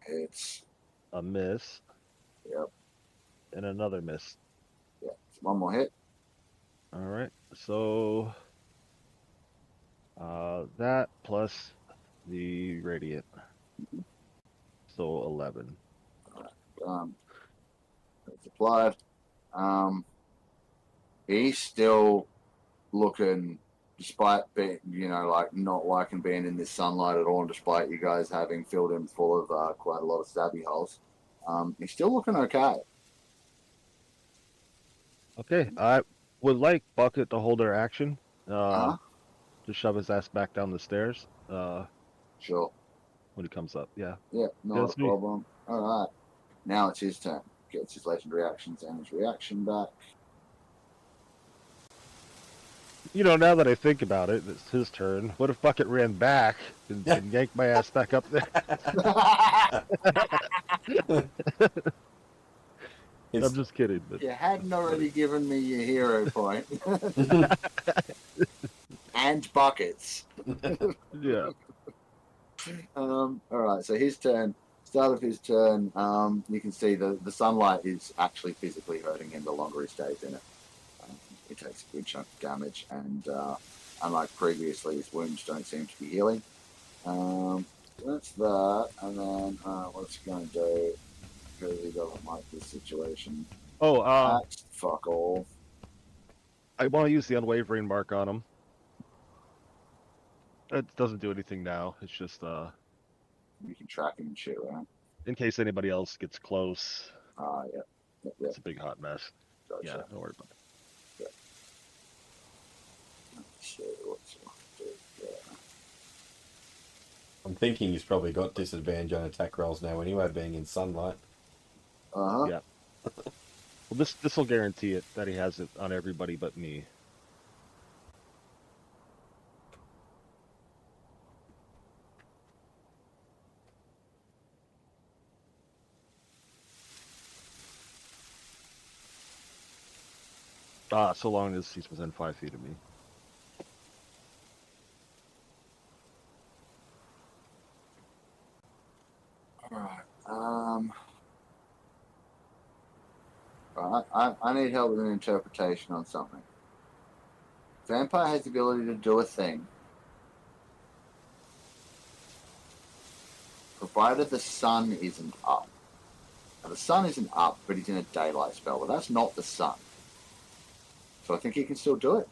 A: It's
C: a miss.
A: Yep.
C: And another miss.
A: Yeah. One more hit.
C: All right. So that plus the radiant. So 11.
A: It's applied. He's still looking, despite being, like not liking being in this sunlight at all, and despite you guys having filled him full of quite a lot of stabby holes. He's still looking okay.
C: Okay. I would like Bucket to hold their action.
A: Uh-huh.
C: To shove his ass back down the stairs.
A: Sure.
C: When he comes up. Yeah.
A: Yeah, not
C: That's
A: a
C: me.
A: problem. All right. Now it's his turn. Gets his legendary actions and his reaction back.
C: You know, now that I think about it, it's his turn. What if Bucket ran back and yanked my ass back up there? I'm just kidding. But...
A: You hadn't already given me your hero point. And buckets.
C: Yeah.
A: All right, so his turn. Start of his turn. You can see the sunlight is actually physically hurting him the longer he stays in it. He takes a good chunk of damage, and unlike previously, his wounds don't seem to be healing. That's that, and then what's he going to do? Because he doesn't like this situation.
C: Oh,
A: That's fuck all.
C: I want to use the unwavering mark on him. It doesn't do anything now. It's just
A: You can track him and shit, right?
C: in case anybody else gets close.
A: Yep.
C: It's a big hot mess.
A: Gotcha.
C: Yeah, don't worry about it.
D: I'm thinking he's probably got disadvantage on attack rolls now anyway, being in sunlight.
A: Yeah.
C: Well, this will guarantee it that he has it on everybody but me. So long as he's within 5 feet of me.
A: Alright. I need help with an interpretation on something. Vampire has the ability to do a thing, provided the sun isn't up. Now, the sun isn't up, but he's in a daylight spell. But that's not the sun. So I think he can still do it.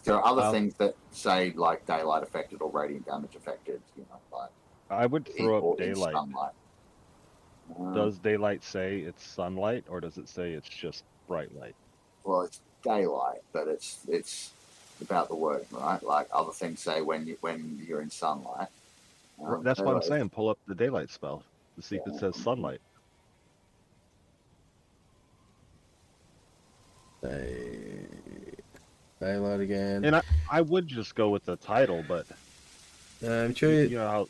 A: There are other things that say, like, daylight affected or radiant damage affected, like...
C: I would throw up daylight.
A: Sunlight.
C: Does daylight say it's sunlight, or does it say it's just bright light?
A: Well, it's daylight, but it's about the word, right? Like other things say when you're in sunlight.
C: That's what I'm saying. Pull up the daylight spell to see if it says sunlight.
D: Daylight again.
C: And I would just go with the title, but
D: I'm sure
C: you know how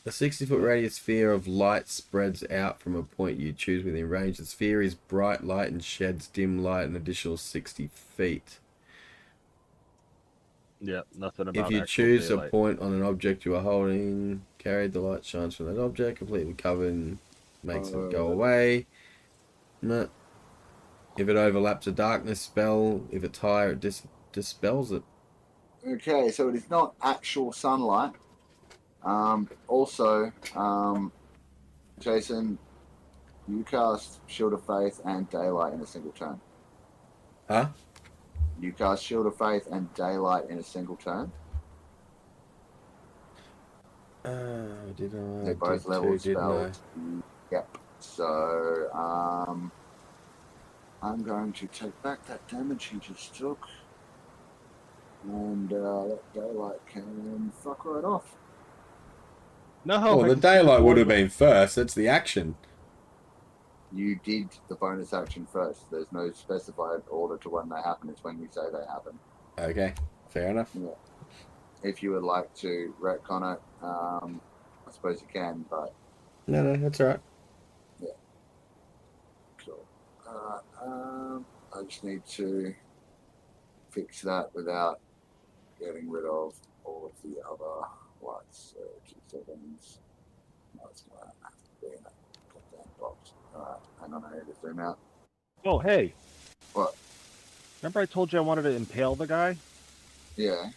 D: a 60-foot radius sphere of light spreads out from a point you choose within range. The sphere is bright light and sheds dim light an additional 60 feet.
C: Yeah, nothing about.
D: If you choose daylight. A point on an object you are holding, carried, the light shines from that object, completely covered and makes it go away. No. If it overlaps a darkness spell, if it's higher, it dispels it.
A: Okay, so it is not actual sunlight. Also, Jason, you cast Shield of Faith and Daylight in a single turn.
D: Huh?
A: You cast Shield of Faith and Daylight in a single turn.
D: Did I?
A: They're both level spells. Yep. So, I'm going to take back that damage he just took. And that Daylight can fuck right off.
C: No,
D: well, the daylight would have been first. That's the action.
A: You did the bonus action first. There's no specified order to when they happen. It's when you say they happen.
D: Okay, fair enough.
A: Yeah. If you would like to retcon it, I suppose you can, but...
D: No, that's all right.
A: Yeah. Cool. I just need to fix that without getting rid of all of the other lights. So 2 seconds. No, it's going to have to be in that goddamn box. Alright, hang on, I need to zoom out.
C: Oh, hey.
A: What?
C: Remember I told you I wanted to impale the guy?
A: Yeah.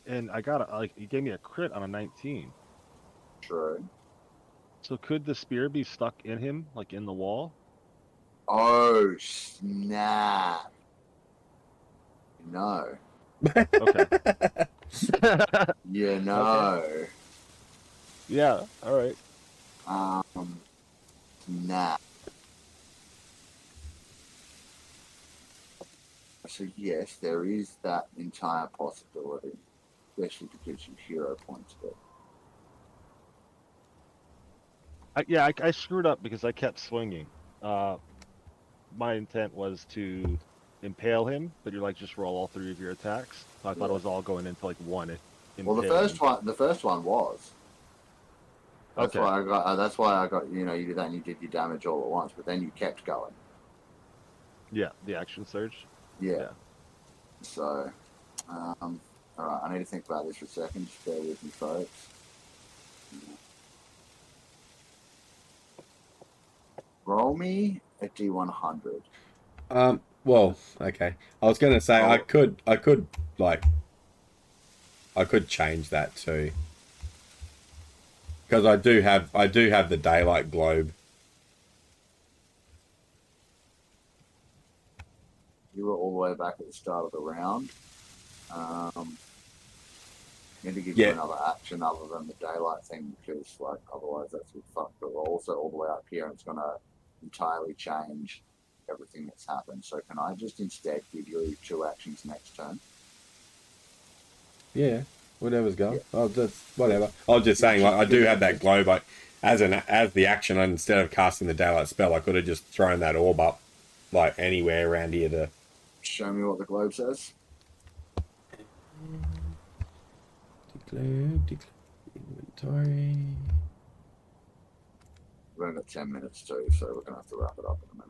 C: And I got like he gave me a crit on a 19.
A: True.
C: So could the spear be stuck in him, like in the wall?
A: Oh snap! No.
C: Okay.
A: You
C: Okay.
A: know.
C: Yeah. All right.
A: Snap. So yes, there is that entire possibility, especially because you hero points it.
C: I screwed up because I kept swinging. My intent was to impale him, but you're like just roll all 3 of your attacks. So I thought it was all going into like one
A: Well,
C: impaling.
A: the first one was. That's
C: Okay.
A: why I got. That's why I got. You know, you did that and you did your damage all at once, but then you kept going.
C: Yeah, the action surge.
A: Yeah. So, all right. I need to think about this for a second. Just bear with me, folks. Roll me a D100.
D: Well, okay. I was gonna say
A: Oh.
D: I could change that too. Because I do have the daylight globe.
A: You were all the way back at the start of the round. Need to give you another action other than the daylight thing because, like, otherwise that's would fuck. But we're also all the way up here, and it's gonna entirely change everything that's happened. So can I just instead give you 2 actions next turn?
D: Yeah, whatever's going.
A: Yeah.
D: I'll just whatever. I was just saying, like, I do have that globe. Like, as the action, instead of casting the daylight spell, I could have just thrown that orb up, like anywhere around here to.
A: Show me what the globe says.
D: Declare inventory.
A: We've only got 10 minutes too, so we're gonna have to wrap it up in a minute.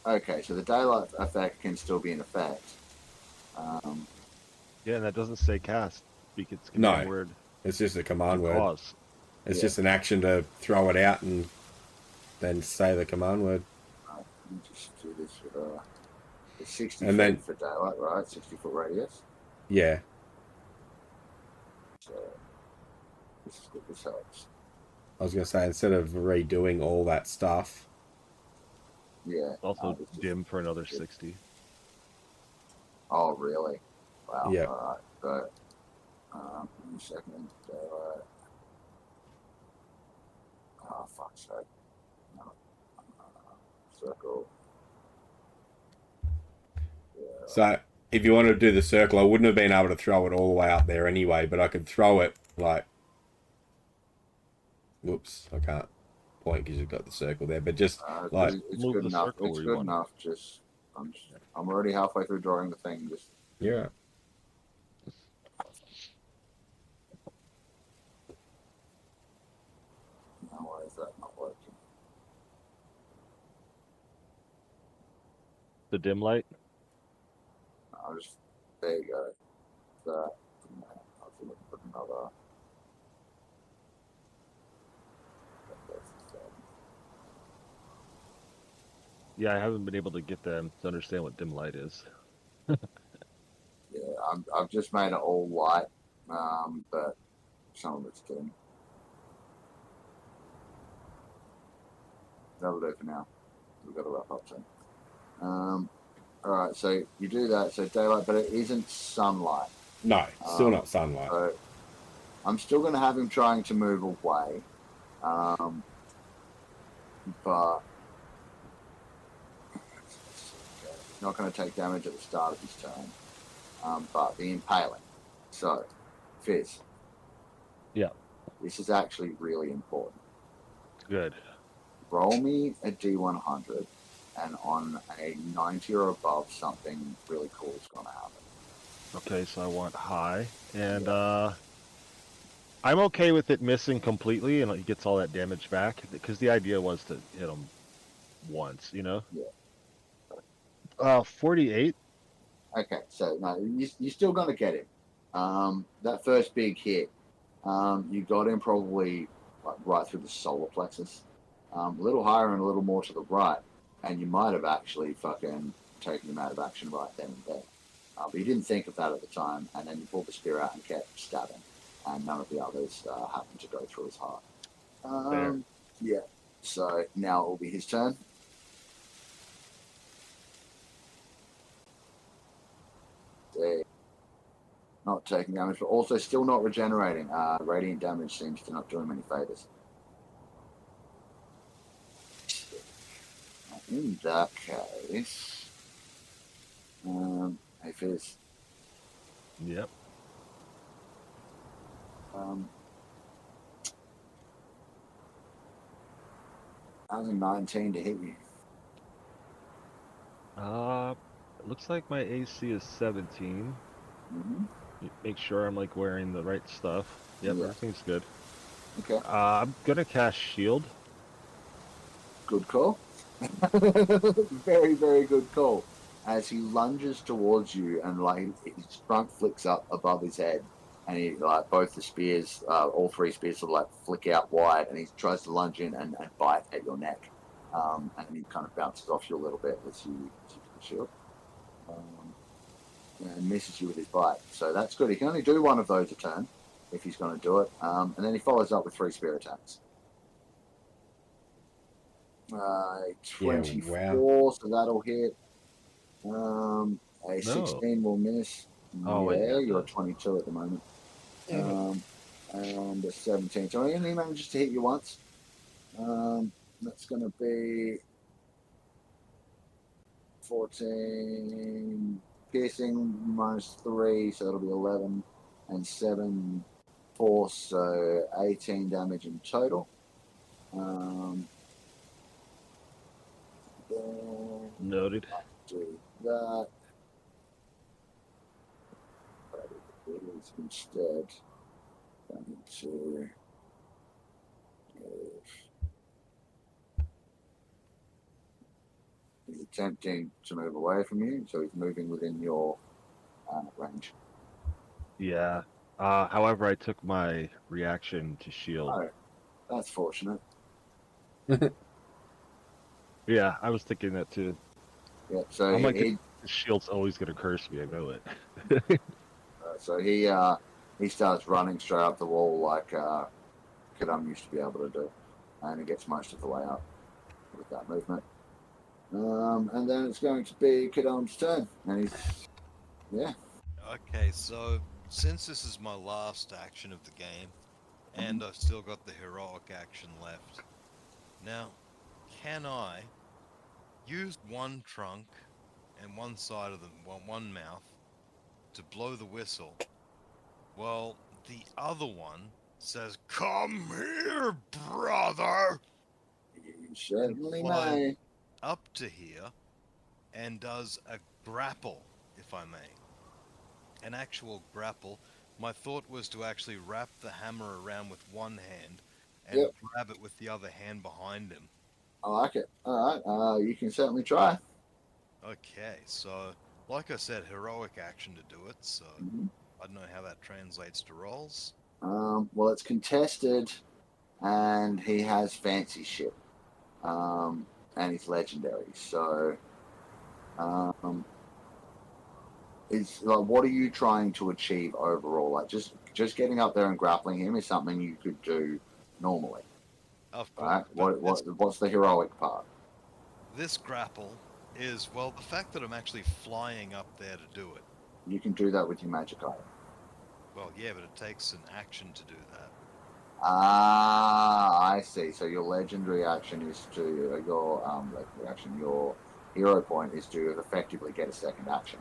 A: Okay, so the daylight effect can still be in effect.
C: Yeah, and that doesn't say cast. Speak its
D: No.
C: command word.
D: It's just a command word.
C: Pause.
D: It's just an action to throw it out and then say the command word.
A: Let me just do this with it's 60
D: And
A: feet
D: then-
A: for daylight, right? 60-foot radius.
D: Yeah.
A: So this helps.
D: I was gonna say, instead of redoing all that stuff.
A: Yeah.
C: Also
A: this is-
C: dim for another 60.
A: Oh, really? Wow.
D: Yeah.
A: All right. So, give me a second. Daylight. Oh, fuck's sake. No. Circle. Yeah.
D: So if you wanted to do the circle, I wouldn't have been able to throw it all the way up there anyway, but I could throw it like. Whoops, I can't point because you've got the circle there. But just like
A: it's
C: move
A: good
C: the
A: enough.
C: circle
A: It's
C: where you
A: good
C: want it.
A: enough. Just I'm already halfway through drawing the thing. Just
D: yeah.
A: why is that not working?
C: The dim light.
A: I'll just there you go. That I'll have to look for another.
C: Yeah, I haven't been able to get them to understand what dim light is.
A: Yeah, I've just made it all white, but some of it's dim. That'll do for now. We've got to wrap up soon. All right, so you do that. So daylight, but it isn't sunlight.
D: No, still not sunlight.
A: So I'm still going to have him trying to move away, but he's not going to take damage at the start of his turn. But the impaling. So, Fizz.
C: Yeah.
A: This is actually really important.
C: Good.
A: Roll me a D100, and on a 90 or above, something really cool is going to happen.
C: Okay, so I want high, and I'm okay with it missing completely, and he gets all that damage back, because the idea was to hit him once, you know?
A: Yeah.
C: 48.
A: Okay, so no, you're still going to get him. That first big hit You got him probably like right through the solar plexus, a little higher and a little more to the right, and you might have actually fucking taken him out of action right then and there. But you didn't think of that at the time, and then you pulled the spear out and kept stabbing, and none of the others happened to go through his heart. Yeah, so now it will be his turn. Not taking damage, but also still not regenerating. Radiant damage seems to not do him any favors. In that case, hey Fizz.
C: Yep.
A: How's a 19 to hit you?
C: It looks like my AC is 17.
A: Mm-hmm.
C: Make sure I'm like wearing the right stuff. Yep,
A: Yeah.
C: everything's good.
A: Okay.
C: I'm gonna cast shield.
A: Good call. Very, very good call. As he lunges towards you and like his trunk flicks up above his head, and he like both the spears, all three spears sort of like flick out wide, and he tries to lunge in and bite at your neck, and he kind of bounces off you a little bit as you shield, and misses you with his bite. So that's good. He can only do one of those a turn if he's going to do it, and then he follows up with 3 spear attacks. 24,
D: Yeah, wow.
A: so that'll hit. A 16 will miss.
C: Oh, wait, yeah, it
A: You're at
C: does.
A: 22 at the moment. And a 17. So he only manages to hit you once. That's going to be 14 piercing minus 3, so that'll be 11, and 7 force, so 18 damage in total.
C: Noted.
A: Do that. Instead, going to he's attempting to move away from you, so he's moving within your range.
C: Yeah. However, I took my reaction to shield.
A: Oh, that's fortunate.
C: Yeah, I was thinking that too.
A: Yeah, so
C: I'm like,
A: he
C: the shield's always gonna curse me. I know it.
A: so he starts running straight up the wall like Kadam used to be able to do, and he gets most of the way up with that movement. And then it's going to be Kadam's turn, and yeah.
B: Okay, so since this is my last action of the game, and I've still got the heroic action left, now, can I use one trunk and one side of the one mouth to blow the whistle? Well, the other one says, "Come here, brother!"
A: You certainly
B: Flies
A: may.
B: up to here and does a grapple, if I may. An actual grapple. My thought was to actually wrap the hammer around with one hand and
A: Yep.
B: grab it with the other hand behind him.
A: I like it. All right, you can certainly try.
B: Okay, so like I said, heroic action to do it, so I don't know how that translates to rolls.
A: Well, it's contested, and he has fancy shit, and he's legendary. So, is like, what are you trying to achieve overall? Like, just getting up there and grappling him is something you could do normally,
B: Of course.
A: right?
B: But
A: What's the heroic part?
B: this grapple is, well, the fact that I'm actually flying up there to do it.
A: You can do that with your magic item.
B: Well, yeah, but it takes an action to do that.
A: Ah, I see. So your legendary action is to legendary action. Your hero point is to effectively get a second action.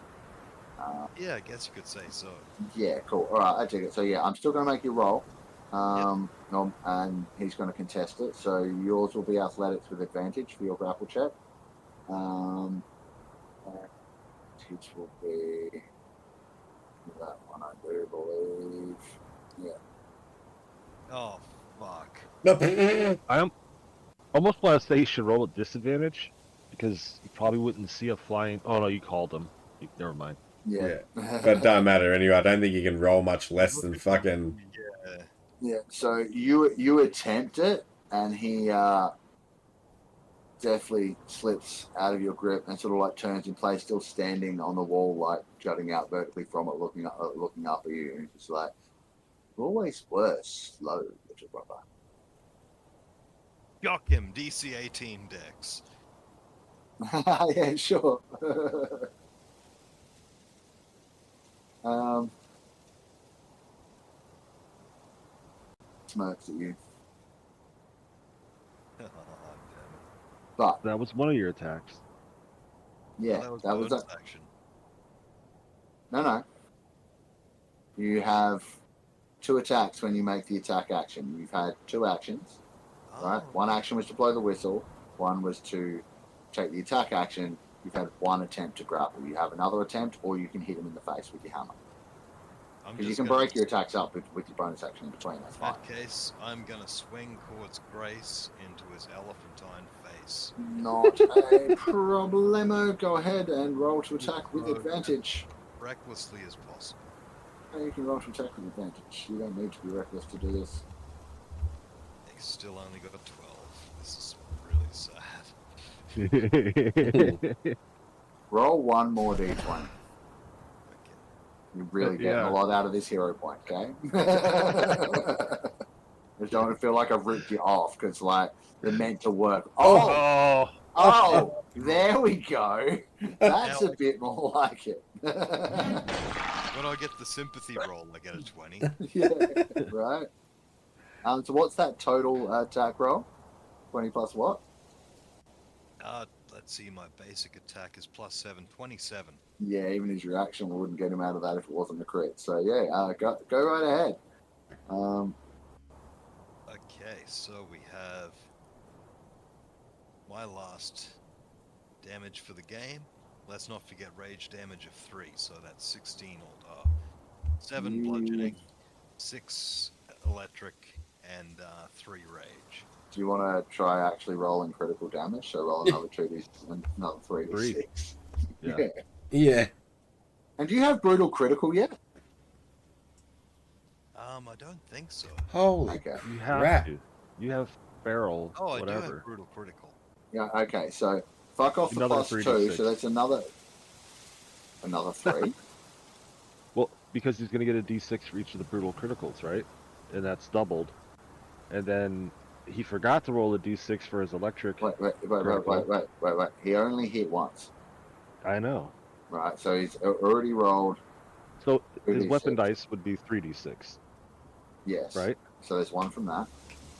B: Yeah, I guess you could say so.
A: Yeah, cool. All right, I take it. So yeah, I'm still going to make you roll, and he's going to contest it. So yours will be athletics with advantage for your grapple check. His will be that one, I do believe. Yeah.
B: Oh, fuck.
C: I almost want to say you should roll at disadvantage because you probably wouldn't see a flying. Oh no, you called him. Never mind.
A: Yeah.
D: But it don't matter anyway. I don't think you can roll much less than fucking.
B: Yeah.
A: Yeah. So you attempt it, and he definitely slips out of your grip and sort of like turns in place, still standing on the wall, like jutting out vertically from it, looking up at you, and it's like, always worse, slow, little brother.
B: Yock him, DC 18 Dex.
A: Yeah, sure. Smirks at you,
B: Oh, damn
A: but
C: That was one of your attacks.
B: it.
A: yeah,
B: Oh, that was
A: that was
B: bonus
A: it.
B: action.
A: No. You have 2 attacks when you make the attack action. You've had 2 actions, right?
B: Oh,
A: One action was to blow the whistle. One was to take the attack action. You've had 1 attempt to grapple. You have another attempt, or you can hit him in the face with your hammer.
B: I'm
A: Because you
B: just
A: can
B: gonna,
A: break your attacks up with your bonus action in between. That's
B: in
A: fine.
B: that case, I'm gonna swing towards Grace into his elephantine face.
A: Not a problemo. Go ahead and roll to attack with advantage.
B: Recklessly as possible.
A: You can roll to attack with advantage. You don't need to be reckless to do this.
B: He's still only got 12. This is really sad.
A: Roll 1 more d20.
B: Okay.
A: You're really getting
C: Yeah.
A: a lot out of this hero point, okay? I just don't want to feel like I've ripped you off because, like, they're meant to work. Oh, there we go. That's a bit more like it.
B: When I get the sympathy roll, I get a 20.
A: Yeah, right. So what's that total attack roll? 20 plus what?
B: Let's see, my basic attack is +7, 27.
A: Yeah, even his reaction wouldn't get him out of that if it wasn't a crit. So yeah, go right ahead.
B: Okay, so we have my last damage for the game. Let's not forget rage damage of 3, so that's 16 all 7 bludgeoning, 6 electric, and 3 rage.
A: Do you want to try actually rolling critical damage? So roll another 2d, another 3d6.
C: Yeah.
D: Yeah.
A: And do you have brutal critical yet?
B: I don't think so.
D: Holy
A: Okay.
C: You have
D: crap.
C: to. You have feral,
B: Oh, I do
C: whatever.
B: have brutal critical.
A: Yeah. Okay. So fuck off the
C: Another
A: plus 2.
C: 3d6.
A: So that's another 3.
C: Well, because he's going to get a d6 for each of the brutal criticals, right? And that's doubled. And then he forgot to roll a d6 for his electric.
A: Wait. He only hit once.
C: I know.
A: Right. So he's already rolled.
C: So his
A: 3d6.
C: weapon dice would be 3d6,
A: Yes.
C: right?
A: So there's 1 from that.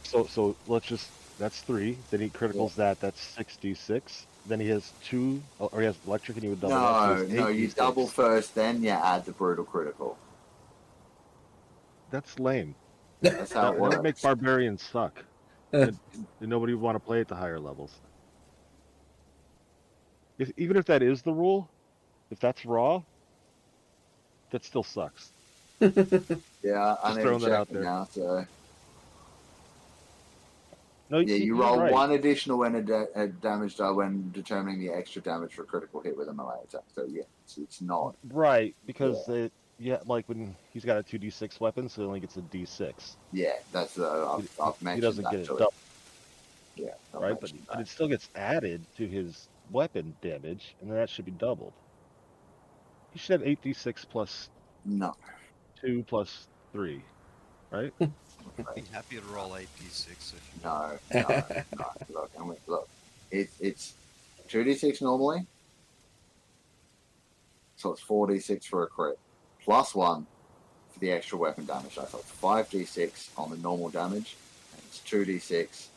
C: So let's just, that's 3. Then he criticals that's 6d6. Then he has 2, or he has electric and he would double that. So it's
A: No. You
C: 8d6.
A: double first, then you add the brutal critical.
C: That's lame.
A: That's how
C: That
A: it
C: would
A: works.
C: make barbarians suck. And nobody would want to play at the higher levels. Even if that is the rule, if that's raw, that still sucks.
A: Yeah, I
C: Just
A: need to
C: throwing that
A: check
C: out
A: it
C: there.
A: now. So
C: No,
A: yeah, you
C: you're
A: roll
C: right.
A: 1 additional damage die when determining the extra damage for a critical hit with a melee attack. So yeah, it's not.
C: Right, because like when he's got a 2d6 weapon, so he only gets a d6.
A: Yeah, that's I've mentioned
C: He doesn't
A: that
C: get it
A: to
C: doubled,
A: Yeah, I've
C: right? But
A: mentioned that.
C: it still gets added to his weapon damage, and then that should be doubled. He should have 8d6 plus
A: No.
C: 2 plus 3, right?
B: I'd be happy to roll 8d6 if you want.
A: No. Look. It's 2d6 normally, so it's 4d6 for a crit, plus 1 for the extra weapon damage. So it's 5d6 on the normal damage, and it's 2d6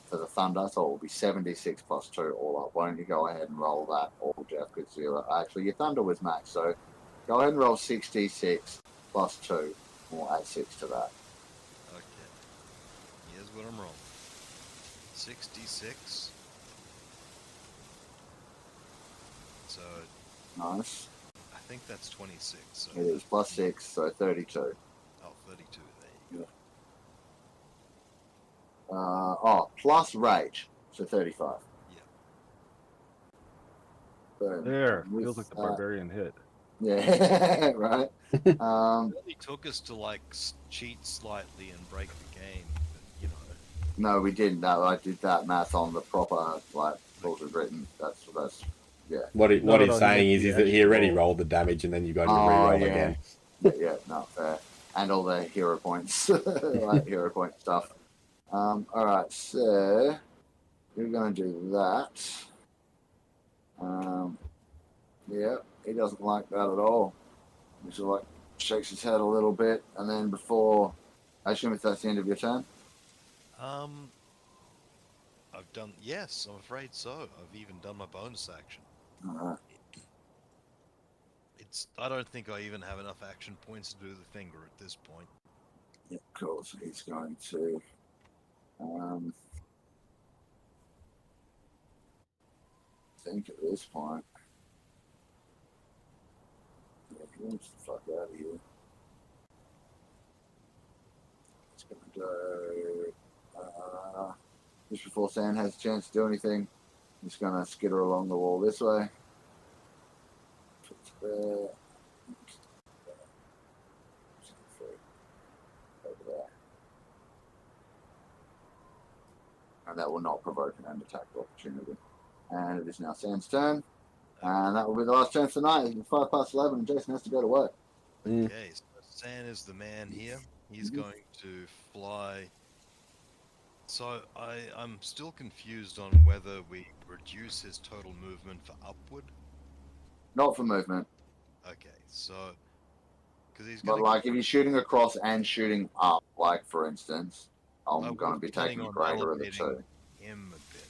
A: for the thunder, so it will be 7d6 plus 2 all up. Why don't you go ahead and roll that all, Jeff? Because actually your thunder was max, so go ahead and roll 6d6 plus 2, and we'll add 6 to that.
B: Okay. Here's what I'm rolling. 66. So
A: Nice.
B: I think that's 26. So
A: It is plus 6, so 32.
B: Oh, 32. There you go.
A: Plus rage, so 35.
B: Yeah.
A: Boom.
C: There,
A: With
C: feels like the
A: that,
C: barbarian hit.
A: Yeah, right.
B: It only took us to like cheat slightly and break the game, but, you know.
A: No, we didn't. No, I did that math on the proper like rules
B: Okay.
A: of written. That's yeah.
D: What
C: No,
D: he's
C: no, he
D: saying
C: meant
D: is
C: the
D: that he
C: extra
D: already
C: roll.
D: rolled the damage and then you got to
A: Oh
D: re-roll
A: yeah.
D: again.
A: Yeah, not fair. And all the hero points, like hero point stuff. All right, so we're gonna do that. Yeah, he doesn't like that at all. He sort of like shakes his head a little bit, and then before, I assume if that's the end of your turn.
B: Um, I've done, yes, I'm afraid so. I've even done my bonus action.
A: All right.
B: I don't think I even have enough action points to do the finger at this point.
A: Yeah, cool. So he's going to. I think at this point, yeah, he wants the fuck out of here. He's gonna go. Just before Sand has a chance to do anything, he's gonna skitter along the wall this way. Put it there. Over there. And that will not provoke an end attack opportunity. And it is now Sand's turn. And that will be the last turn for the night. It's 11, and Jason has to go to work.
B: Okay, so San is the man here. He's going to fly. So I'm still confused on whether we reduce his total movement for upward.
A: Not for movement.
B: Okay, so because he's
A: But
B: going
A: like if you're shooting across and shooting up, like for instance, I'm going to be
B: planning
A: taking the
B: on
A: greater of the two.
B: elevating him a bit.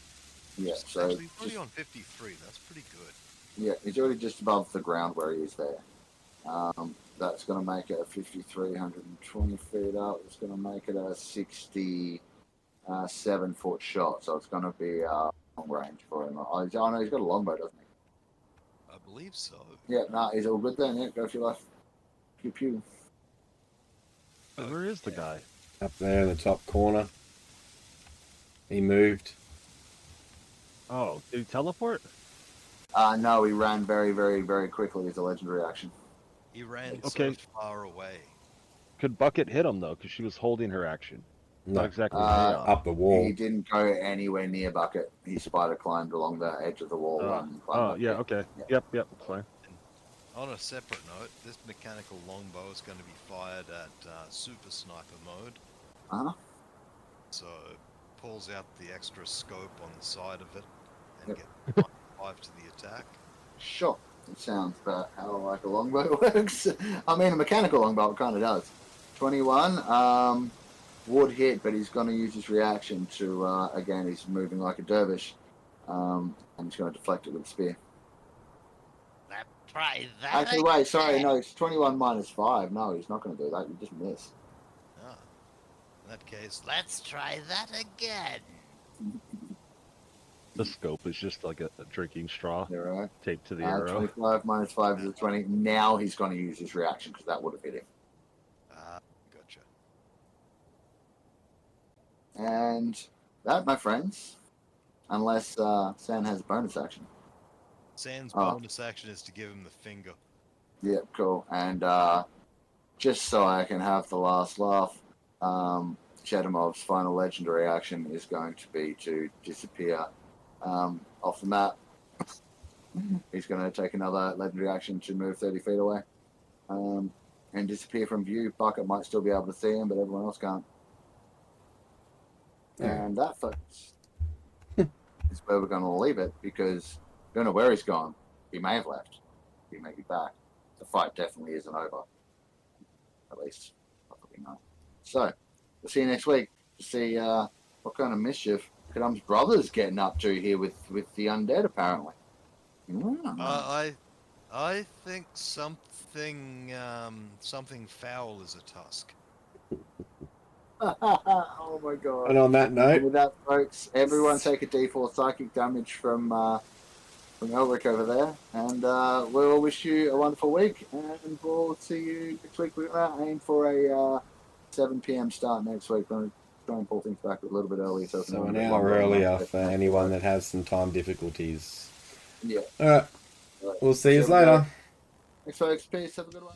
A: Yeah, so
B: Actually, he's already on 53. That's pretty good.
A: yeah, he's already just above the ground where he is there. That's going to make it a 53, 120 feet up. It's going to make it a 67-foot shot. So it's going to be long range for him. Oh, no, he's got a longbow, doesn't he?
B: I believe so.
A: Yeah, no, he's all good then. Yeah, go for your life. Pew pew.
C: Where is the guy?
D: Up there in the top corner. He moved.
C: Oh, did he teleport?
A: No, he ran very, very, very quickly as a legendary action.
B: He ran
C: Okay.
B: so far away.
C: Could Bucket hit him though? Because she was holding her action.
D: No,
C: Not exactly
D: up the wall.
A: He didn't go anywhere near Bucket. He spider climbed along the edge of the wall. And climbed up
C: yeah,
A: there.
C: okay.
A: Yeah.
C: Yep, fine.
B: On a separate note, this mechanical longbow is going to be fired at super sniper mode.
A: Uh-huh.
B: So pulls out the extra scope on the side of it and
A: Yep.
B: get +5 to the attack.
A: Sure. It sounds about how like a longbow works. I mean, a mechanical longbow kind of does. 21 would hit, but he's going to use his reaction to, again, he's moving like a dervish. And he's going to deflect it with a spear.
E: Let's try that.
A: Actually, wait, sorry,
E: again.
A: no, it's 21 minus 5. No, he's not going to do that. You just miss.
B: Ah, in that case,
E: Let's try that again.
C: The scope is just like a drinking straw
A: You're right.
C: taped to the arrow.
A: 25 minus 5 is a 20. Now he's going to use his reaction because that would have hit him.
B: gotcha.
A: And that, my friends, unless San has a bonus action.
B: San's
A: Oh.
B: bonus action is to give him the finger.
A: Yeah, cool. And just so I can have the last laugh, Chedamov's final legendary action is going to be to disappear off the map. He's going to take another legendary action to move 30 feet away and disappear from view. Bucket might still be able to see him, but everyone else can't. And that, folks, is where we're going to leave it because we don't know where he's gone. He may have left. He may be back. The fight definitely isn't over. At least, probably not. So, we'll see you next week to see what kind of mischief Kadam's brother's getting up to here with the undead, apparently.
B: I think something foul is a tusk.
A: Oh my god.
D: And on that
A: And
D: note,
A: with that, folks, everyone take a d4 psychic damage from Elric over there. And we'll wish you a wonderful week. And we'll see you next week. We're going to aim for a 7 p.m. start next week. We're going to try and pull things back a little bit early. So
D: an hour earlier for anyone that has some time difficulties.
A: Yeah.
D: All right. We'll see you later.
A: Thanks folks, peace, have a good one.